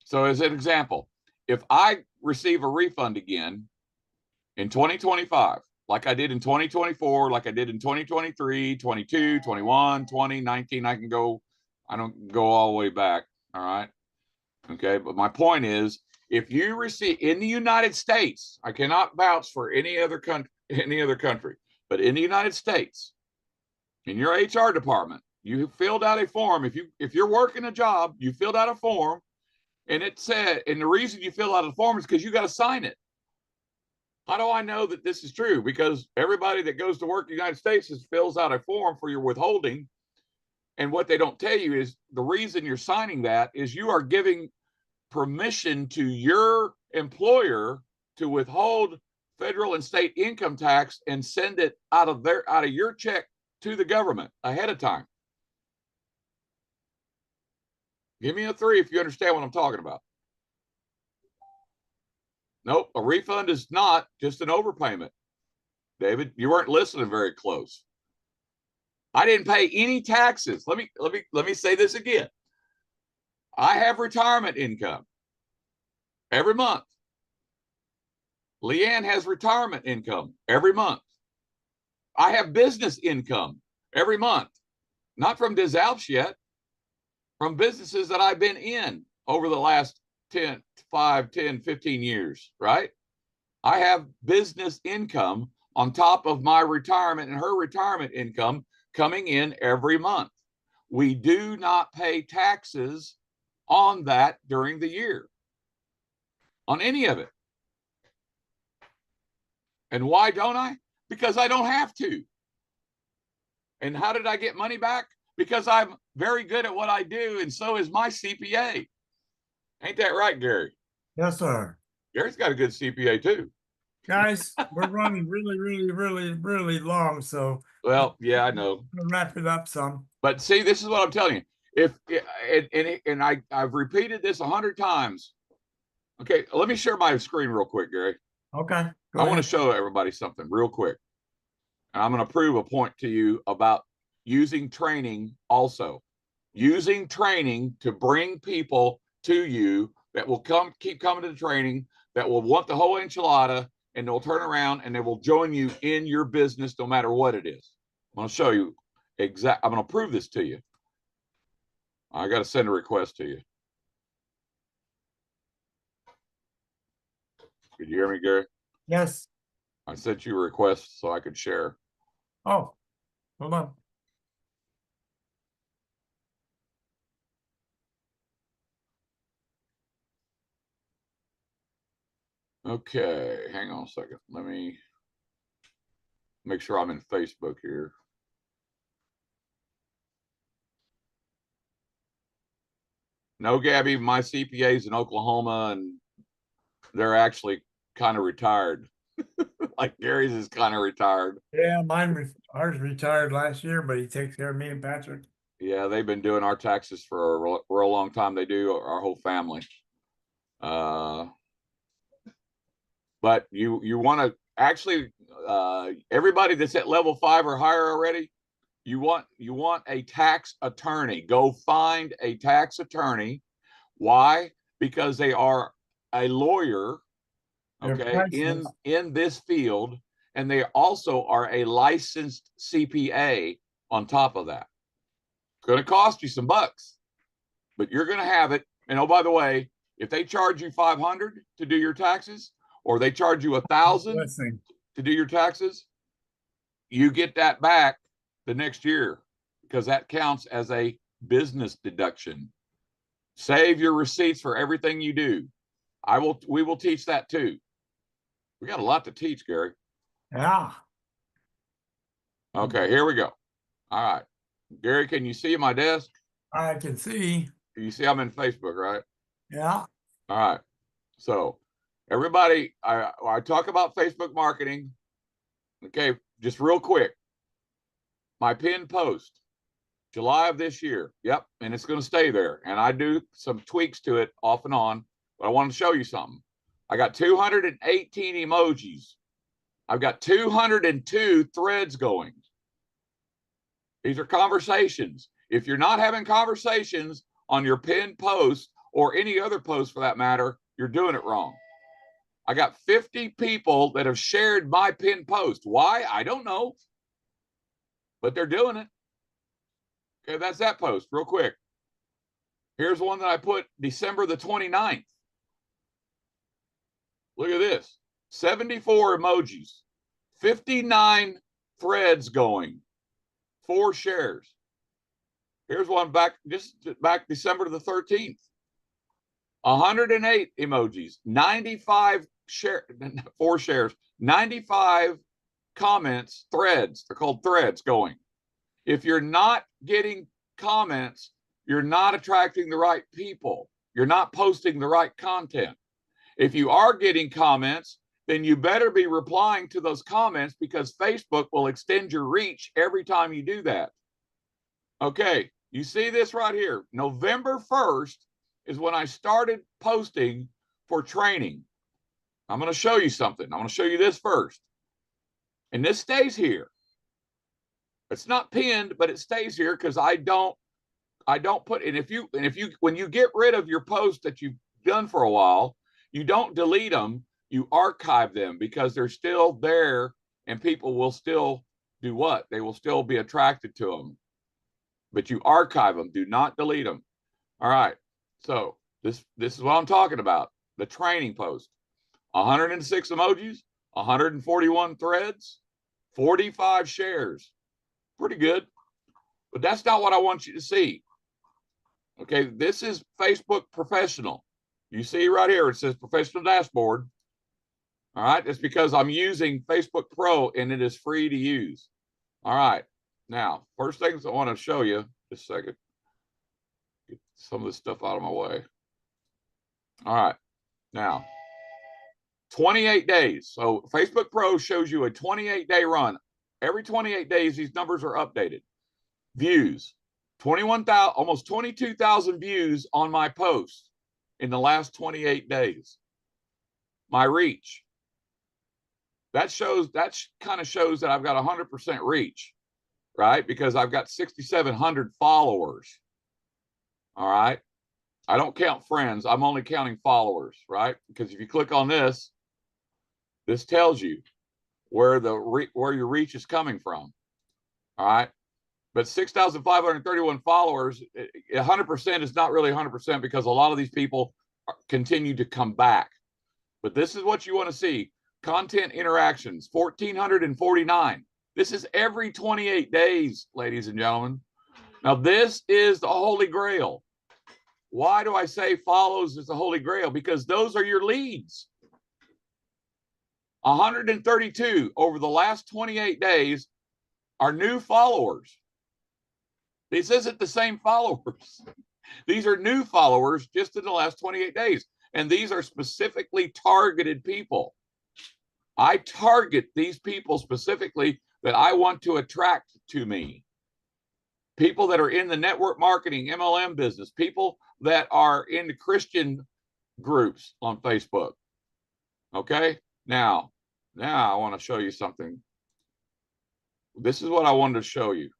so as an example, if I receive a refund again in 2025, like I did in 2024, like I did in 2023, 22, 21, 20, 19, I don't go all the way back. All right. Okay. But my point is, if you receive in the United States, I cannot vouch for any other country, but in the United States, in your HR department, you filled out a form. If you're working a job, you filled out a form, and it said, and the reason you fill out a form is because you got to sign it. How do I know that this is true? Because everybody that goes to work in the United States fills out a form for your withholding. And what they don't tell you is the reason you're signing that is you are giving permission to your employer to withhold federal and state income tax and send it out of your check to the government ahead of time. Give me a 3 if you understand what I'm talking about. Nope, a refund is not just an overpayment. David, you weren't listening very close. I didn't pay any taxes. Let me say this again. I have retirement income every month. Leanne has retirement income every month. I have business income every month, not from Des Alps yet, from businesses that I've been in over the last 5, 10, 15 years, right? I have business income on top of my retirement and her retirement income coming in every month. We do not pay taxes on that during the year, on any of it. And why don't I? Because I don't have to. And how did I get money back? Because I'm very good at what I do, and so is my CPA. Ain't that right, Gary? Yes, sir. Gary's got a good CPA too. Guys, we're running really long, so Well, yeah, I know. we'll wrap it up some. But see, this is what I'm telling you. I've repeated this 100 times. Okay, let me share my screen real quick, Gary. Okay. I want to show everybody something real quick. And I'm going to prove a point to you about using training also. Using training to bring people to you that will keep coming to the training, that will want the whole enchilada, and they'll turn around and they will join you in your business no matter what it is. I'm going to show you I'm going to prove this to you. I got to send a request to you. Could you hear me, Gary? Yes. I sent you a request so I could share. Oh, hold on. Okay, hang on a second. Let me make sure I'm in Facebook here. No, Gabby, my CPA's in Oklahoma and they're actually kind of retired. Like Gary's is kind of retired. Yeah, ours retired last year, but he takes care of me and Patrick. Yeah, they've been doing our taxes for a real long time. They do, our whole family. But you want to actually, everybody that's at level 5 or higher already, you want a tax attorney. Go find a tax attorney. Why? Because they are a lawyer, okay, in this field, and they also are a licensed CPA on top of that. It's going to cost you some bucks, but you're going to have it. And oh, by the way, if they charge you $500 to do your taxes, or they charge you $1,000 to do your taxes, you get that back the next year because that counts as a business deduction. Save your receipts for everything you do. We will teach that too. We got a lot to teach, Gary. Yeah. Okay, here we go. All right. Gary, can you see my desk? I can see. You see I'm in Facebook, right? Yeah. All right. So everybody, I talk about Facebook marketing. Okay, just real quick. My pinned post, July of this year. Yep, and it's going to stay there. And I do some tweaks to it off and on, but I want to show you something. I got 218 emojis. I've got 202 threads going. These are conversations. If you're not having conversations on your pinned post or any other post for that matter, you're doing it wrong. I got 50 people that have shared my pinned post. Why? I don't know, but they're doing it. Okay, that's that post real quick. Here's one that I put December the 29th. Look at this, 74 emojis, 59 threads going, 4 shares. Here's one back December the 13th. 108 emojis, 95 4 shares, 95 comments, threads. They're called threads going. If you're not getting comments, you're not attracting the right people. You're not posting the right content. If you are getting comments, then you better be replying to those comments because Facebook will extend your reach every time you do that. Okay, you see this right here. November 1st is when I started posting for training. I'm going to show you something. I'm going to show you this first. And this stays here. It's not pinned, but it stays here because I don't put, when you get rid of your posts that you've done for a while, you don't delete them, you archive them because they're still there and people will still do what? They will still be attracted to them. But you archive them, do not delete them. All right. So this is what I'm talking about. The training post. 106 emojis, 141 threads, 45 shares. Pretty good. But that's not what I want you to see. Okay, this is Facebook Professional. You see right here, it says Professional Dashboard. All right, that's because I'm using Facebook Pro and it is free to use. All right, now, first things I want to show you, just a second. Get some of this stuff out of my way. All right, now, 28 days. So Facebook Pro shows you a 28-day run. Every 28 days, these numbers are updated. Views, 21,000, almost 22,000 views on my posts in the last 28 days. My reach, that kind of shows that I've got 100% reach, right? Because I've got 6,700 followers. All right. I don't count friends. I'm only counting followers, right? Because if you click on this, This tells you where where your reach is coming from. All right. But 6,531 followers, 100% is not really 100% because a lot of these people continue to come back. But this is what you want to see. Content interactions, 1,449. This is every 28 days, ladies and gentlemen. Now, this is the Holy Grail. Why do I say follows is the Holy Grail? Because those are your leads. 132 over the last 28 days are new followers. This isn't the same followers. These are new followers just in the last 28 days. And these are specifically targeted people. I target these people specifically that I want to attract to me. People that are in the network marketing, MLM business, people that are in the Christian groups on Facebook. Okay. Now I want to show you something. This is what I wanted to show you.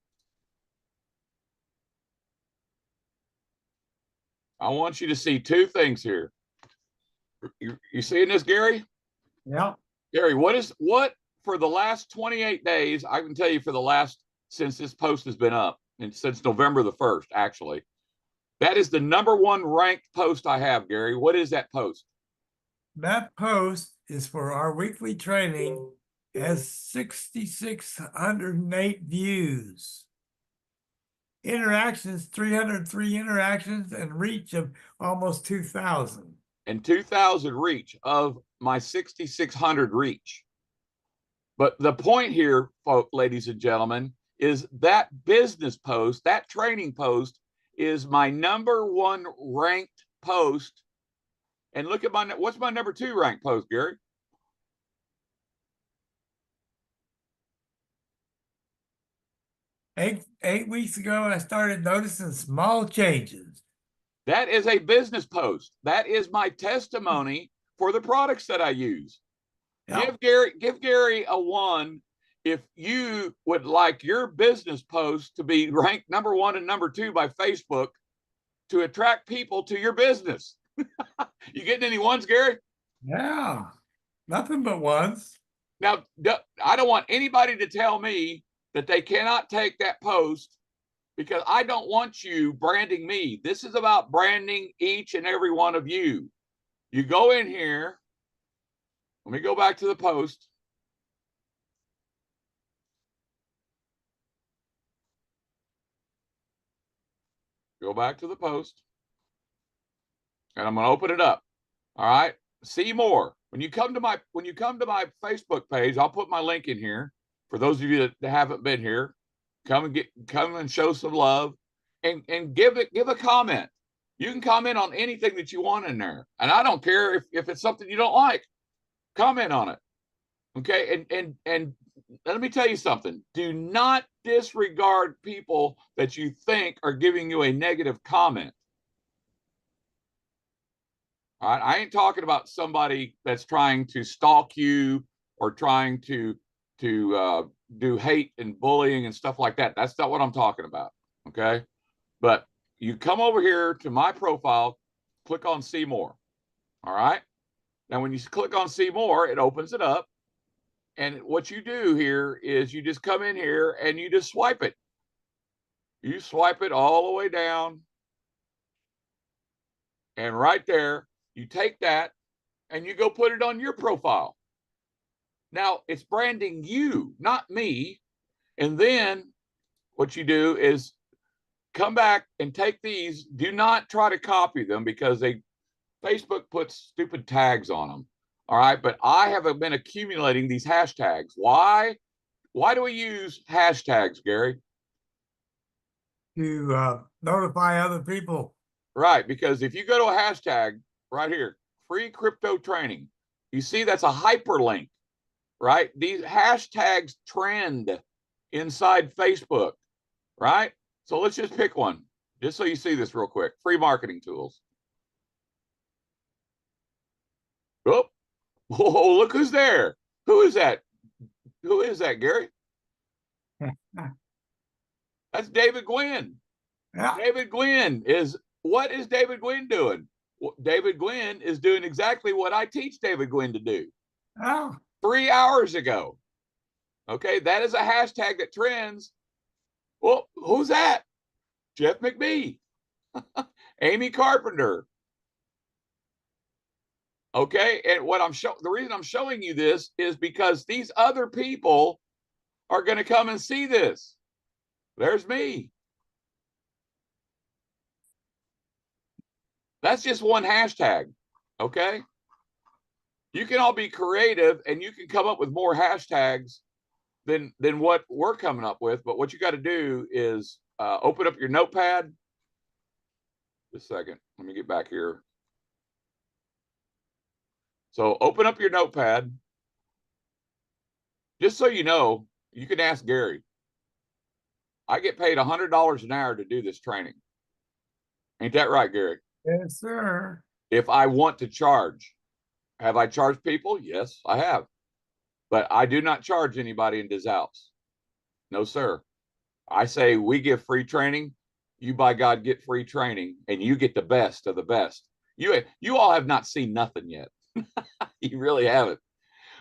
I want you to see two things here. You seeing this, Gary? Yeah. Gary, what for the last 28 days, I can tell you since this post has been up, and since November the 1st, actually, that is the #1 ranked post I have, Gary. What is that post? That post is for our weekly training, has 6,608 views. Interactions, 303 interactions, and reach of almost 2,000. And 2,000 reach of my 6,600 reach. But the point here, folks, ladies and gentlemen, is that business post, that training post is my #1 ranked post. And look at what's my #2 ranked post, Gary? Eight weeks ago, I started noticing small changes. That is a business post. That is my testimony for the products that I use. Yep. Give Gary a 1 if you would like your business post to be ranked #1 and #2 by Facebook to attract people to your business. You getting any ones, Gary? Yeah, nothing but ones. Now, I don't want anybody to tell me that they cannot take that post because I don't want you branding me. This is about branding each and every one of you. You go in here. Let me go back to the post. Go back to the post. And I'm going to open it up. All right. See more. When you come to my Facebook page, I'll put my link in here for those of you that haven't been here. Come and show some love and give a comment. You can comment on anything that you want in there. And I don't care if it's something you don't like. Comment on it. Okay. And let me tell you something. Do not disregard people that you think are giving you a negative comment. All right. I ain't talking about somebody that's trying to stalk you or trying to do hate and bullying and stuff like that. That's not what I'm talking about. Okay. But you come over here to my profile, click on see more. All right. Now, when you click on see more, it opens it up. And what you do here is you just come in here and you just swipe it. You swipe it all the way down. And right there, you take that and you go put it on your profile. Now, it's branding you, not me. And then what you do is come back and take these. Do not try to copy them because Facebook puts stupid tags on them. All right. But I have been accumulating these hashtags. Why? Why do we use hashtags, Gary? To notify other people. Right. Because if you go to a hashtag right here, free crypto training, you see that's a hyperlink, right? These hashtags trend inside Facebook, right? So let's just pick one, just so you see this real quick. Free marketing tools. Oh, whoa, look who's there. Who is that? Who is that, Gary? That's David Gwynn. Yeah. David Gwynn what is David Gwynn doing? David Gwynn is doing exactly what I teach David Gwynn to do. Oh. 3 hours ago. Okay, that is a hashtag that trends. Well, who's that? Jeff McBee, Amy Carpenter. Okay, and the reason I'm showing you this is because these other people are going to come and see this. There's me. That's just one hashtag. Okay. You can all be creative and you can come up with more hashtags than what we're coming up with. But what you got to do is open up your notepad. Just a second. Let me get back here. So open up your notepad. Just so you know, you can ask Gary. I get paid $100 an hour to do this training. Ain't that right, Gary? Yes, sir. If I want to charge. Have I charged people? Yes, I have. But I do not charge anybody in this house. No, sir. I say we give free training. You, by God, get free training, and you get the best of the best. You all have not seen nothing yet. You really haven't.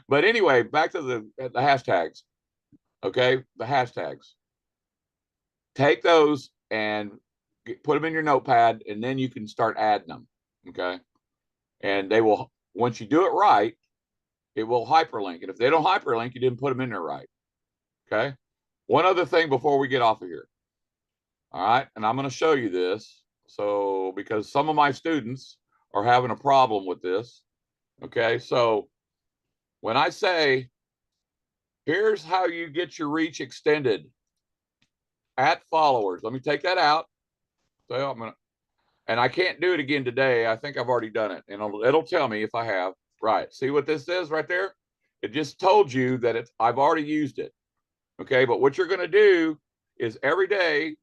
But anyway, back to the hashtags. Okay, the hashtags. Take those and put them in your notepad, and then you can start adding them. Okay, and they will. Once you do it right, it will hyperlink. And if they don't hyperlink, you didn't put them in there right. Okay. One other thing before we get off of here. All right. And I'm going to show you this. So, because some of my students are having a problem with this. Okay. So, when I say, here's how you get your reach extended at followers, let me take that out. So, I'm going to, and I can't do it again today. I think I've already done it. And it'll tell me if I have. Right. See what this is right there? It just told you that I've already used it. Okay. But what you're going to do is every day,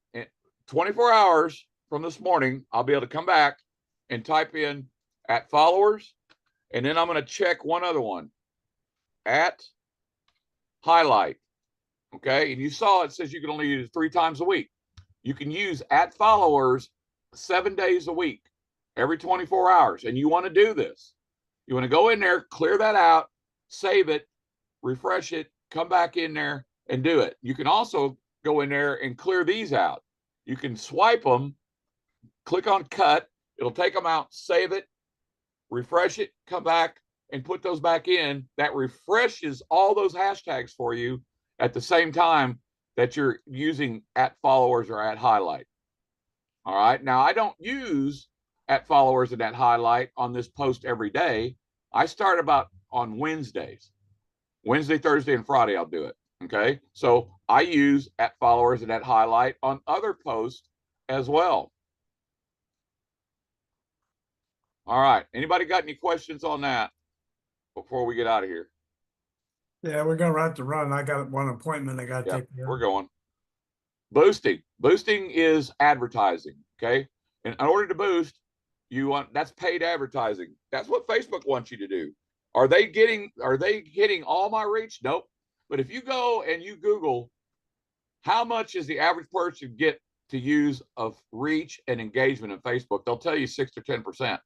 24 hours from this morning, I'll be able to come back and type in at followers. And then I'm going to check one other one at highlight. Okay. And you saw it says you can only use it 3 times a week. You can use at followers 7 days a week, every 24 hours. And you want to do this. You want to go in there, clear that out, save it, refresh it, come back in there and do it. You can also go in there and clear these out. You can swipe them, click on cut. It'll take them out, save it, refresh it, come back and put those back in. That refreshes all those hashtags for you at the same time that you're using at followers or at highlight. All right. Now, I don't use at followers and at highlight on this post every day. I start about on Wednesdays. Wednesday, Thursday, and Friday, I'll do it. Okay. So I use at followers and at highlight on other posts as well. All right. Anybody got any questions on that before we get out of here? Yeah, we're gonna have to run. I got one appointment I gotta take care We're of. going. Boosting. Boosting is advertising. Okay. And in order to boost, that's paid advertising. That's what Facebook wants you to do. Are they getting all my reach? Nope. But if you go and you Google how much is the average person get to use of reach and engagement in Facebook, they'll tell you 6 to 10%.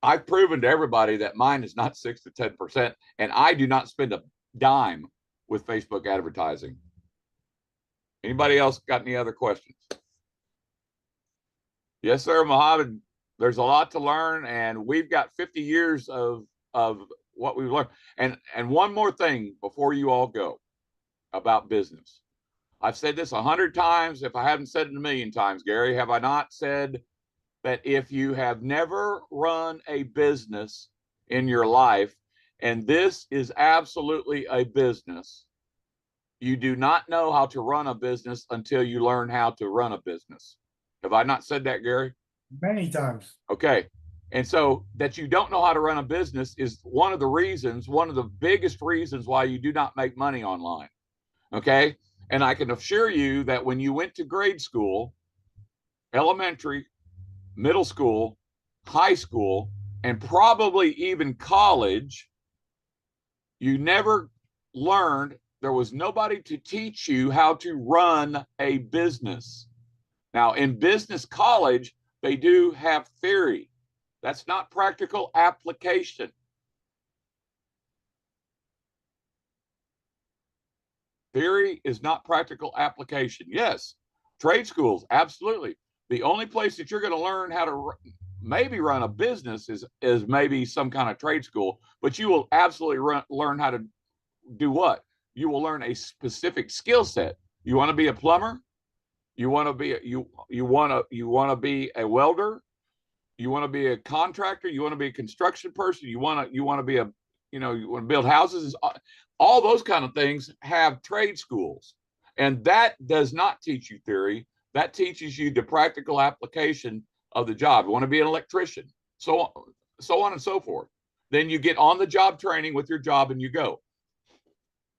I've proven to everybody that mine is not 6 to 10%, and I do not spend a dime with Facebook advertising. Anybody else got any other questions? Yes, sir, Mohammed. There's a lot to learn, and we've got 50 years of what we've learned. And one more thing before you all go about business. I've said this 100 times. If I haven't said it a million times, Gary, have I not said that if you have never run a business in your life, and this is absolutely a business, you do not know how to run a business until you learn how to run a business. Have I not said that, Gary? Many times. Okay. And so that you don't know how to run a business is one of the biggest reasons why you do not make money online. Okay. And I can assure you that when you went to grade school, elementary, middle school, high school, and probably even college, you never learned, there was nobody to teach you how to run a business. Now, in business college, they do have theory. That's not practical application. Theory is not practical application. Yes, trade schools, absolutely. The only place that you're going to learn how to maybe run a business is maybe some kind of trade school, but you will absolutely learn how to do what? You will learn a specific skill set. You want to be a plumber? You want to be you want to be a welder? You want to be a contractor? You want to be a construction person? You want to be a you want to build houses? All those kind of things have trade schools, and that does not teach you theory. That teaches you the practical application of the job. You want to be an electrician, so on and so forth. Then you get on the job training with your job and you go.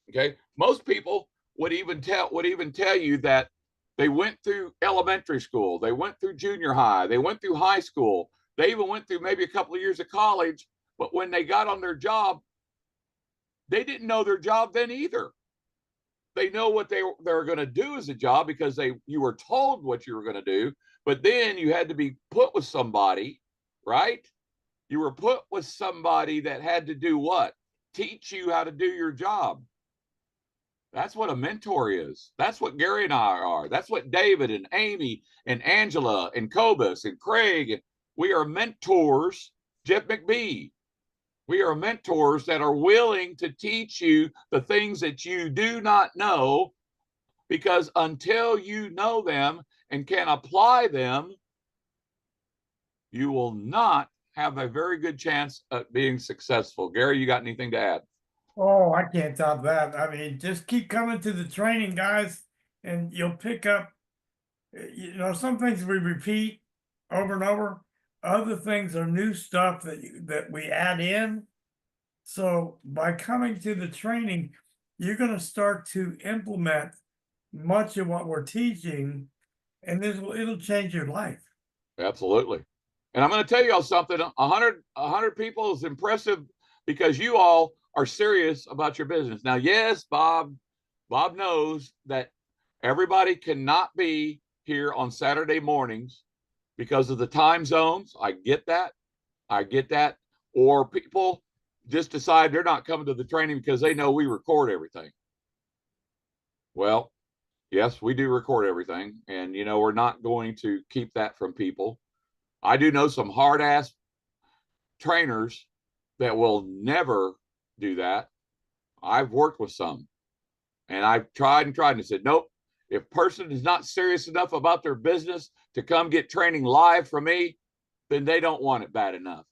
Okay, most people would even tell you that they went through elementary school, they went through junior high, they went through high school, they even went through maybe a couple of years of college, but when they got on their job, they didn't know their job then either. They know what they're going to do as a job because you were told what you were going to do, but then you had to be put with somebody, right? You were put with somebody that had to do what? Teach you how to do your job. That's what a mentor is. That's what Gary and I are. That's what David and Amy and Angela and Cobus and Craig. We are mentors. Jeff McBee. We are mentors that are willing to teach you the things that you do not know, because until you know them and can apply them, you will not have a very good chance at being successful. Gary, you got anything to add? Oh, I can't top that. I mean, just keep coming to the training, guys, and you'll pick up, some things we repeat over and over. Other things are new stuff that we add in. So by coming to the training, you're going to start to implement much of what we're teaching, and it'll change your life. Absolutely. And I'm going to tell you all something. 100 people is impressive because you all are serious about your business. Now, yes, Bob knows that everybody cannot be here on Saturday mornings because of the time zones. I get that. Or people just decide they're not coming to the training because they know we record everything. Well, yes, we do record everything. And, we're not going to keep that from people. I do know some hard ass trainers that will never do that. I've worked with some, and I've tried and said, nope, if a person is not serious enough about their business to come get training live from me, then they don't want it bad enough.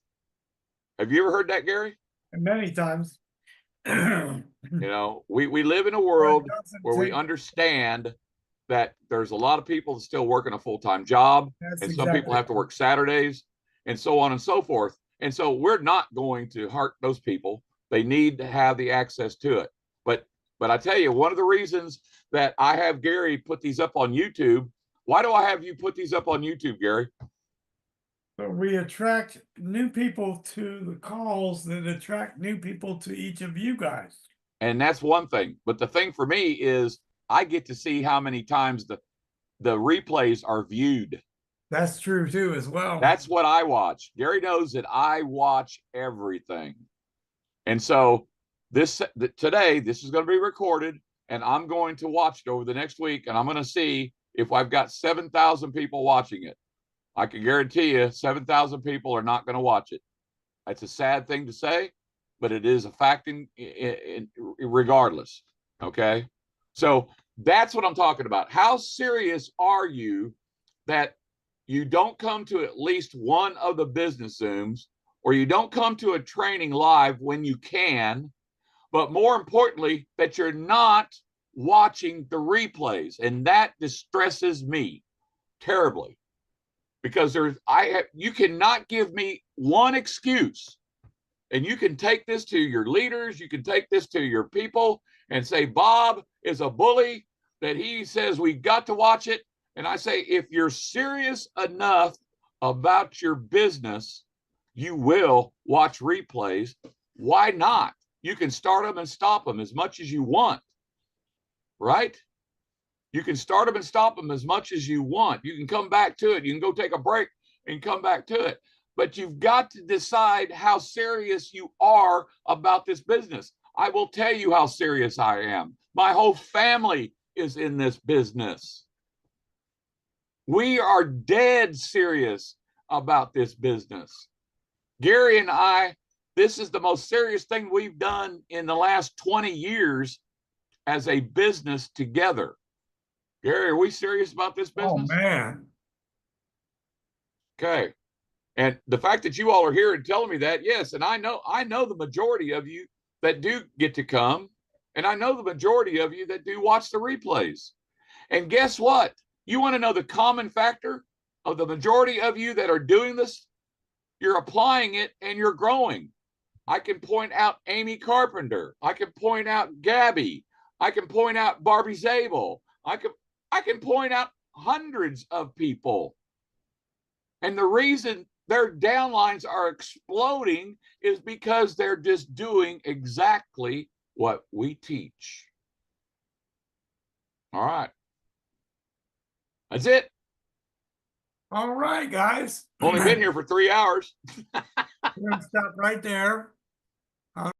Have you ever heard that, Gary? Many times. We live in a world where we understand that there's a lot of people that still working a full-time job, and some people have to work Saturdays and so on and so forth. And so we're not going to hurt those people. They need to have the access to it. But I tell you, one of the reasons that I have Gary put these up on YouTube, why do I have you put these up on YouTube, Gary? But we attract new people to the calls that attract new people to each of you guys. And that's one thing. But the thing for me is I get to see how many times the replays are viewed. That's true too, as well. That's what I watch. Gary knows that I watch everything. And so today, this is going to be recorded, and I'm going to watch it over the next week, and I'm going to see if I've got 7,000 people watching it. I can guarantee you 7,000 people are not going to watch it. That's a sad thing to say, but it is a fact regardless. Okay. So that's what I'm talking about. How serious are you that you don't come to at least one of the business Zooms, or you don't come to a training live when you can, but more importantly, that you're not watching the replays? And that distresses me terribly, because you cannot give me one excuse. And you can take this to your leaders, you can take this to your people and say, Bob is a bully, that he says we got to watch it. And I say, if you're serious enough about your business, you will watch replays. Why not? You can start them and stop them as much as you want, right? You can start them and stop them as much as you want. You can come back to it. You can go take a break and come back to it. But you've got to decide how serious you are about this business. I will tell you how serious I am. My whole family is in this business. We are dead serious about this business. Gary and I, this is the most serious thing we've done in the last 20 years as a business together. Gary, are we serious about this Oh, business? man. Okay. And the fact that you all are here and telling me that, yes, and I know the majority of you that do get to come, and I know the majority of you that do watch the replays. And guess what? You want to know the common factor of the majority of you that are doing this? You're applying it and you're growing. I can point out Amy Carpenter. I can point out Gabby. I can point out Barbie Zabel. I can point out hundreds of people. And the reason their downlines are exploding is because they're just doing exactly what we teach. All right. That's it. All right, guys. Only been here for 3 hours. We're gonna stop right there.